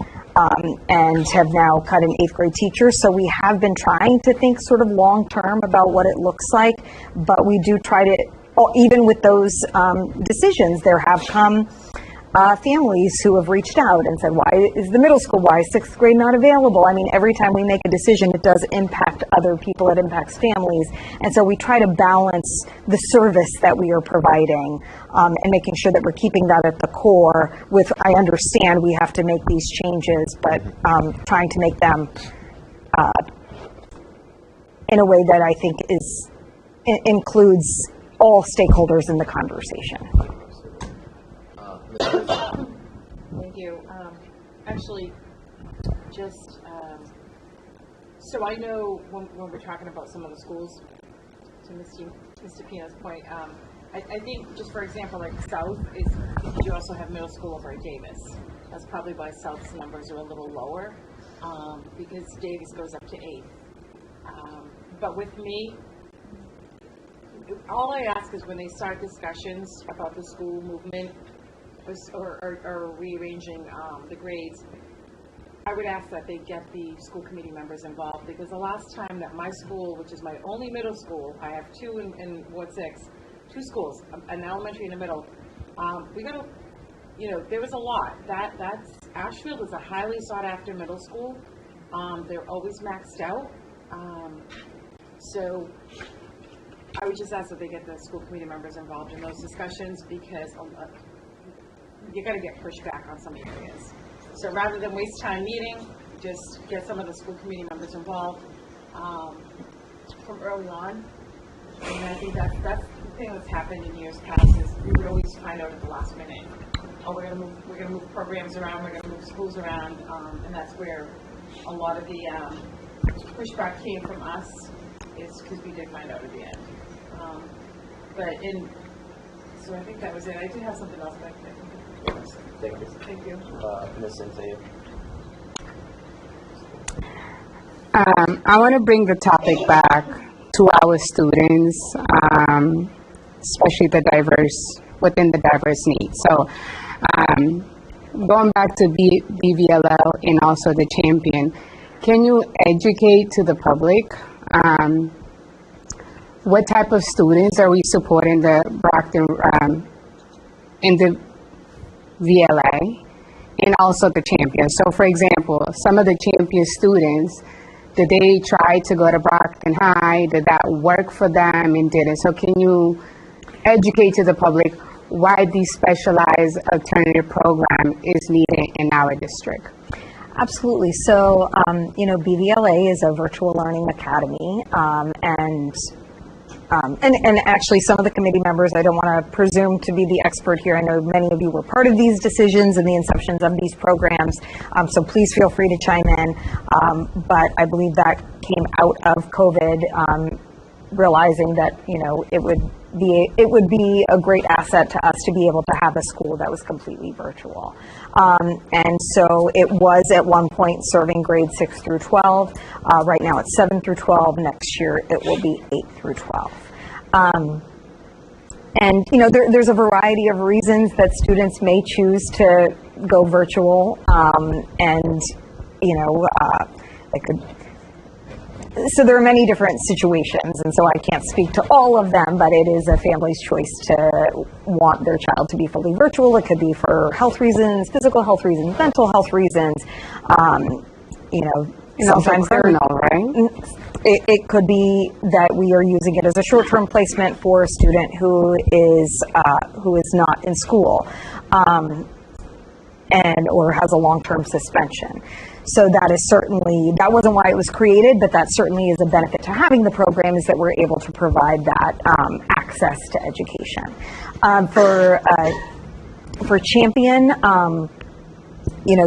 And have now cut an 8th grade teacher. So we have been trying to think sort of long term about what it looks like, but we do try to, even with those decisions, there have come families who have reached out and said, why is 6th grade not available? I mean, every time we make a decision, it does impact other people, it impacts families. And so we try to balance the service that we are providing and making sure that we're keeping that at the core with, I understand we have to make these changes, but trying to make them in a way that I think includes all stakeholders in the conversation. Thank you. Actually, just so I know when we're talking about some of the schools, to Mr. Pina's point, I think just for example, like South is, because you also have middle school over at Davis. That's probably why South's numbers are a little lower, because Davis goes up to 8. But with me, all I ask is when they start discussions about the school movement, or rearranging the grades, I would ask that they get the school committee members involved, because the last time that my school, which is my only middle school, I have 2 in Ward 6, 2 schools, an elementary and a middle, we got to, there was a lot. That's Ashfield is a highly sought after middle school. They're always maxed out. So I would just ask that they get the school committee members involved in those discussions, because you're going to get pushback on some areas. So rather than waste time meeting, just get some of the school committee members involved from early on. And I think that's the thing that's happened in years past is we would always find out at the last minute. Oh, we're gonna move programs around, we're gonna move schools around, and that's where a lot of the pushback came from us, is because we did find out at the end. So I think that was it. I did have something else, but I think it was. Thank you. Ms. Cynthia. I want to bring the topic back to our students, especially within the diverse needs. So going back to BVLL and also the champion, can you educate to the public what type of students are we supporting the Brockton in the VLA and also the champion? So for example, some of the champion students, did they try to go to Brockton High? Did that work for them and didn't? So can you educate to the public why the specialized alternative program is needed in our district? Absolutely. So, BVLA is a virtual learning academy, and actually some of the committee members, I don't want to presume to be the expert here. I know many of you were part of these decisions and the inceptions of these programs, so please feel free to chime in. But I believe that came out of COVID, realizing that, it would be a great asset to us to be able to have a school that was completely virtual. And so it was at one point serving grades 6 through 12. Right now it's 7 through 12. Next year it will be 8 through 12. And there's a variety of reasons that students may choose to go virtual, so there are many different situations, and so I can't speak to all of them, but it is a family's choice to want their child to be fully virtual. It could be for health reasons, physical health reasons, mental health reasons. Sometimes criminal, right? It could be that we are using it as a short-term placement for a student who is not in school, or has a long-term suspension. So that wasn't why it was created, but that certainly is a benefit to having the program, is that we're able to provide that access to education. For Champion,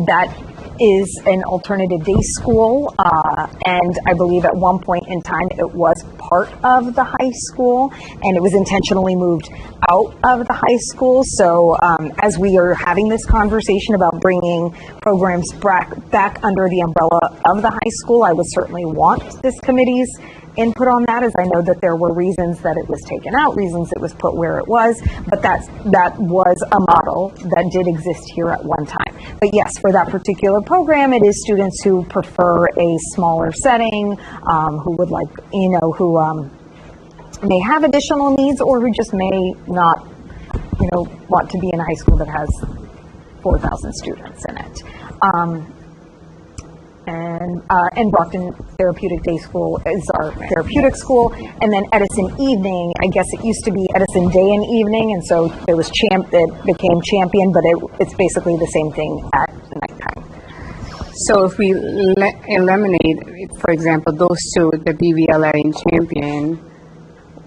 that is an alternative day school, and I believe at one point in time it was part of the high school, and it was intentionally moved out of the high school. So as we are having this conversation about bringing programs back under the umbrella of the high school, I would certainly want this committee's input on that, as I know that there were reasons that it was taken out, reasons it was put where it was, but that was a model that did exist here at one time. But yes, for that particular program, it is students who prefer a smaller setting, who would like, who may have additional needs, or who just may not, want to be in a high school that has 4,000 students in it. And Brockton Therapeutic Day School is our therapeutic school, and then Edison Evening, I guess it used to be Edison Day and Evening, and so there was it became Champion, but it's basically the same thing at nighttime. So if we eliminate, for example, those two, the BVLA and Champion,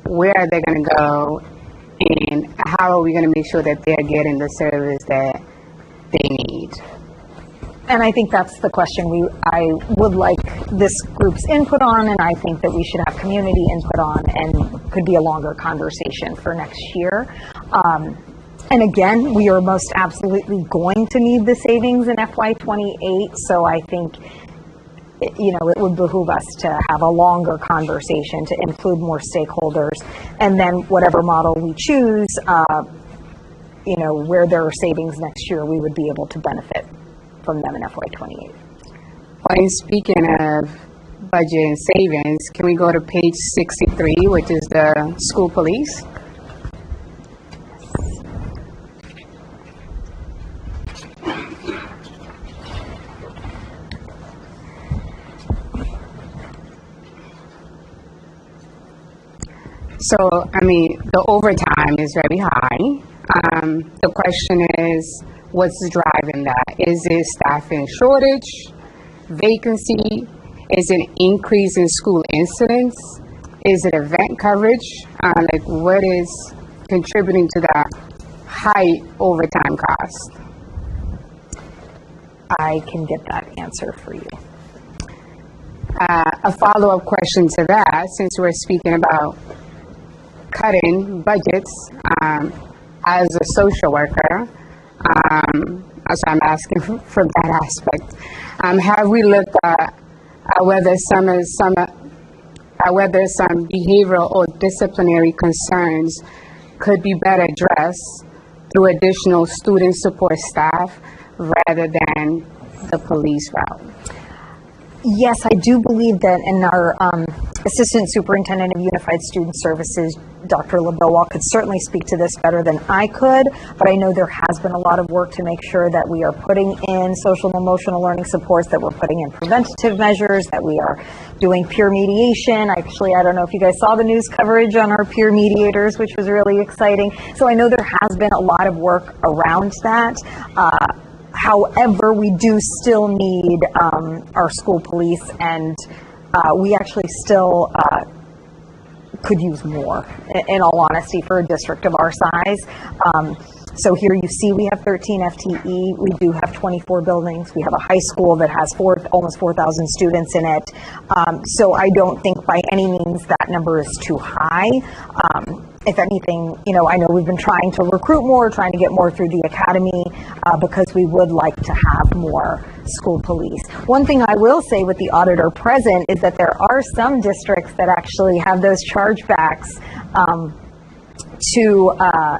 where are they going to go, and how are we going to make sure that they're getting the service that they need? And I think that's the question I would like this group's input on, and I think that we should have community input on, and could be a longer conversation for next year. And again, we are most absolutely going to need the savings in FY28, so I think it would behoove us to have a longer conversation to include more stakeholders, and then whatever model we choose, where there are savings next year, we would be able to benefit from them in FY28. Well, speaking of budget and savings, can we go to page 63, which is the school police? So, the overtime is very high. The question is, What's driving that? Is it staffing shortage, vacancy? Is it an increase in school incidents? Is it event coverage? Like, what is contributing to that high overtime cost? I can get that answer for you. A follow-up question to that, since we're speaking about cutting budgets, as a social worker, so I'm asking from that aspect. Have we looked at whether some behavioral or disciplinary concerns could be better addressed through additional student support staff rather than the police route? Yes, I do believe that, in our Assistant Superintendent of Unified Student Services, Dr. LeBeau, could certainly speak to this better than I could, but I know there has been a lot of work to make sure that we are putting in social and emotional learning supports, that we're putting in preventative measures, that we are doing peer mediation. Actually, I don't know if you guys saw the news coverage on our peer mediators, which was really exciting. So I know there has been a lot of work around that. However, we do still need our school police, and we actually still could use more, in all honesty, for a district of our size. So here you see we have 13 FTE. We do have 24 buildings. We have a high school that has almost 4,000 students in it. So I don't think by any means that number is too high. If anything, I know we've been trying to recruit more, trying to get more through the academy, because we would like to have more school police. One thing I will say with the auditor present is that there are some districts that actually have those chargebacks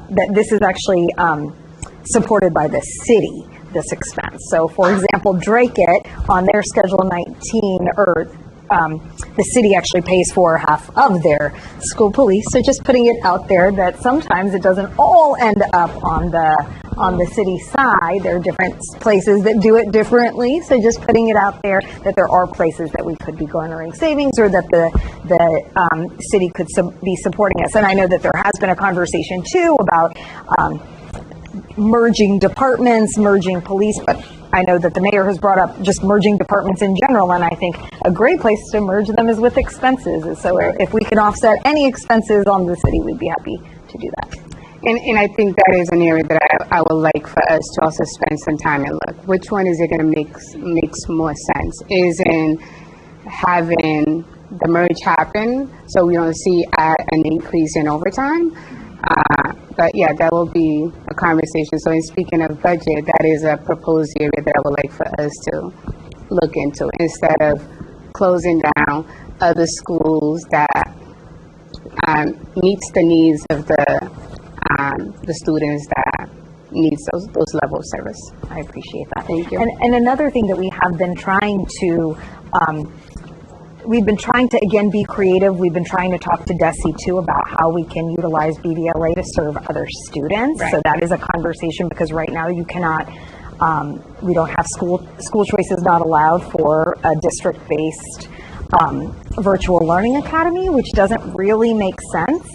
that this is actually supported by the city, this expense. So, for example, Drake-It, on their Schedule 19, the city actually pays for half of their school police. So just putting it out there that sometimes it doesn't all end up on the city side. There are different places that do it differently. So just putting it out there that there are places that we could be garnering savings, or that the city could be supporting us. And I know that there has been a conversation too about merging departments, merging police, but I know that the mayor has brought up just merging departments in general, and I think a great place to merge them is with expenses. And so if we can offset any expenses on the city, we'd be happy to do that. And I think that is an area that I would like for us to also spend some time and look. Which one is it going to makes more sense? Is in having the merge happen so we don't see an increase in overtime? But yeah, that will be a conversation. So in speaking of budget, that is a proposed area that I would like for us to look into, instead of closing down other schools that meets the needs of the students that needs those level of service. I appreciate that. Thank you. And another thing that we have been trying to we've been trying to, again, be creative. We've been trying to talk to DESE, too, about how we can utilize BVLA to serve other students. Right. So that is a conversation, because right now you cannot, we don't have school choice is not allowed for a district-based virtual learning academy, which doesn't really make sense.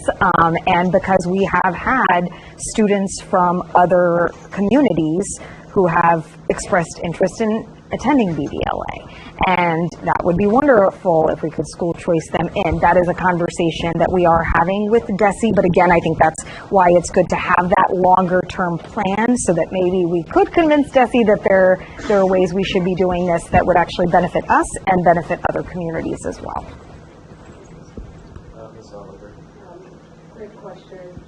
And because we have had students from other communities who have expressed interest in attending BVLA. And that would be wonderful if we could school choice them in. That is a conversation that we are having with DESE, but again, I think that's why it's good to have that longer term plan, so that maybe we could convince DESE that there are ways we should be doing this that would actually benefit us and benefit other communities as well. Ms. Oliver. Quick question.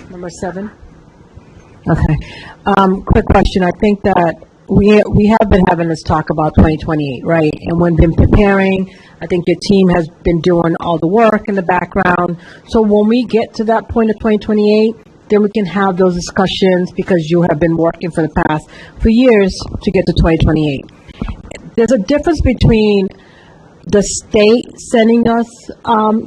Number 7. Okay. Quick question. I think that we have been having this talk about 2028, right? And when been preparing, I think your team has been doing all the work in the background. So when we get to that point of 2028, then we can have those discussions, because you have been working for years to get to 2028. There's a difference between the state sending us,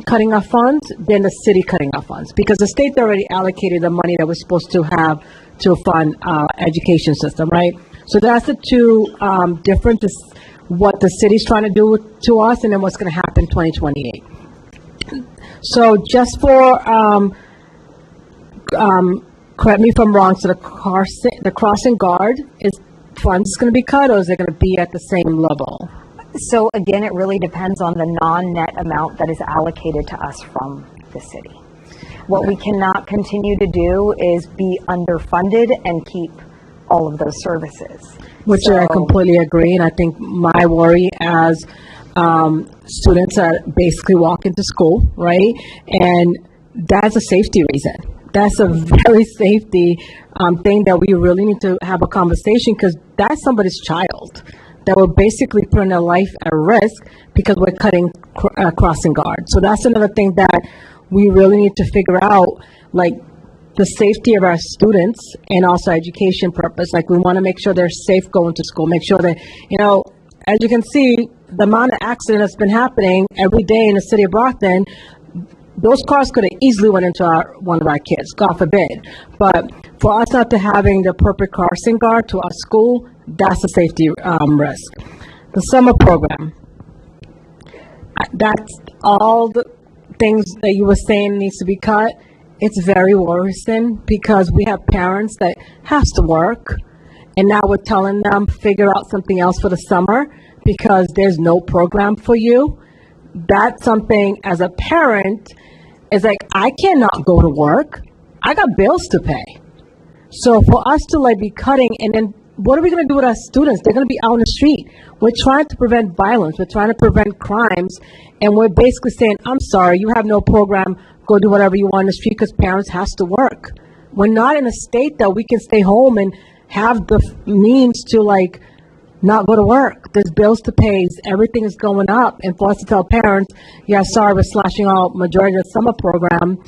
cutting our funds, than the city cutting our funds, because the state already allocated the money that we're supposed to have to fund our education system, right? So that's the two different what the city's trying to do to us, and then what's going to happen in 2028. So just for, correct me if I'm wrong, so the crossing guard is funds going to be cut, or is it going to be at the same level? So again, it really depends on the non-net amount that is allocated to us from the city. What we cannot continue to do is be underfunded and keep all of those services. Which I completely agree, and I think my worry as students that basically walk into school, right? And that's a safety reason. That's a very safety thing that we really need to have a conversation, because that's somebody's child that we're basically putting their life at risk because we're cutting crossing guard. So that's another thing that we really need to figure out, like the safety of our students and also education purpose. Like we want to make sure they're safe going to school, make sure that, as you can see, the amount of accident that's been happening every day in the city of Brockton, those cars could have easily went into one of our kids, God forbid. But for us not to having the appropriate crossing guard to our school, that's a safety risk. The summer program, that's all the things that you were saying needs to be cut. It's very worrisome because we have parents that has to work, and now we're telling them figure out something else for the summer because there's no program for you. That's something as a parent is like, I cannot go to work. I got bills to pay. So for us to be cutting, and then what are we going to do with our students? They're going to be out on the street. We're trying to prevent violence. We're trying to prevent crimes. And we're basically saying, I'm sorry, you have no program. Go do whatever you want on the street because parents has to work. We're not in a state that we can stay home and have the means to not go to work. There's bills to pay. Everything is going up. And for us to tell parents, yeah, sorry, we're slashing out majority of the summer program,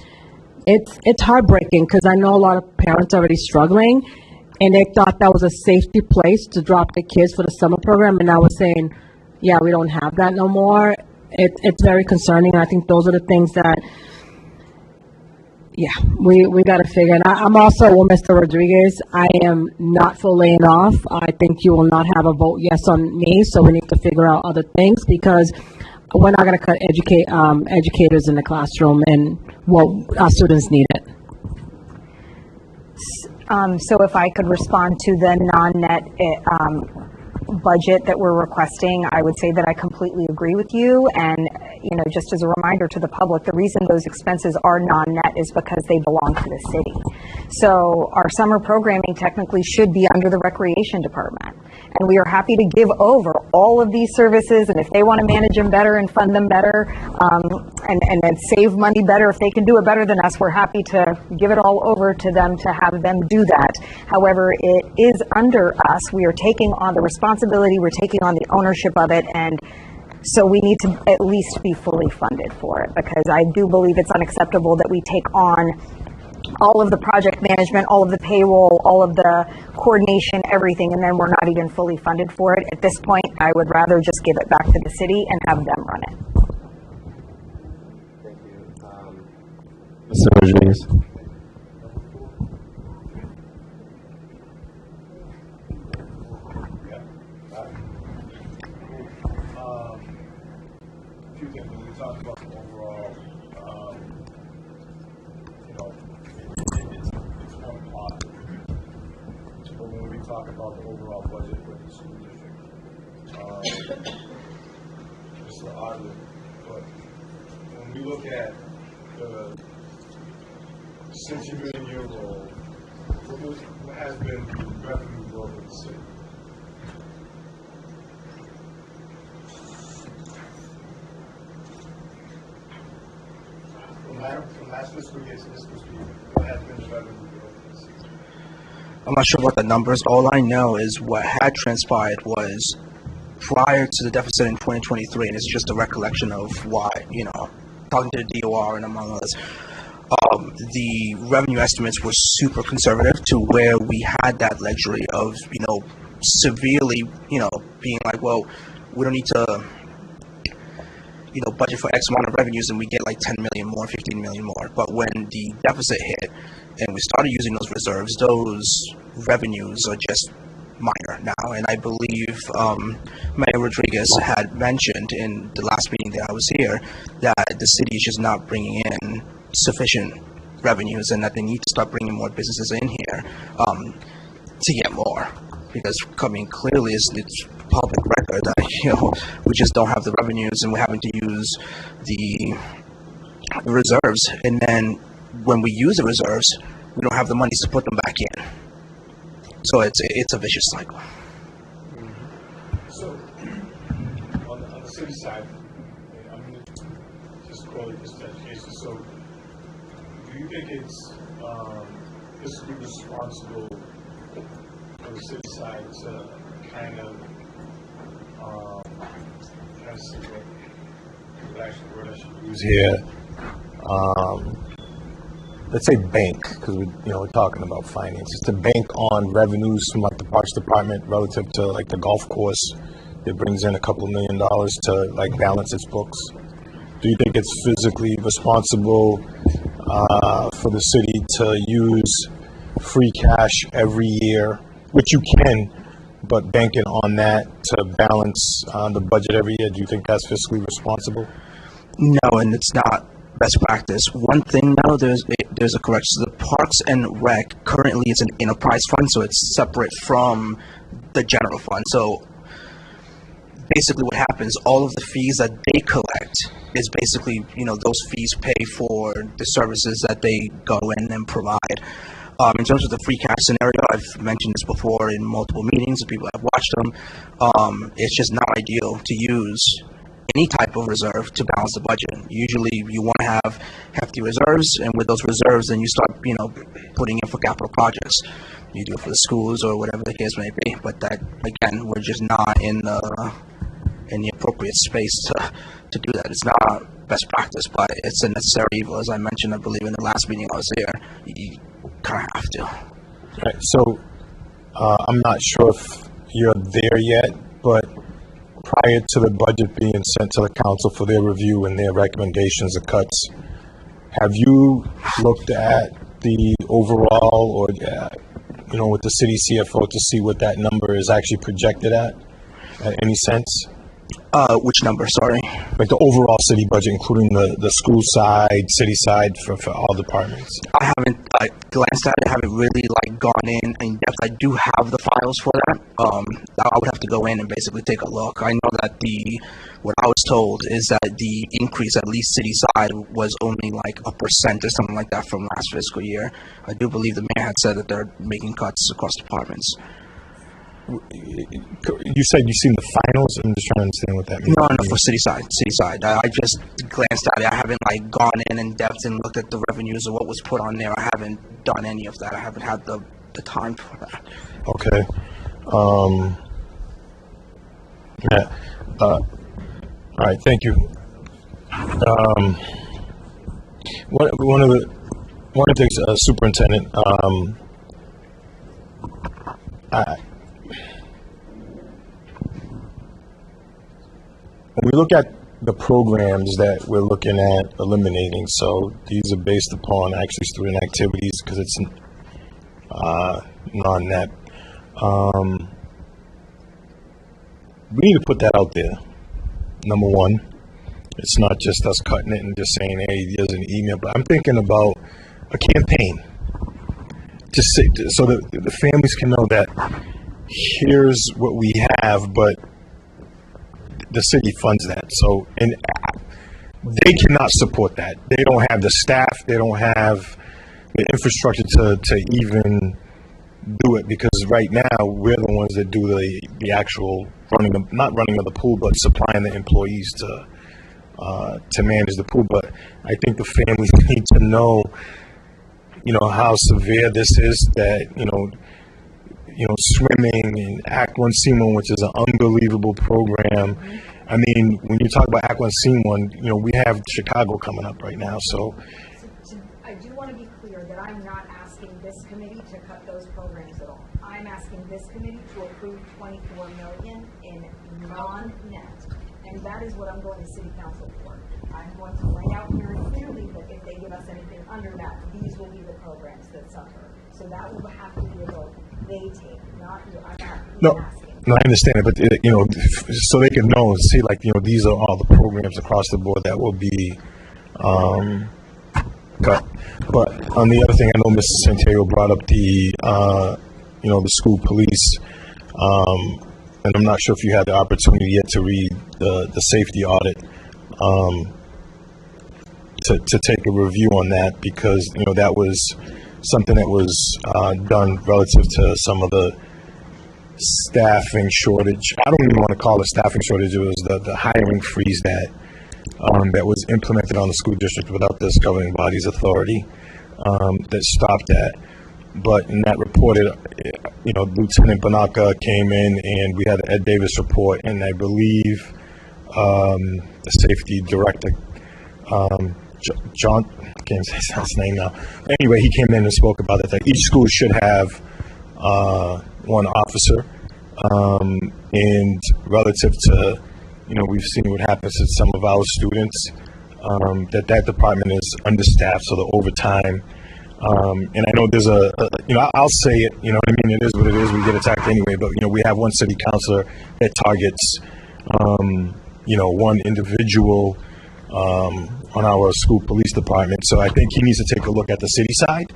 it's heartbreaking because I know a lot of parents are already struggling and they thought that was a safety place to drop their kids for the summer program. And now we're saying, yeah, we don't have that no more. It's very concerning. And I think those are the things that, yeah, we got to figure. And I'm also with Mr. Rodriguez. I am not for laying off. I think you will not have a vote yes on me. So we need to figure out other things because we're not going to cut educators in the classroom and what our students need it. So if I could respond to the non-net budget that we're requesting, I would say that I completely agree with you. And, just as a reminder to the public, the reason those expenses are non-net is because they belong to the city. So our summer programming technically should be under the recreation department. And we are happy to give over all of these services. And if they want to manage them better and fund them better and then save money better, if they can do it better than us, we're happy to give it all over to them to have them do that. However, it is under us. We are taking on the responsibility. We're taking on the ownership of it. And so we need to at least be fully funded for it because I do believe it's unacceptable that we take on all of the project management, all of the payroll, all of the coordination, everything, and then we're not even fully funded for it. At this point, I would rather just give it back to the city and have them run it. Thank you. Mr. Rodriguez. A few things. When we talk about the overall, it's one pot. But when we talk about the overall budget for the school district, just oddly, but when we look at since you've been in your role, what has been the revenue growth of the city? From last fiscal year to this fiscal year, what has been the revenue growth? I'm not sure about the numbers. All I know is what had transpired was prior to the deficit in 2023, and it's just a recollection of why, talking to the DOR and among others, the revenue estimates were super conservative to where we had that luxury of, severely, being like, well, we don't need to budget for X amount of revenues and we get like 10 million more, 15 million more. But when the deficit hit and we started using those reserves, those revenues are just minor now, and I believe Mayor Rodriguez had mentioned in the last meeting that I was here that the city is just not bringing in sufficient revenues, and that they need to start bringing more businesses in here to get more. Because coming clearly, it's public record that we just don't have the revenues, and we're having to use the reserves, and then when we use the reserves, we don't have the monies to put them back in. So it's a vicious cycle. So on the city side, I'm going to just call it just education. So do you think it's fiscally responsible for the city side to kind of see what actually word I should use here? Let's say bank, because we're talking about finances, to bank on revenues from like the Parks Department relative to like the golf course that brings in a couple $1 million to like balance its books. Do you think it's physically responsible for the city to use free cash every year, which you can, but banking on that to balance the budget every year? Do you think that's fiscally responsible? No, and it's not best practice. One thing now, there's a correction. So the Parks and Rec currently is an enterprise fund, so it's separate from the general fund. So basically what happens, all of the fees that they collect is basically, those fees pay for the services that they go in and provide. In terms of the free cash scenario, I've mentioned this before in multiple meetings, and people have watched them. It's just not ideal to use any type of reserve to balance the budget. Usually you want to have hefty reserves, and with those reserves then you start putting in for capital projects. You do it for the schools or whatever the case may be, but that, again, we're just not in the appropriate space to do that. It's not best practice, but it's a necessary evil. As I mentioned, I believe in the last meeting I was here, you kind of have to. Right, so I'm not sure if you're there yet, but prior to the budget being sent to the council for their review and their recommendations of cuts, have you looked at the overall or, with the city CFO to see what that number is actually projected at any sense? Which number, sorry? Like the overall city budget, including the school side, city side for all departments. I haven't glanced at it. I haven't really gone in depth. I do have the files for that. I would have to go in and basically take a look. I know that what I was told is that the increase, at least city side, was only 1% or something like that from last fiscal year. I do believe the mayor had said that they're making cuts across departments. You said you've seen the finals? I'm just trying to understand what that means. No, for city side. I just glanced at it. I haven't gone in depth and looked at the revenues or what was put on there. I haven't done any of that. I haven't had the time for that. Okay. All right. Thank you. One of the things, Superintendent. When we look at the programs that we're looking at eliminating, so these are based upon actually student activities because it's non-net. We need to put that out there, number one. It's not just us cutting it and just saying, hey, here's an email, but I'm thinking about a campaign to say, so that the families can know that here's what we have, but the city funds that. So, and they cannot support that. They don't have the staff. They don't have the infrastructure to even do it, because right now we're the ones that do the actual not running of the pool, but supplying the employees to manage the pool. But I think the families need to know, how severe this is, that, swimming and Act One, Scene One, which is an unbelievable program. I mean, when you talk about Act One, Scene One, we have Chicago coming up right now. So I do want to be clear that I'm not asking this committee to cut those programs at all. I'm asking this committee to approve $24 million in non-net, and that is what I'm going to City Council for. I'm going to lay out very clearly that if they give us anything under that, these will be the programs that suffer. So that will have to be a vote. they take, not you. I'm not No, no, I understand it, but so they can know and see, like, these are all the programs across the board that will be cut. But on the other thing, I know Mr. Santiago brought up the the school police, and I'm not sure if you had the opportunity yet to read the safety audit. To take a review on that, because that was something that was done relative to some of the staffing shortage. I don't even want to call it staffing shortage. It was the hiring freeze that was implemented on the school district without this governing body's authority, that stopped that. But in that report, Lieutenant Banaka came in and we had an Ed Davis report, and I believe the safety director, John, I can't say his name now. Anyway, he came in and spoke about it, that each school should have one officer, and relative to, we've seen what happens to some of our students, that department is understaffed, so the overtime, and I know there's I'll say it, you know what I mean, it is what it is, we get attacked anyway, but, we have one city councilor that targets, one individual, on our school police department. So I think he needs to take a look at the city side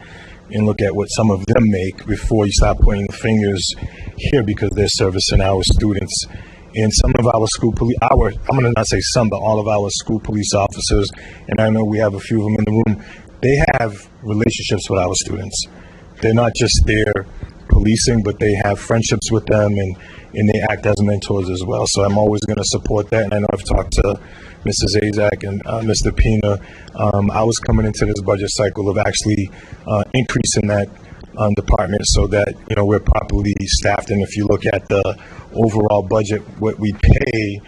and look at what some of them make before you start pointing the fingers here, because they're servicing our students. And some of our school police, I'm going to not say some, but all of our school police officers, and I know we have a few of them in the room, they have relationships with our students. They're not just there policing, but they have friendships with them, and they act as mentors as well. So I'm always going to support that. And I know I've talked to Mrs. Azak and Mr. Pina. I was coming into this budget cycle of actually increasing that department so that we're properly staffed. And if you look at the overall budget, what we pay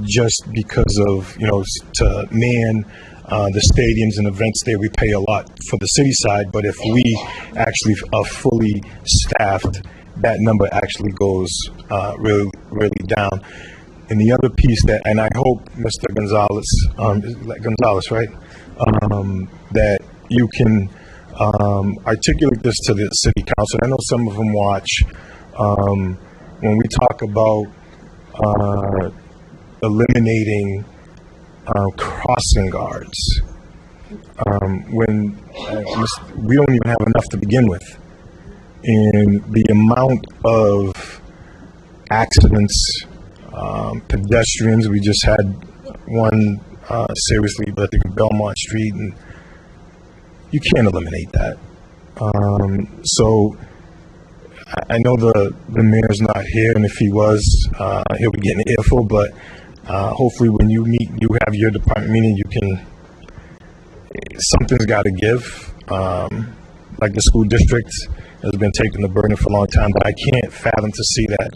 just because of to man the stadiums and events there, we pay a lot for the city side. But if we actually are fully staffed, that number actually goes really, really down. And the other piece that, and I hope Mr. Gonzalez, right, that you can articulate this to the city council. I know some of them watch. When we talk about eliminating crossing guards, when we don't even have enough to begin with, and the amount of accidents, pedestrians, we just had one seriously, but I think Belmont Street, and you can't eliminate that. So I know the mayor's not here, and if he was, he'll be getting an earful, but hopefully when you meet, you have your department meeting, something's got to give. Like the school district has been taking the burden for a long time, but I can't fathom to see that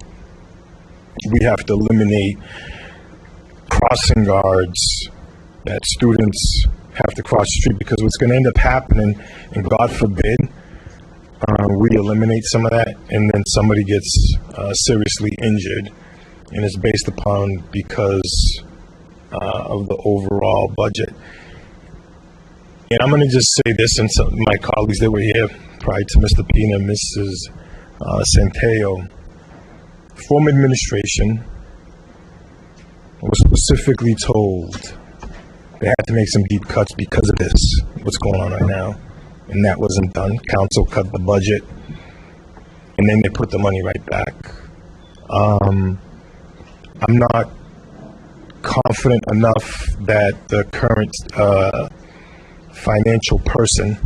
we have to eliminate crossing guards, that students have to cross the street, because what's going to end up happening, and God forbid, we eliminate some of that, and then somebody gets seriously injured, and it's based upon because of the overall budget. And I'm going to just say this, and some of my colleagues that were here prior to Mr. Pina and Mrs. Centeo, former administration was specifically told they had to make some deep cuts because of this, what's going on right now. And that wasn't done. Council cut the budget, and then they put the money right back. I'm not confident enough that the current financial person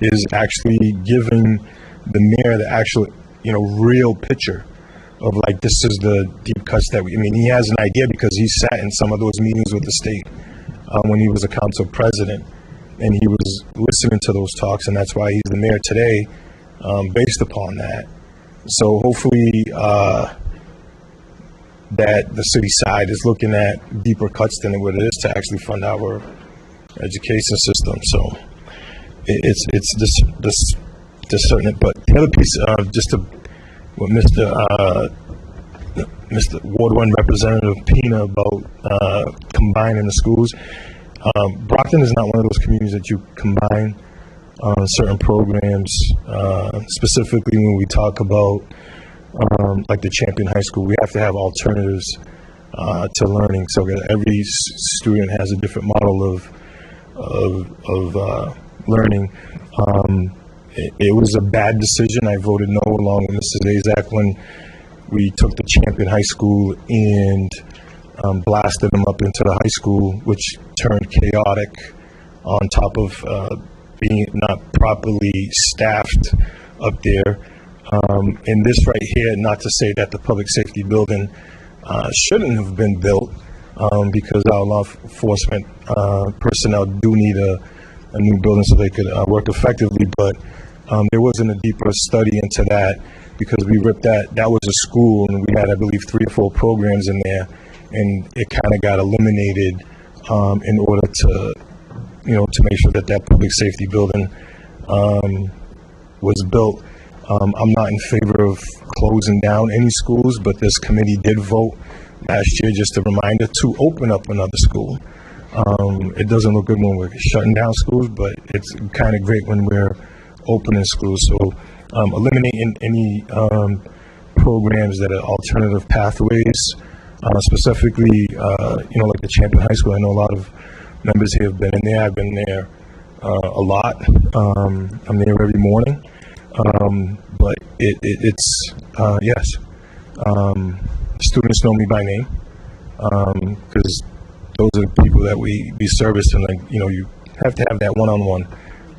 is actually giving the mayor the actual, real picture of like, this is the deep cuts that he has an idea because he sat in some of those meetings with the state when he was a council president, and he was listening to those talks, and that's why he's the mayor today, based upon that. So hopefully that the city side is looking at deeper cuts than what it is to actually fund our education system. So it's discerning. But the other piece, just to what Mr. Ward 1 Representative Pina about combining the schools. Brockton is not one of those communities that you combine certain programs, specifically when we talk about like the Champion High School, we have to have alternatives to learning, so that every student has a different model of learning. It was a bad decision. I voted no along with Mrs. Azak when we took the Champion High School and blasted them up into the high school, which turned chaotic on top of being not properly staffed up there. And this right here, not to say that the public safety building shouldn't have been built, because our law enforcement personnel do need a new building so they could work effectively, but there wasn't a deeper study into that, because we ripped that was a school, and we had, I believe, 3 or 4 programs in there, and it kind of got eliminated in order to, to make sure that public safety building was built. I'm not in favor of closing down any schools, but this committee did vote last year, just a reminder, to open up another school. It doesn't look good when we're shutting down schools, but it's kind of great when we're opening schools. So eliminating any programs that are alternative pathways, specifically, like the Champion High School. I know a lot of members here have been in there. I've been there a lot. I'm there every morning. But it's yes. Students know me by name, because those are the people that we service, and you have to have that one-on-one.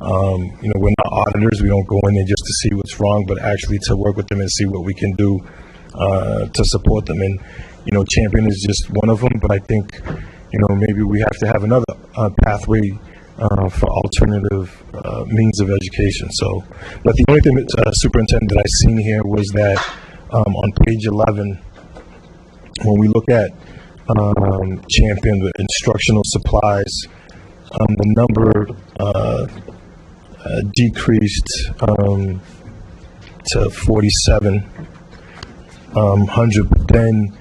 We're not auditors. We don't go in there just to see what's wrong, but actually to work with them and see what we can do to support them. And Champion is just one of them, but I think maybe we have to have another pathway for alternative means of education. So, but the only thing that Superintendent that I seen here was that on page 11, when we look at Champion, the instructional supplies, the number decreased to 4,700. But then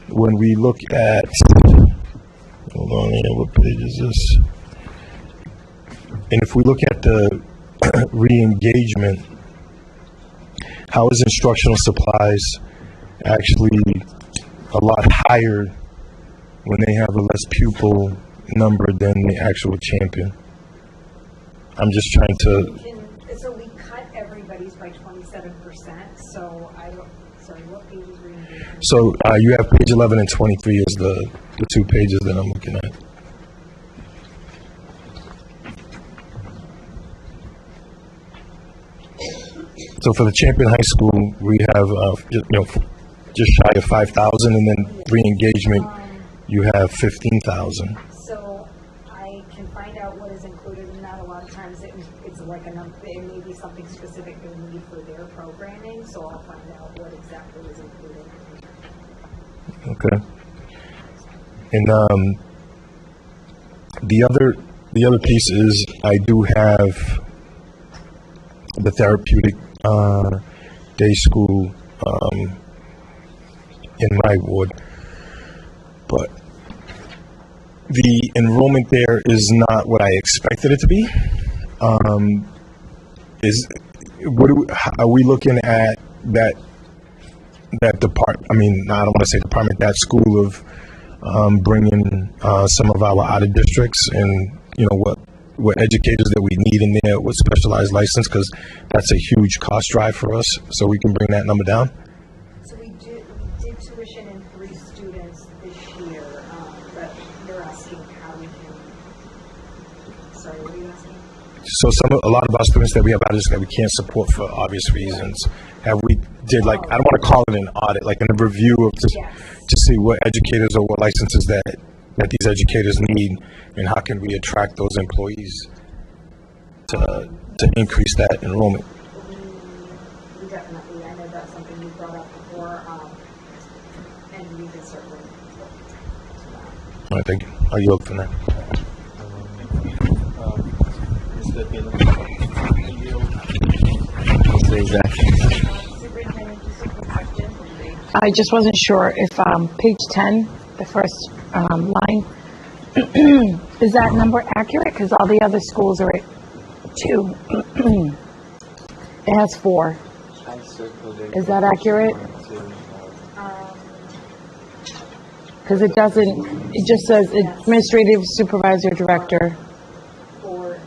when we look at, hold on here, what page is this? And if we look at the re-engagement, how is instructional supplies actually a lot higher when they have a less pupil number than the actual Champion? I'm just trying to... So we cut everybody's by 27%, so what page is re-engagement? So you have page 11 and 23 is the 2 pages that I'm looking at. So for the Champion High School, we have just shy of 5,000, and then re-engagement, you have 15,000. So I can find out what is included in that. A lot of times it's like it may be something specific they need for their programming, so I'll find out what exactly is included. Okay. And the other piece is I do have the therapeutic day school in my ward, but the enrollment there is not what I expected it to be. Are we looking at that department? I mean, I don't want to say department, that school of bringing some of our out of districts, and what educators that we need in there with specialized license, because that's a huge cost drive for us, so we can bring that number down? So we did tuition in 3 students this year, but they're asking how we can, sorry, what are you asking? So a lot of our students that we have out of district that we can't support for obvious reasons, I don't want to call it an audit, like a review of to see what educators or what licenses that these educators need, and how can we attract those employees to increase that enrollment? We definitely, I know that's something you brought up before, and we can certainly look into that. All right, thank you. I'll yield for that. I just wasn't sure if page 10, the first line, is that number accurate? Because all the other schools are at 2. It has 4. Is that accurate? Because it just says administrative supervisor director.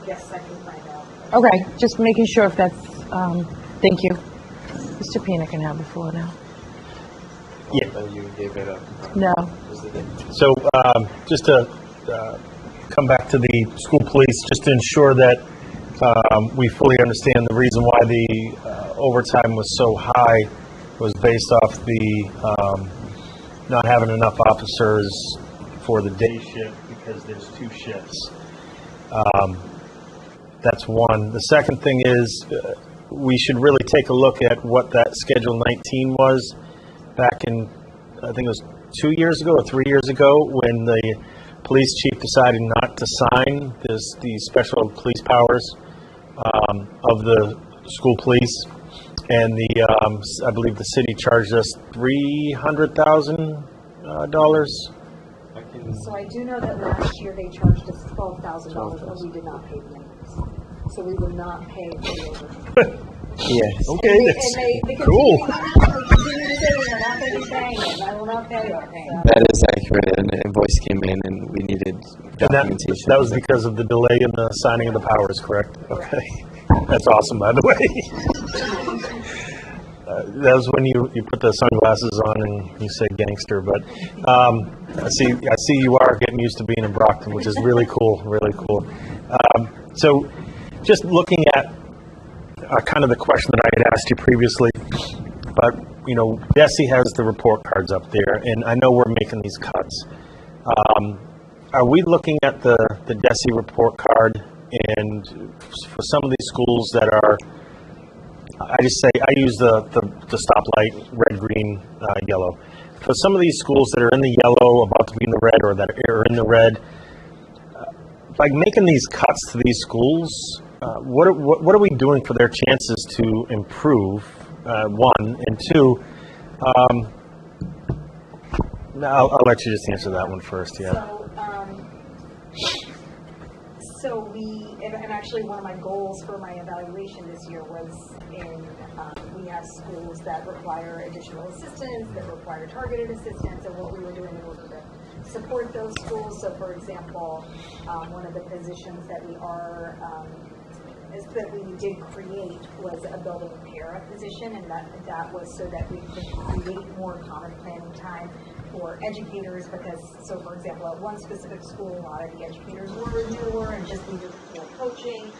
Yes, I can find out. Okay, just making sure if that's, thank you. Mr. Pena can have the floor now. Yeah. You gave it up. No. So just to come back to the school police, just to ensure that we fully understand the reason why the overtime was so high was based off the not having enough officers for the day shift because there's 2 shifts. That's one. The second thing is we should really take a look at what that Schedule 19 was back in, I think it was 2 years ago or 3 years ago, when the police chief decided not to sign the special police powers of the school police, and I believe the city charged us $300,000. So I do know that last year they charged us $12,000, but we did not pay the invoice. So we will not pay for the overtime. Yes. Okay, that's cool. I will not pay it. That is accurate. An invoice came in and we needed documentation. That was because of the delay in the signing of the powers, correct? Okay. That's awesome, by the way. That was when you put the sunglasses on and you said gangster, but I see you are getting used to being in Brockton, which is really cool, really cool. So just looking at kind of the question that I had asked you previously, but, DESE has the report cards up there, and I know we're making these cuts. Are we looking at the DESE report card, and for some of these schools that are, I use the stoplight, red, green, yellow. For some of these schools that are in the yellow, about to be in the red, or that are in the red, by making these cuts to these schools, what are we doing for their chances to improve? One, and two, I'll let you just answer that one first. Yeah. So and actually one of my goals for my evaluation this year was we have schools that require additional assistance, that require targeted assistance, and what we were doing in order to support those schools. So for example, one of the positions that we did create was a building para position, and that was so that we could create more common planning time for educators, because, so for example, at one specific school, a lot of the educators were newer and just needed more coaching,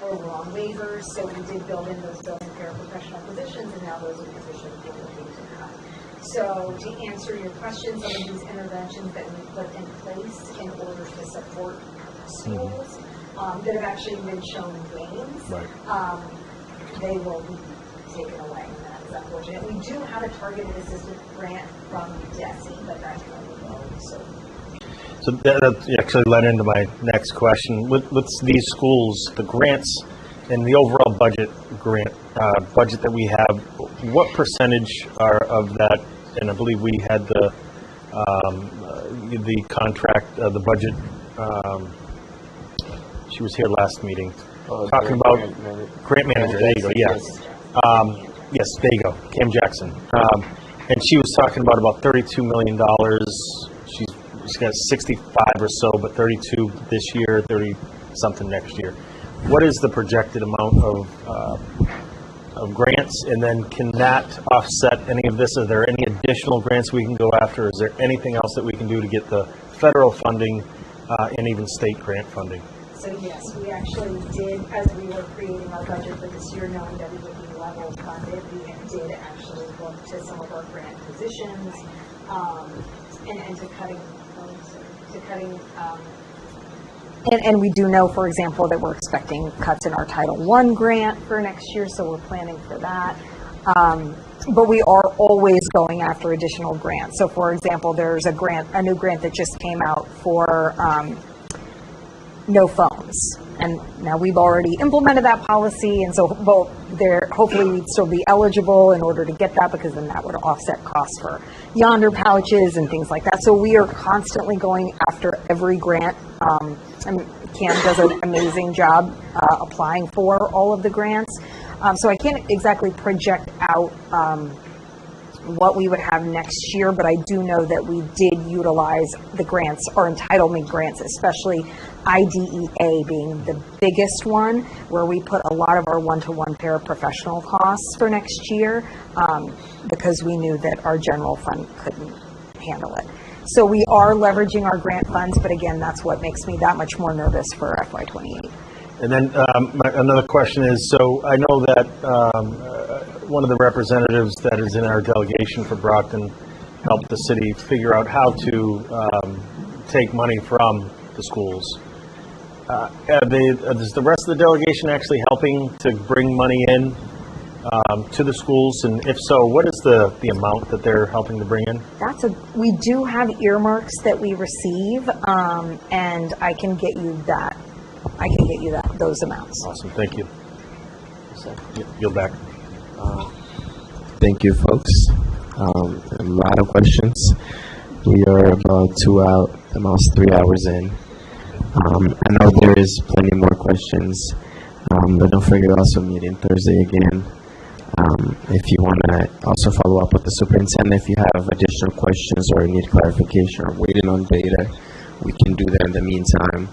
or were on waivers, so we did build in those building paraprofessional positions, and now those are positions we're looking to cut. So to answer your question, some of these interventions that we put in place in order to support schools that have actually been shown gains, they will be taken away. And that is unfortunate. We do have a targeted assistance grant from DESE, but that's really low. So that actually led into my next question. With these schools, the grants and the overall budget that we have, what percentage are of that? And I believe we had the contract, the budget. She was here last meeting talking about grant manager. There you go. Yes. Yes, there you go. Cam Jackson. And she was talking about $32 million. She's got 65 or so, but 32 this year, 30 something next year. What is the projected amount of grants, and then can that offset any of this? Are there any additional grants we can go after? Is there anything else that we can do to get the federal funding and even state grant funding? So yes, we actually did, as we were creating our budget for this year, knowing that we would be level funded, we did actually look to some of our grant positions and to cutting. And we do know, for example, that we're expecting cuts in our Title I grant for next year, so we're planning for that. But we are always going after additional grants. So, for example, there's a new grant that just came out for no phones. And now we've already implemented that policy, and so hopefully we'd still be eligible in order to get that, because then that would offset costs for yonder pouches and things like that. So we are constantly going after every grant. Cam does an amazing job applying for all of the grants. So I can't exactly project out what we would have next year, but I do know that we did utilize the grants, or entitlement grants, especially IDEA being the biggest one, where we put a lot of our one-to-one paraprofessional costs for next year, because we knew that our general fund couldn't handle it. So we are leveraging our grant funds, but again, that's what makes me that much more nervous for FY28. And then another question is, so I know that one of the representatives that is in our delegation for Brockton helped the city figure out how to take money from the schools. Is the rest of the delegation actually helping to bring money in to the schools? And if so, what is the amount that they're helping to bring in? We do have earmarks that we receive, and I can get you that. Those amounts. Awesome, thank you. Yield back. Thank you, folks. A lot of questions. We are about almost 3 hours in. I know there is plenty more questions, but don't forget to also meeting Thursday again. If you want to also follow up with the superintendent, if you have additional questions or need clarification or waiting on data, we can do that in the meantime.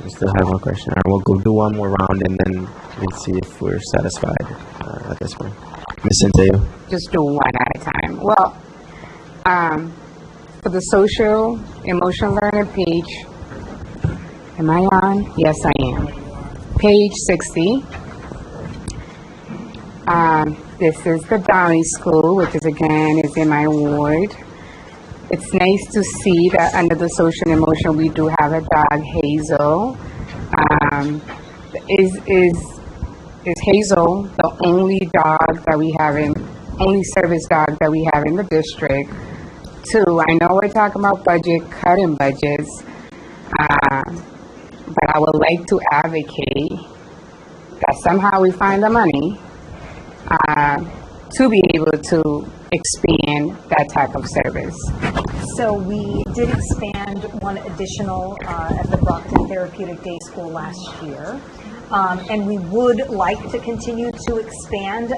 We still have one question. I will go do one more round and then we'll see if we're satisfied at this point. Ms. Centeo. Just do one at a time. Well, for the social emotional learning page, am I on? Yes, I am. Page 60. This is the Downey School, which is in my ward. It's nice to see that under the social and emotional we do have a dog, Hazel. Is Hazel the only dog that we have only service dog that we have in the district? 2, I know we're talking about cutting budgets, but I would like to advocate that somehow we find the money to be able to expand that type of service. So we did expand one additional at the Brockton Therapeutic Day School last year, and we would like to continue to expand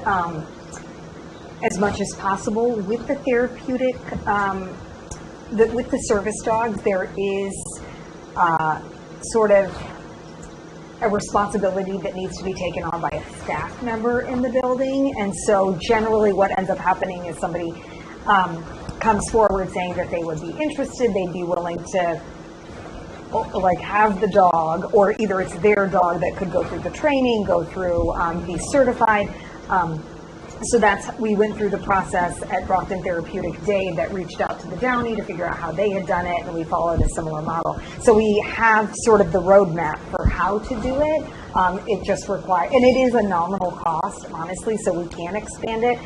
as much as possible with the therapeutic, with the service dogs. There is sort of a responsibility that needs to be taken on by a staff member in the building. And so generally what ends up happening is somebody comes forward saying that they would be interested, they'd be willing to have the dog, or either it's their dog that could go through the training, go through, be certified. So we went through the process at Brockton Therapeutic Day that reached out to the Downey to figure out how they had done it, and we followed a similar model. So we have sort of the roadmap for how to do it. It just requires, and it is a nominal cost, honestly, so we can expand it.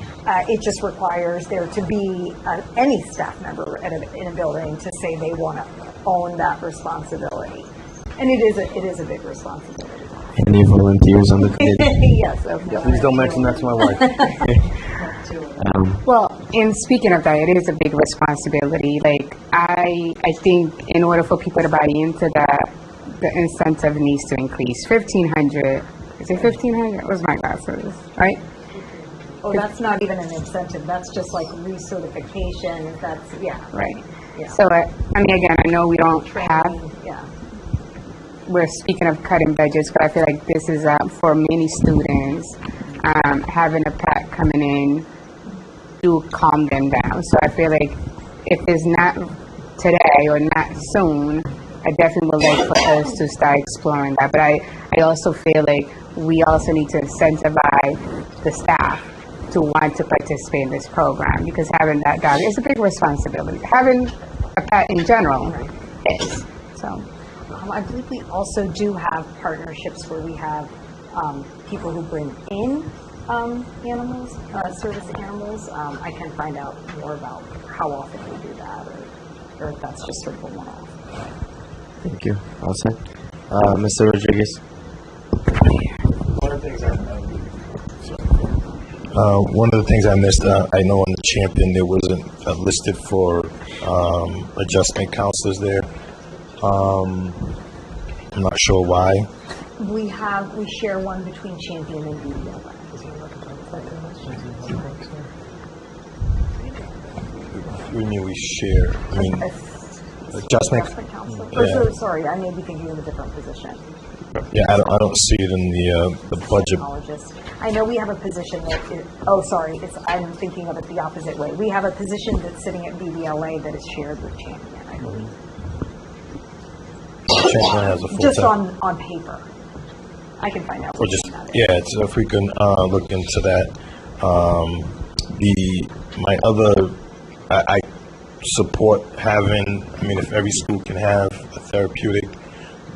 It just requires there to be any staff member in a building to say they want to own that responsibility. And it is a big responsibility. Any volunteers on the committee? Yes. Please don't mention that to my wife. Well, in speaking of that, it is a big responsibility. I think in order for people to buy into that, the incentive needs to increase. 1,500. Is it 1,500? Where's my glasses? Right? Oh, that's not even an incentive. That's just like recertification. Right. Yeah. So, again, I know we don't have. Yeah. We're speaking of cutting budgets, but I feel like this is for many students, having a PAC coming in do calm them down. So I feel like if it's not today or not soon, I definitely would like for us to start exploring that. But I also feel like we also need to incentivize the staff to want to participate in this program, because having that dog is a big responsibility. Having a pet in general is. So. I believe we also do have partnerships where we have people who bring in animals, service animals. I can find out more about how often we do that, or if that's just sort of a one-off. Thank you. All set. Mr. Rodriguez. One of the things I missed, I know on the champion there wasn't listed for adjustment counselors there. I'm not sure why. We share one between Champion and BBLA. We mean we share. I mean, adjustment council. Yeah. Sorry, I may be thinking of a different position. Yeah, I don't see it in the budget. Technologist. I know we have a position that is, I'm thinking of it the opposite way. We have a position that's sitting at BBLA that is shared with Champion, I believe. Champion has a full Just time. on paper. I can find out. Or just so if we can look into that. I support having. I mean, if every school can have a therapeutic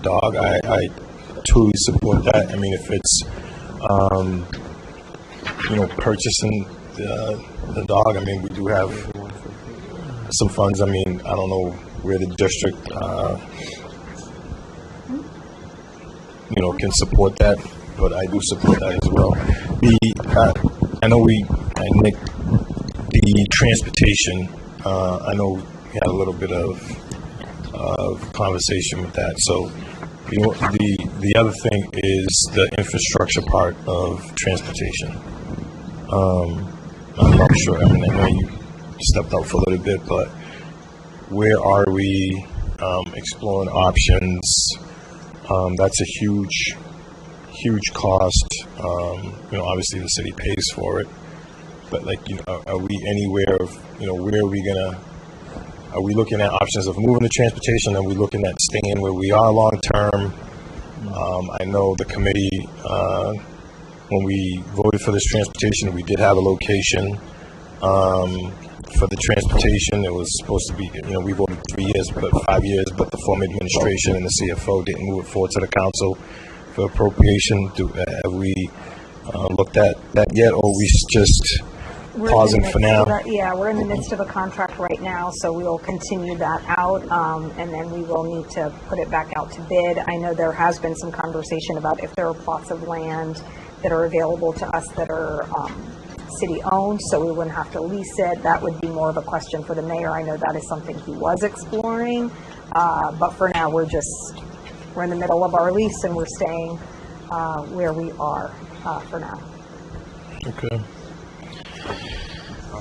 dog, I truly support that. I mean, if it's purchasing the dog. I mean, we do have some funds. I mean, I don't know where the district can support that, but I do support that as well. I know Nick, the transportation, I know we had a little bit of conversation with that. So, the other thing is the infrastructure part of transportation. I'm not sure. I mean, I know you stepped out for a little bit, but where are we exploring options? That's a huge cost. Obviously the city pays for it, but are we anywhere of, where are we are we looking at options of moving the transportation? Are we looking at staying where we are long term? I know the committee, when we voted for this transportation, we did have a location for the transportation. It was supposed to be, we voted 3 years, but 5 years, but the former administration and the CFO didn't move it forward to the council for appropriation. Have we looked at that yet, or are we just pausing for now? We're in the midst of a contract right now, so we will continue that out, and then we will need to put it back out to bid. I know there has been some conversation about if there are plots of land that are available to us that are city-owned, so we wouldn't have to lease it. That would be more of a question for the mayor. I know that is something he was exploring, but for now, we're in the middle of our lease, and we're staying where we are for now. Okay.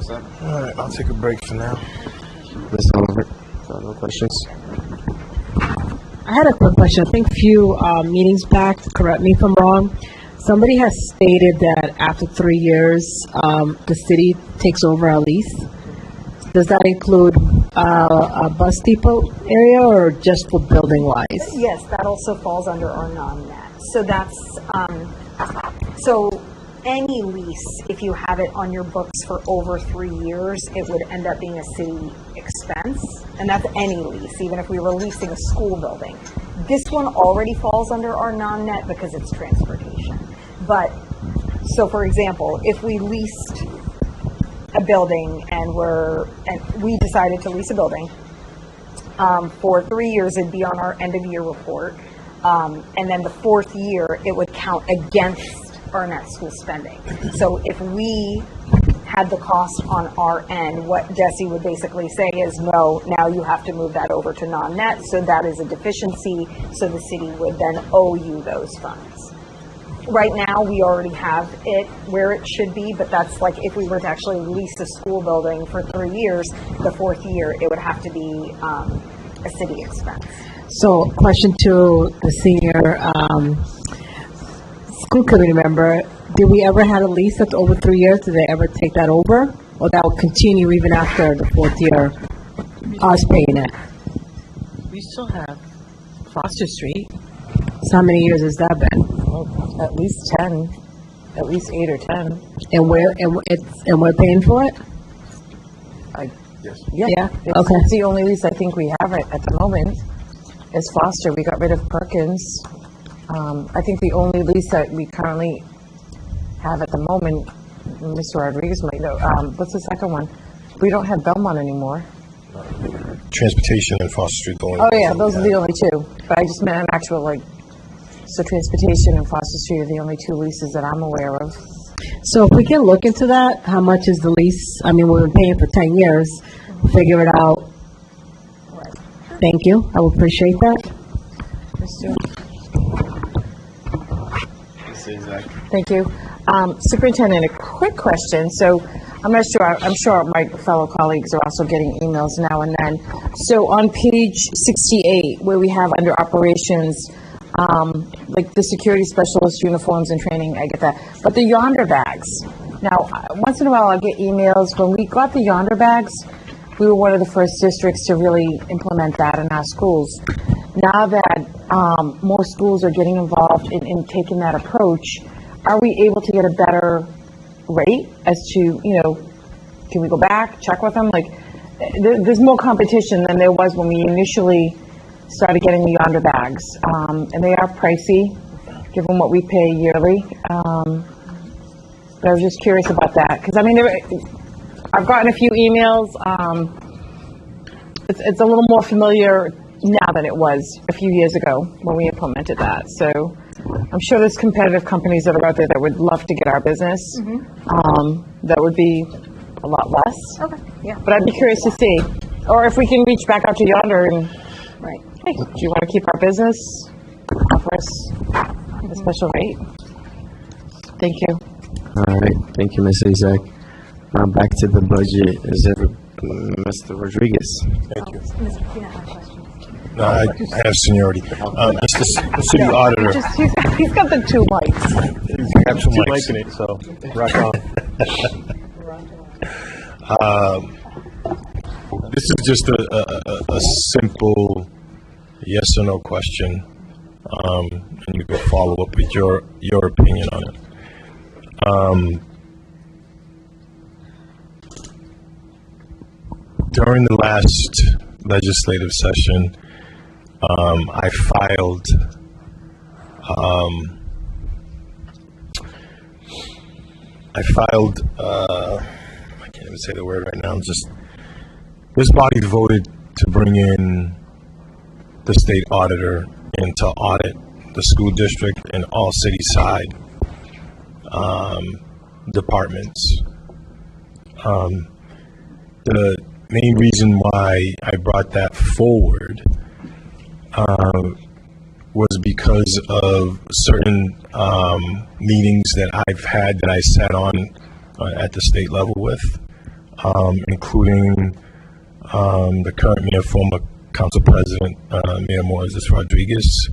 All right, I'll take a break for now. No questions? I had a quick question. I think a few meetings back, correct me if I'm wrong, somebody has stated that after 3 years, the city takes over our lease. Does that include a bus depot area or just for building wise? Yes, that also falls under Arnone net. So that's, so any lease, if you have it on your books for over 3 years, it would end up being a city expense. And that's any lease, even if we were leasing a school building. This one already falls under Arnone net because it's transportation. But, so for example, if we leased a building and we decided to lease a building, for 3 years it'd be on our end of year report. And then the fourth year, it would count against our net school spending. So if we had the cost on our end, what Jesse would basically say is, no, now you have to move that over to non-net, so that is a deficiency, so the city would then owe you those funds. Right now, we already have it where it should be, but that's like if we were to actually lease a school building for 3 years, the fourth year, it would have to be a city expense. So, question to the senior school committee member, did we ever have a lease that's over 3 years? Did they ever take that over? Or that will continue even after the fourth year, us paying it? We still have Foster Street. So how many years has that been? At least 10, at least 8 or 10. And we're paying for it? Yeah. It's the only lease I think we have at the moment is Foster. We got rid of Perkins. I think the only lease that we currently have at the moment, Mr. Rodriguez might know, what's the second one? We don't have Belmont anymore. Transportation and Foster Street going. Oh yeah, those are the only two. But I just meant an actual so transportation and Foster Street are the only two leases that I'm aware of. So if we can look into that, how much is the lease? I mean, we've been paying for 10 years. Figure it out. Thank you. I will appreciate that. Thank you. Superintendent, a quick question. So I'm sure my fellow colleagues are also getting emails now and then. So on page 68, where we have under operations, like the security specialist uniforms and training, I get that. But the Yonder bags. Now, once in a while I'll get emails. When we got the Yonder bags, we were one of the first districts to really implement that in our schools. Now that more schools are getting involved in taking that approach, are we able to get a better rate as to, can we go back, check with them? Like, there's more competition than there was when we initially started getting the Yonder bags. And they are pricey, given what we pay yearly. But I was just curious about that. Because, I've gotten a few emails. It's a little more familiar now than it was a few years ago when we implemented that. So I'm sure there's competitive companies that are out there that would love to get our business. That would be a lot less. Okay, yeah. But I'd be curious to see. Or if we can reach back out to Yonder and, hey, do you want to keep our business? Offer us a special rate. Thank you. All right. Thank you, Ms. Isaac. Back to the budget. Is Mr. Rodriguez? Thank you. No, I have seniority. Mr. City Auditor. He's got the two mics. He's got two mics. Mic in it, so rock on. This is just a simple yes or no question, and you can follow up with your opinion on it. During the last legislative session, I filed I can't even say the word right now. This body voted to bring in the state auditor in to audit the school district and all city side departments. The main reason why I brought that forward was because of certain meetings that I've had that I sat on at the state level with, including the current mayor, former council president, Mayor Moises Rodriguez,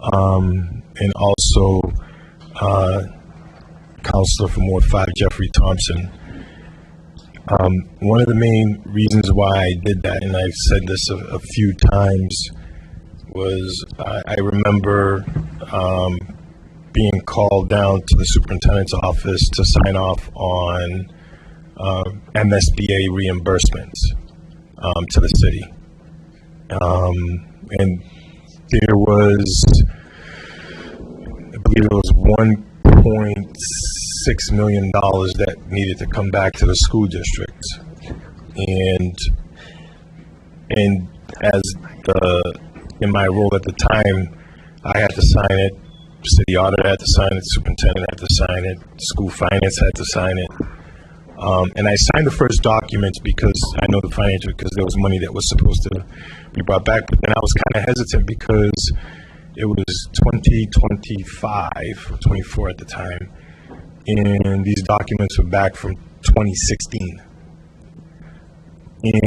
and also Councilor from Ward 5, Jeffrey Thompson. One of the main reasons why I did that, and I've said this a few times, was I remember being called down to the superintendent's office to sign off on MSBA reimbursements to the city. And there was, I believe it was $1.6 million that needed to come back to the school district. And as in my role at the time, I had to sign it, city auditor had to sign it, superintendent had to sign it, school finance had to sign it. And I signed the first documents because I know the financial, because there was money that was supposed to be brought back. But then I was kind of hesitant because it was 2025 or 24 at the time. And these documents were back from 2016.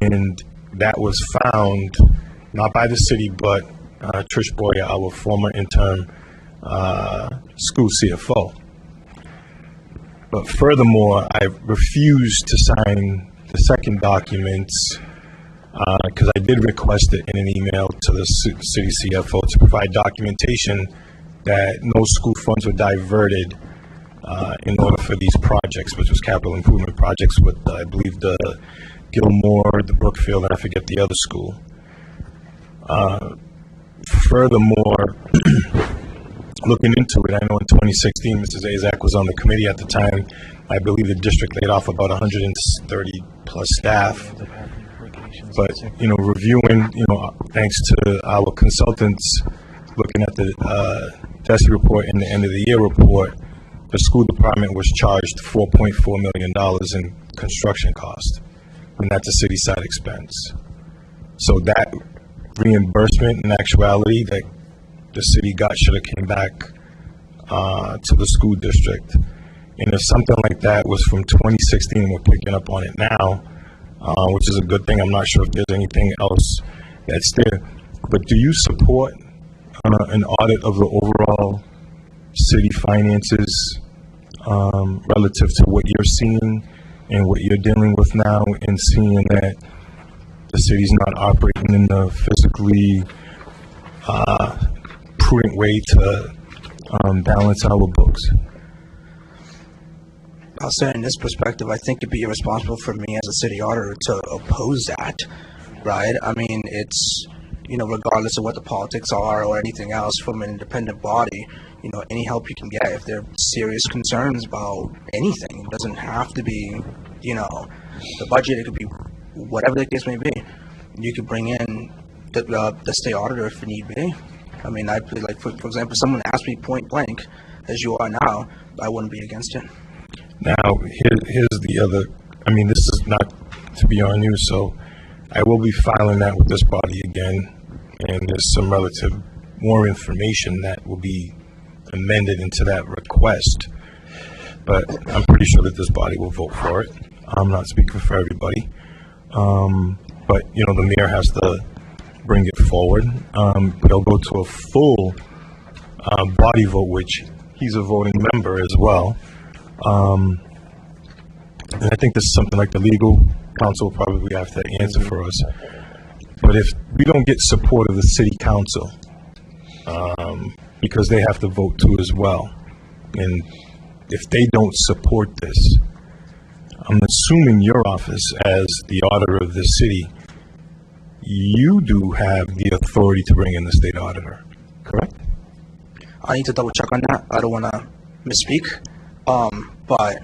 And that was found not by the city, but Trish Boyer, our former interim school CFO. But furthermore, I refused to sign the second documents because I did request it in an email to the city CFO to provide documentation that no school funds were diverted in order for these projects, which was capital improvement projects with, I believe, the Gilmore, the Brookfield, and I forget the other school. Furthermore, looking into it, I know in 2016, Mrs. Azak was on the committee at the time. I believe the district laid off about 130 plus staff. But, reviewing, thanks to our consultants looking at the DESI report and the end of the year report, the school department was charged $4.4 million in construction cost, and that's a city side expense. So that reimbursement in actuality that the city got should have came back to the school district. And if something like that was from 2016 and we're picking up on it now, which is a good thing, I'm not sure if there's anything else that's there. But do you support an audit of the overall city finances relative to what you're seeing and what you're dealing with now, and seeing that the city's not operating in a physically prudent way to balance our books? I'll say in this perspective, I think it'd be irresponsible for me as a city auditor to oppose that, right? I mean, it's, regardless of what the politics are or anything else, from an independent body, any help you can get if there are serious concerns about anything. It doesn't have to be, the budget. It could be whatever the case may be. You could bring in the state auditor if need be. I mean, for example, someone asked me point blank, as you are now, I wouldn't be against it. Now, here's the other, this is not to be on you, so I will be filing that with this body again, and there's some relative more information that will be amended into that request, but I'm pretty sure that this body will vote for it. I'm not speaking for everybody, but, the mayor has to bring it forward. They'll go to a full body vote, which he's a voting member as well. And I think this is something like the legal counsel will probably have to answer for us. But if we don't get support of the city council, because they have to vote too as well, and if they don't support this, I'm assuming your office as the auditor of the city, you do have the authority to bring in the state auditor, correct? I need to double check on that. I don't want to misspeak, but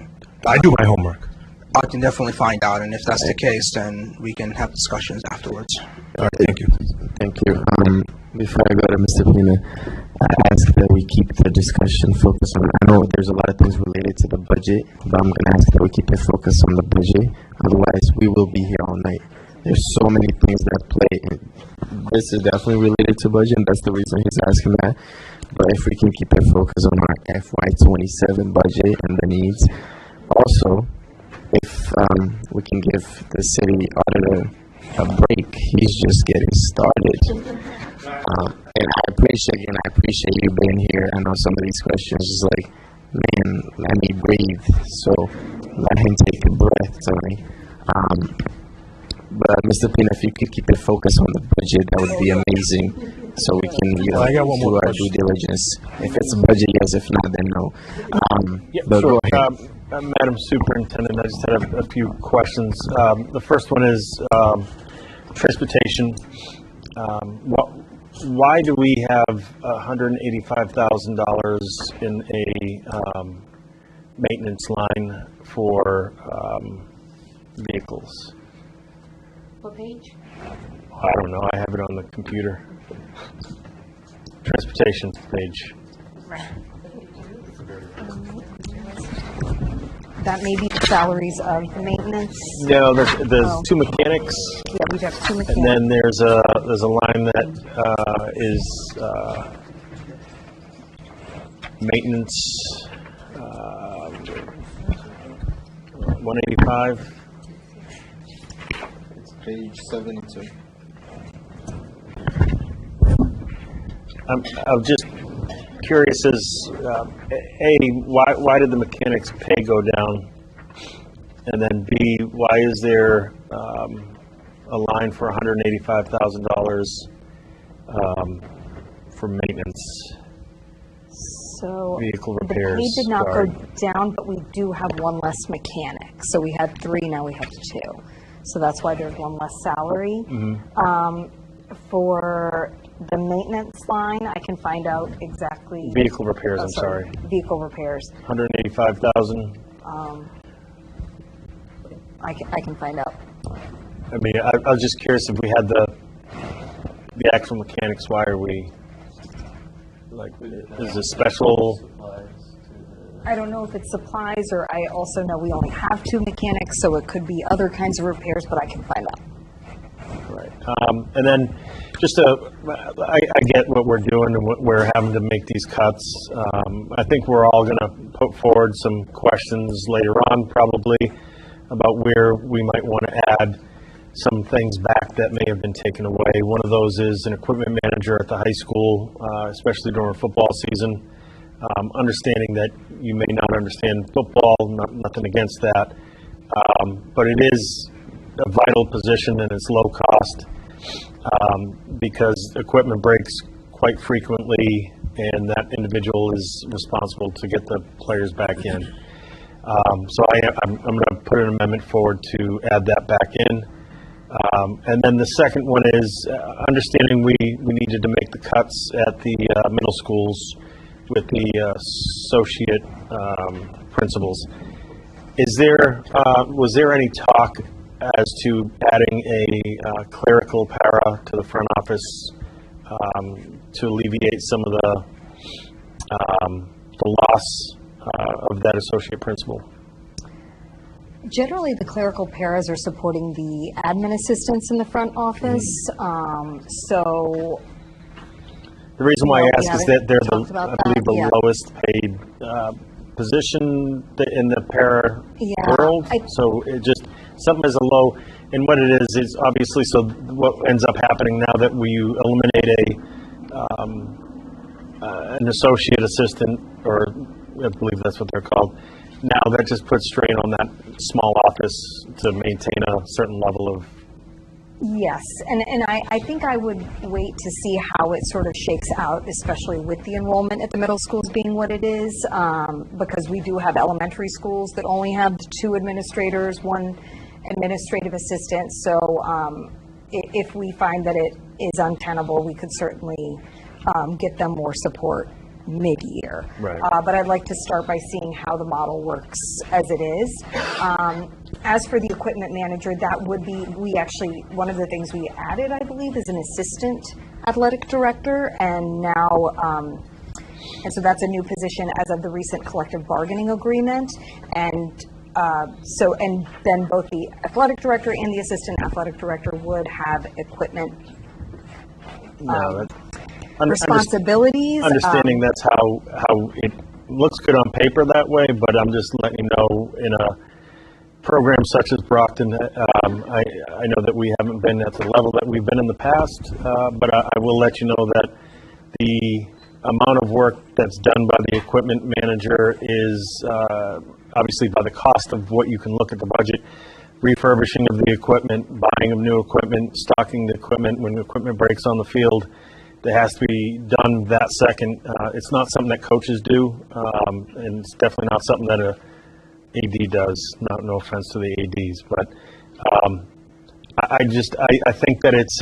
I do my homework. I can definitely find out, and if that's the case, then we can have discussions afterwards. All right, thank you. Thank you. Before I go to Mr. Pina, I ask that we keep the discussion focused on, I know there's a lot of things related to the budget, but I'm going to ask that we keep it focused on the budget. Otherwise, we will be here all night. There's so many things that play, and this is definitely related to budget, and that's the reason he's asking that. But if we can keep it focused on our FY27 budget and the needs. Also, if we can give the city auditor a break, he's just getting started. And I appreciate you being here. I know some of these questions is like, man, let me breathe. So let him take a breath, Tony. But Mr. Pina, if you could keep it focused on the budget, that would be amazing. So we can, do our due diligence. If it's a budget, yes. If not, then no. But sure. Go ahead. Madam Superintendent, I just had a few questions. The first one is transportation. Why do we have $185,000 in a maintenance line for vehicles? What page? I don't know. I have it on the computer. Transportation page. Right. That may be the salaries of the maintenance. No, there's two mechanics. Yeah, we have two mechanics. And then there's a line that is maintenance 185. It's page 72. I'm just curious as why did the mechanics pay go down, and then B, why is there a line for $185,000 for maintenance? So vehicle repairs. The pay did not go down, but we do have one less mechanic. So we had 3, now we have 2. So that's why there's one less salary. Mm-hmm. For the maintenance line, I can find out exactly. Vehicle repairs, I'm sorry. Vehicle repairs. $185,000. I can find out. I mean, I was just curious if we had the actual mechanics. Why are we like? Is it special? I don't know if it's supplies, or I also know we only have 2 mechanics, so it could be other kinds of repairs, but I can find out. Right. And then I get what we're doing and what we're having to make these cuts. I think we're all going to put forward some questions later on, probably, about where we might want to add some things back that may have been taken away. One of those is an equipment manager at the high school, especially during football season. Understanding that you may not understand football, nothing against that, but it is a vital position and it's low cost. Because equipment breaks quite frequently, and that individual is responsible to get the players back in. So I'm going to put an amendment forward to add that back in. And then the second one is understanding we needed to make the cuts at the middle schools with the associate principals. Was there any talk as to adding a clerical para to the front office to alleviate some of the loss of that associate principal? Generally, the clerical paras are supporting the admin assistants in the front office. So the reason why I ask is that they're the lowest paid position in the para world. So it just something is a low, and what it is obviously, so what ends up happening now that we eliminate an associate assistant, or I believe that's what they're called, now that just puts strain on that small office to maintain a certain level of. Yes, and I think I would wait to see how it sort of shakes out, especially with the enrollment at the middle schools being what it is, because we do have elementary schools that only have 2 administrators, 1 administrative assistant. So if we find that it is untenable, we could certainly get them more support mid-year. Right. But I'd like to start by seeing how the model works as it is. As for the equipment manager, that would be, one of the things we added, I believe, is an assistant athletic director, and now, and so that's a new position as of the recent collective bargaining agreement, and and then both the athletic director and the assistant athletic director would have equipment responsibilities. Understanding that's how it looks good on paper that way, but I'm just letting you know, in a program such as Brockton, I know that we haven't been at the level that we've been in the past, but I will let you know that the amount of work that's done by the equipment manager is obviously by the cost of what you can look at the budget, refurbishing of the equipment, buying of new equipment, stocking the equipment when the equipment breaks on the field. That has to be done that second. It's not something that coaches do, and it's definitely not something that a AD does. No offense to the ADs, but I think that it's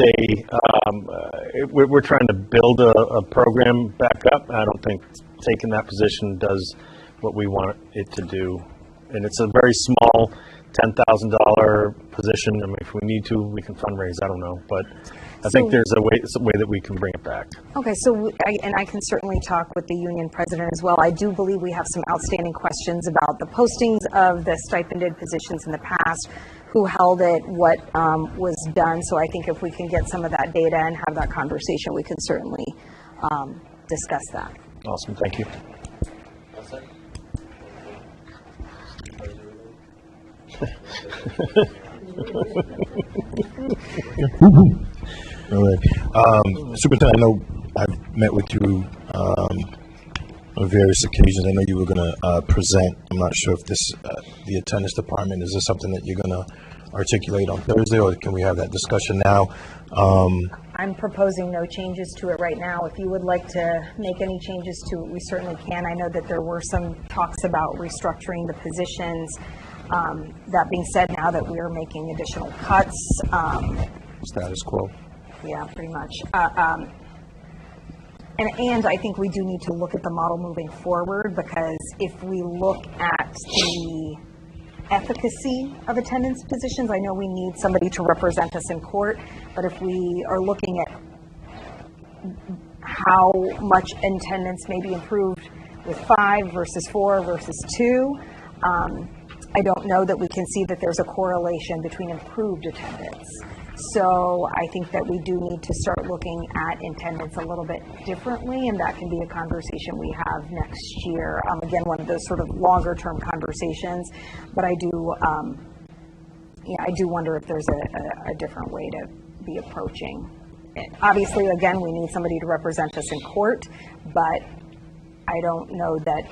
we're trying to build a program back up. I don't think taking that position does what we want it to do, and it's a very small $10,000 position. I mean, if we need to, we can fundraise. I don't know, but I think there's a way that we can bring it back. Okay, so I can certainly talk with the union president as well. I do believe we have some outstanding questions about the postings of the stipended positions in the past, who held it, what was done. So I think if we can get some of that data and have that conversation, we can certainly discuss that. Awesome, thank you. All right. Superintendent, I know I've met with you on various occasions. I know you were going to present. I'm not sure if this, the attendance department, is this something that you're going to articulate on Thursday, or can we have that discussion now? I'm proposing no changes to it right now. If you would like to make any changes to it, we certainly can. I know that there were some talks about restructuring the positions. That being said, now that we are making additional cuts. Status quo. Yeah, pretty much. And I think we do need to look at the model moving forward, because if we look at the efficacy of attendance positions, I know we need somebody to represent us in court, but if we are looking at how much attendance may be improved with 5 versus 4 versus 2, I don't know that we can see that there's a correlation between improved attendance So I think that we do need to start looking at attendance a little bit differently, and that can be a conversation we have next year. Again, one of those sort of longer term conversations, but I do wonder if there's a different way to be approaching it. Obviously, again, we need somebody to represent us in court, but I don't know that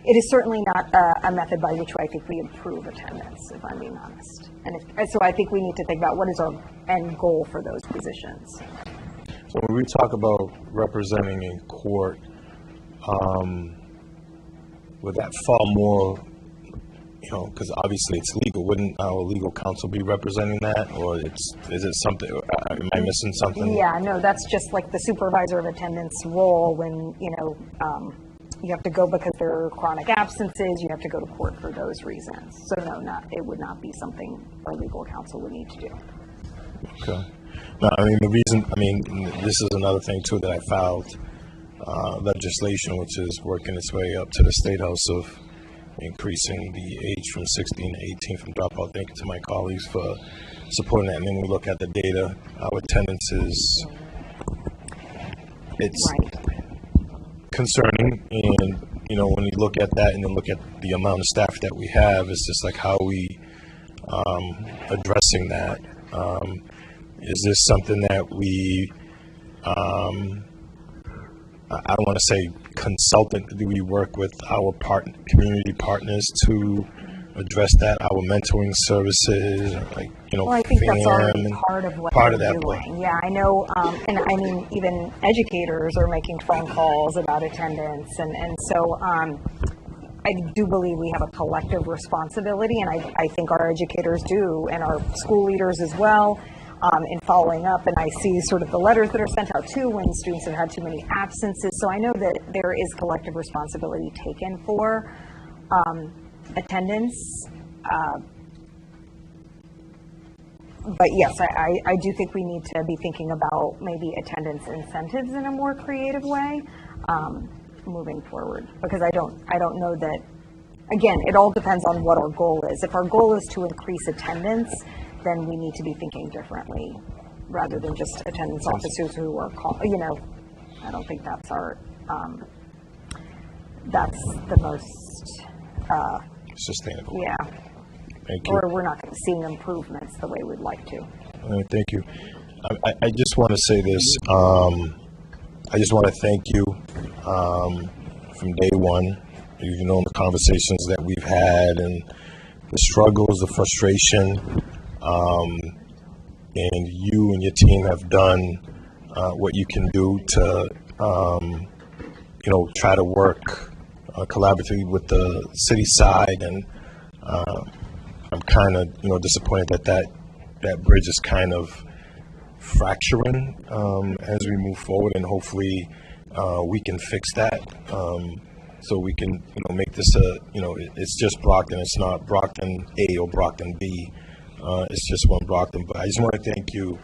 it is certainly not a method by which I think we improve attendance, if I'm being honest. And so I think we need to think about what is our end goal for those positions. So when we talk about representing in court, would that fall more, because obviously it's legal, wouldn't our legal counsel be representing that? Or is it something, am I missing something? Yeah, no, that's just like the supervisor of attendance role when, you have to go because there are chronic absences, you have to go to court for those reasons. So no, it would not be something our legal counsel would need to do. Okay. No, this is another thing too that I filed legislation, which is working its way up to the State House of increasing the age from 16 to 18 from dropout. Thank you to my colleagues for supporting that. And then we look at the data, our attendance it's concerning, and when you look at that and then look at the amount of staff that we have, it's just like, how are we addressing that? Is this something that we I don't want to say consultant, do we work with our community partners to address that, our mentoring services, well, I think that's already part of what they're doing. Yeah, I know, and I mean, even educators are making phone calls about attendance, and so I do believe we have a collective responsibility, and I think our educators do, and our school leaders as well, in following up. And I see sort of the letters that are sent out too when students have had too many absences. So I know that there is collective responsibility taken for attendance. But yes, I do think we need to be thinking about maybe attendance incentives in a more creative way moving forward, because I don't know that, again, it all depends on what our goal is. If our goal is to increase attendance, then we need to be thinking differently rather than just attendance officers who are I don't think that's that's the most sustainable. Yeah. Thank you. Or we're not seeing improvements the way we'd like to. Thank you. I just want to say this. I just want to thank you from day one. The conversations that we've had and the struggles, the frustration, and you and your team have done what you can do to, try to work collaboratively with the city side, and I'm kind of, disappointed that bridge is kind of fracturing as we move forward, and hopefully we can fix that. So we can, make this it's just Brockton. It's not Brockton A or Brockton B. It's just one Brockton. But I just want to thank you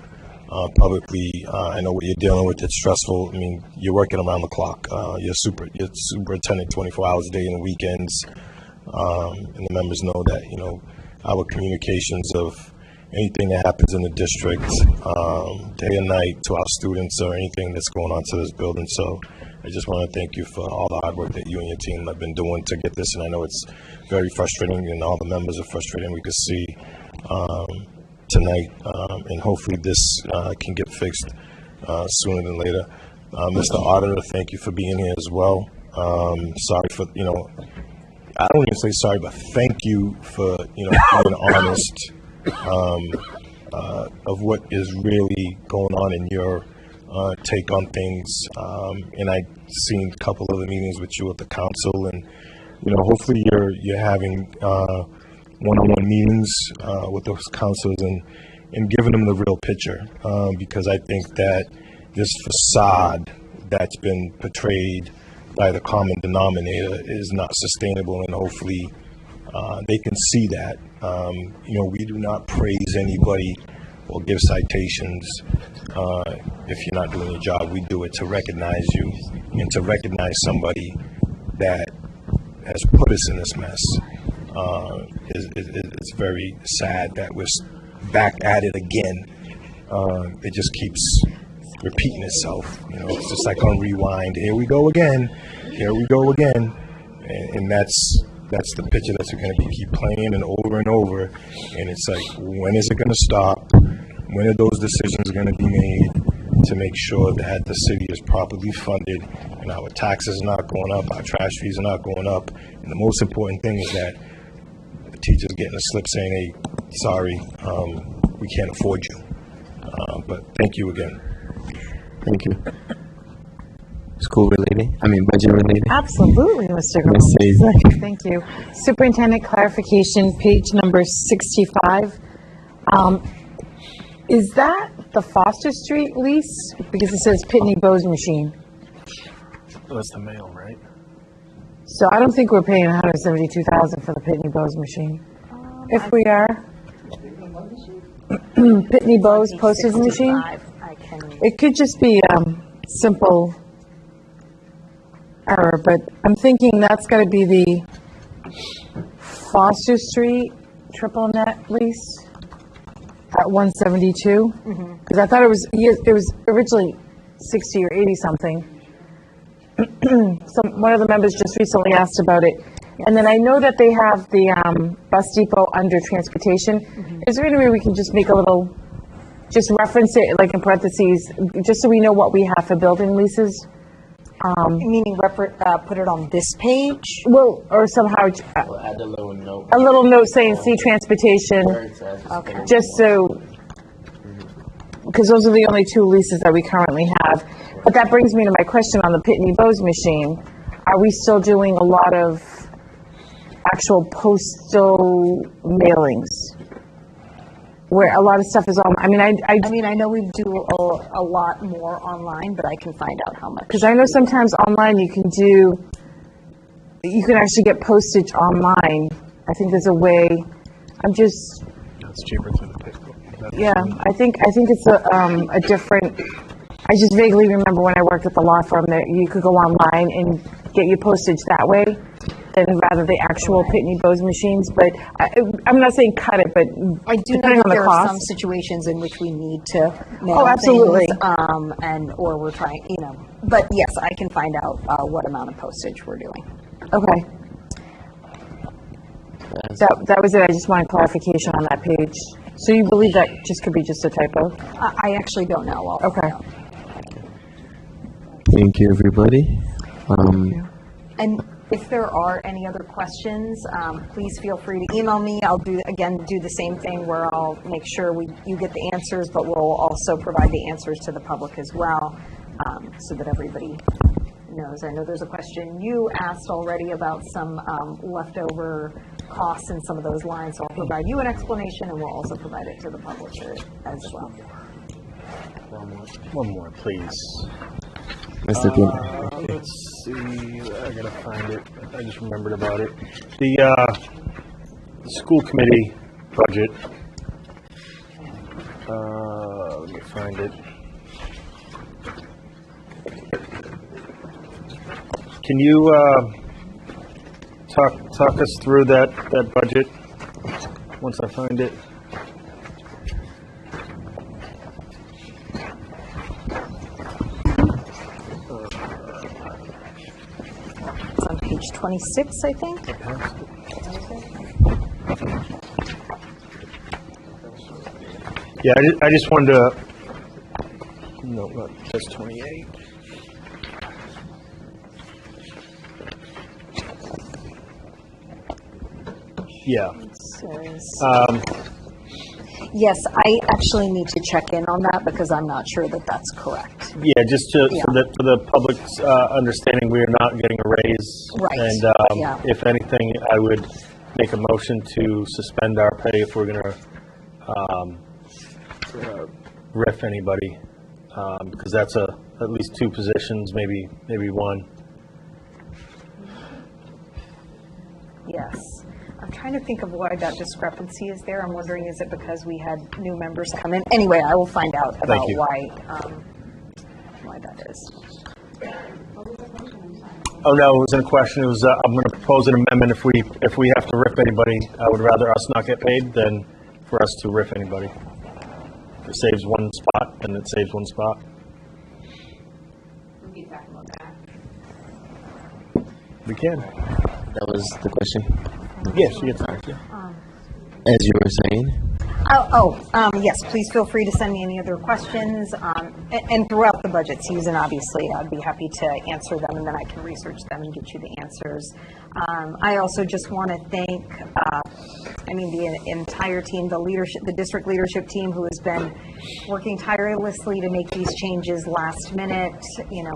publicly. I know what you're dealing with. It's stressful. I mean, you're working around the clock. You're superintendent 24 hours a day and weekends. And the members know that, our communications of anything that happens in the district, day and night, to our students or anything that's going on to this building. So I just want to thank you for all the hard work that you and your team have been doing to get this. And I know it's very frustrating, and all the members are frustrated. We could see tonight, and hopefully this can get fixed sooner than later. Mr. Auditor, thank you for being here as well. Sorry for, I don't even say sorry, but thank you for, being honest of what is really going on in your take on things. And I've seen a couple of the meetings with you at the council, and hopefully you're having one-on-one meetings with those councils and giving them the real picture, because I think that this facade that's been portrayed by the common denominator is not sustainable, and hopefully they can see that. We do not praise anybody or give citations if you're not doing your job. We do it to recognize you and to recognize somebody that has put us in this mess. It's very sad that we're back at it again. It just keeps repeating itself. It's just like on rewind. Here we go again. Here we go again. And that's the picture that's going to keep playing and over. And it's like, when is it going to stop? When are those decisions going to be made to make sure that the city is properly funded and our taxes are not going up, our trash fees are not going up? And the most important thing is that the teachers getting a slip saying, hey, sorry, we can't afford you. But thank you again. Thank you. Budget related? Absolutely, Mr. Ms. Gomez. Thank you. Superintendent clarification, page number 65. Is that the Foster Street lease? Because it says Pitney Bowes machine. That's the mail, right? So I don't think we're paying $172,000 for the Pitney Bowes machine. If we are. Pitney Bowes postage machine? It could just be simple error, but I'm thinking that's got to be the Foster Street triple net lease at 172. Because I thought it was originally 60 or 80 something. One of the members just recently asked about it. And then I know that they have the bus depot under transportation. Is there any way we can just make a little, just reference it like in parentheses, just so we know what we have for building leases? Meaning put it on this page? Well, or somehow Add a little note. a little note saying see transportation, Okay. just so, because those are the only two leases that we currently have. But that brings me to my question on the Pitney Bowes machine. Are we still doing a lot of actual postal mailings? Where a lot of stuff is on, I know we do a lot more online, but I can find out how much. Because I know sometimes online you can actually get postage online. I think there's a way. It's cheaper through the paper. Yeah, I think it's a different. I just vaguely remember when I worked at the law firm that you could go online and get your postage that way, than rather the actual Pitney Bowes machines. But I'm not saying cut it, but I do know that there are some situations in which we need to mail absolutely. things, or we're trying, But yes, I can find out what amount of postage we're doing. Okay. That was it. I just wanted clarification on that page. So you believe that just could be just a typo? I actually don't know. Okay. Thank you, everybody. And if there are any other questions, please feel free to email me. I'll do the same thing where I'll make sure you get the answers, but we'll also provide the answers to the public as well, so that everybody knows. I know there's a question you asked already about some leftover costs in some of those lines, so I'll provide you an explanation, and we'll also provide it to the public as well. One more, please. Mr. Let's see. I gotta find it. I just remembered about it. The school committee budget. Let me find it. Can you talk us through that budget once I find it? On page 26, I think. Yeah, I just wanted to. No, that's 28. Yeah. Yes, I actually need to check in on that because I'm not sure that that's correct. Yeah, just for the public's understanding, we are not getting a raise. Right. And if anything, I would make a motion to suspend our pay if we're going to riff anybody, because that's at least two positions, maybe one. Yes. I'm trying to think of why that discrepancy is there. I'm wondering, is it because we had new members come in? Anyway, I will find out about why that is. Oh no, it wasn't a question. It was I'm going to propose an amendment. If we have to rip anybody, I would rather us not get paid than for us to riff anybody. If it saves one spot, then it saves one spot. We can. That was the question. Yes, you get time. As you were saying. Yes, please feel free to send me any other questions. And throughout the budget season, obviously, I'd be happy to answer them, and then I can research them and get you the answers. I also just want to thank, the entire team, the leadership, the district leadership team who has been working tirelessly to make these changes last minute.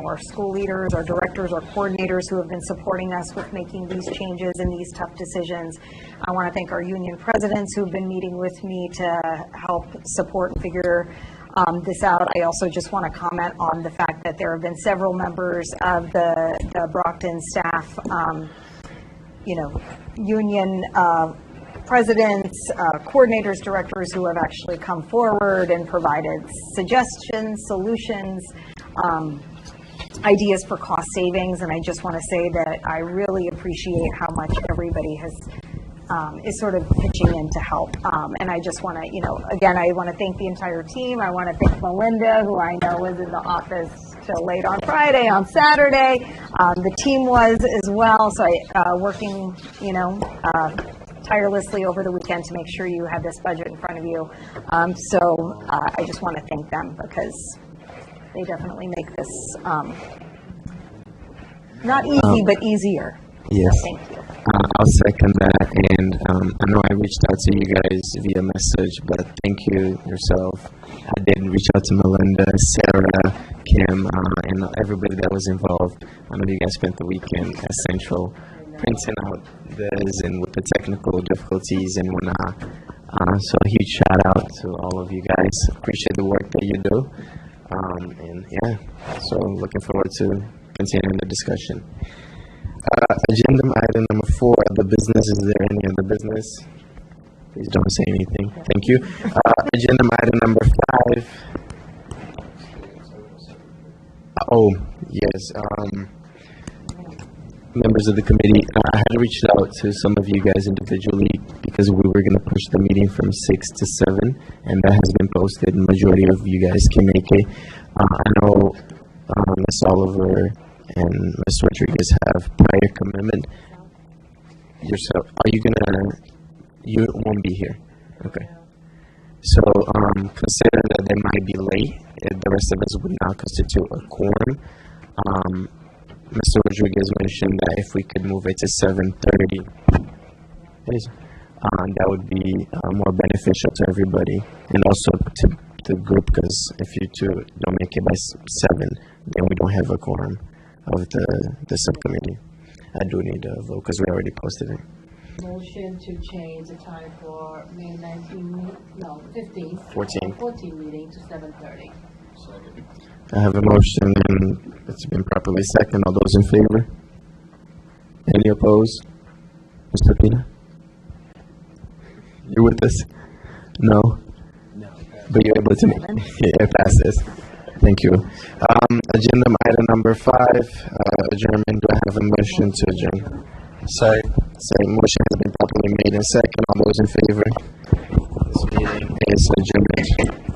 Our school leaders, our directors, our coordinators who have been supporting us with making these changes and these tough decisions. I want to thank our union presidents who have been meeting with me to help support and figure this out. I also just want to comment on the fact that there have been several members of the Brockton staff, union presidents, coordinators, directors who have actually come forward and provided suggestions, solutions, ideas for cost savings. And I just want to say that I really appreciate how much everybody is sort of pitching in to help. And I just want to, again, I want to thank the entire team. I want to thank Melinda, who I know was in the office till late on Friday, on Saturday. The team was as well. So working, tirelessly over the weekend to make sure you have this budget in front of you. So I just want to thank them because they definitely make this not easy, but easier. Yes. So thank you. I'll second that, and I know I reached out to you guys via message, but thank you yourself. I did reach out to Melinda, Sarah, Kim, and everybody that was involved. I know you guys spent the weekend at Central printing out this and with the technical difficulties and whatnot. So a huge shout out to all of you guys. Appreciate the work that you do. And yeah, so looking forward to continuing the discussion. Agenda item number 4, the business. Is there any other business? Please don't say anything. Thank you. Agenda item number 5. Oh, yes. Members of the committee, I had reached out to some of you guys individually because we were going to push the meeting from 6 to 7, and that has been posted. The majority of you guys can make it. I know Ms. Oliver and Ms. Rodriguez have prior commitment. Yourself, you won't be here. Okay. So considering that they might be late, the rest of us would not constitute a quorum. Mr. Rodriguez mentioned that if we could move it to 7:30, that would be more beneficial to everybody and also to the group, because if you two don't make it by 7, then we don't have a quorum of the subcommittee. I do need a vote because we already posted it. Motion to change the time for May 15th. 14 meeting to 7:30. I have a motion and it's been properly seconded. All those in favor? Any opposed? Mr. Pina? You with us? No? No. But you're able to make it passes. Thank you. Agenda item number 5, adjournment. Do I have a motion to adjourn? Say motion has been properly made and second. All those in favor? This meeting is adjourned.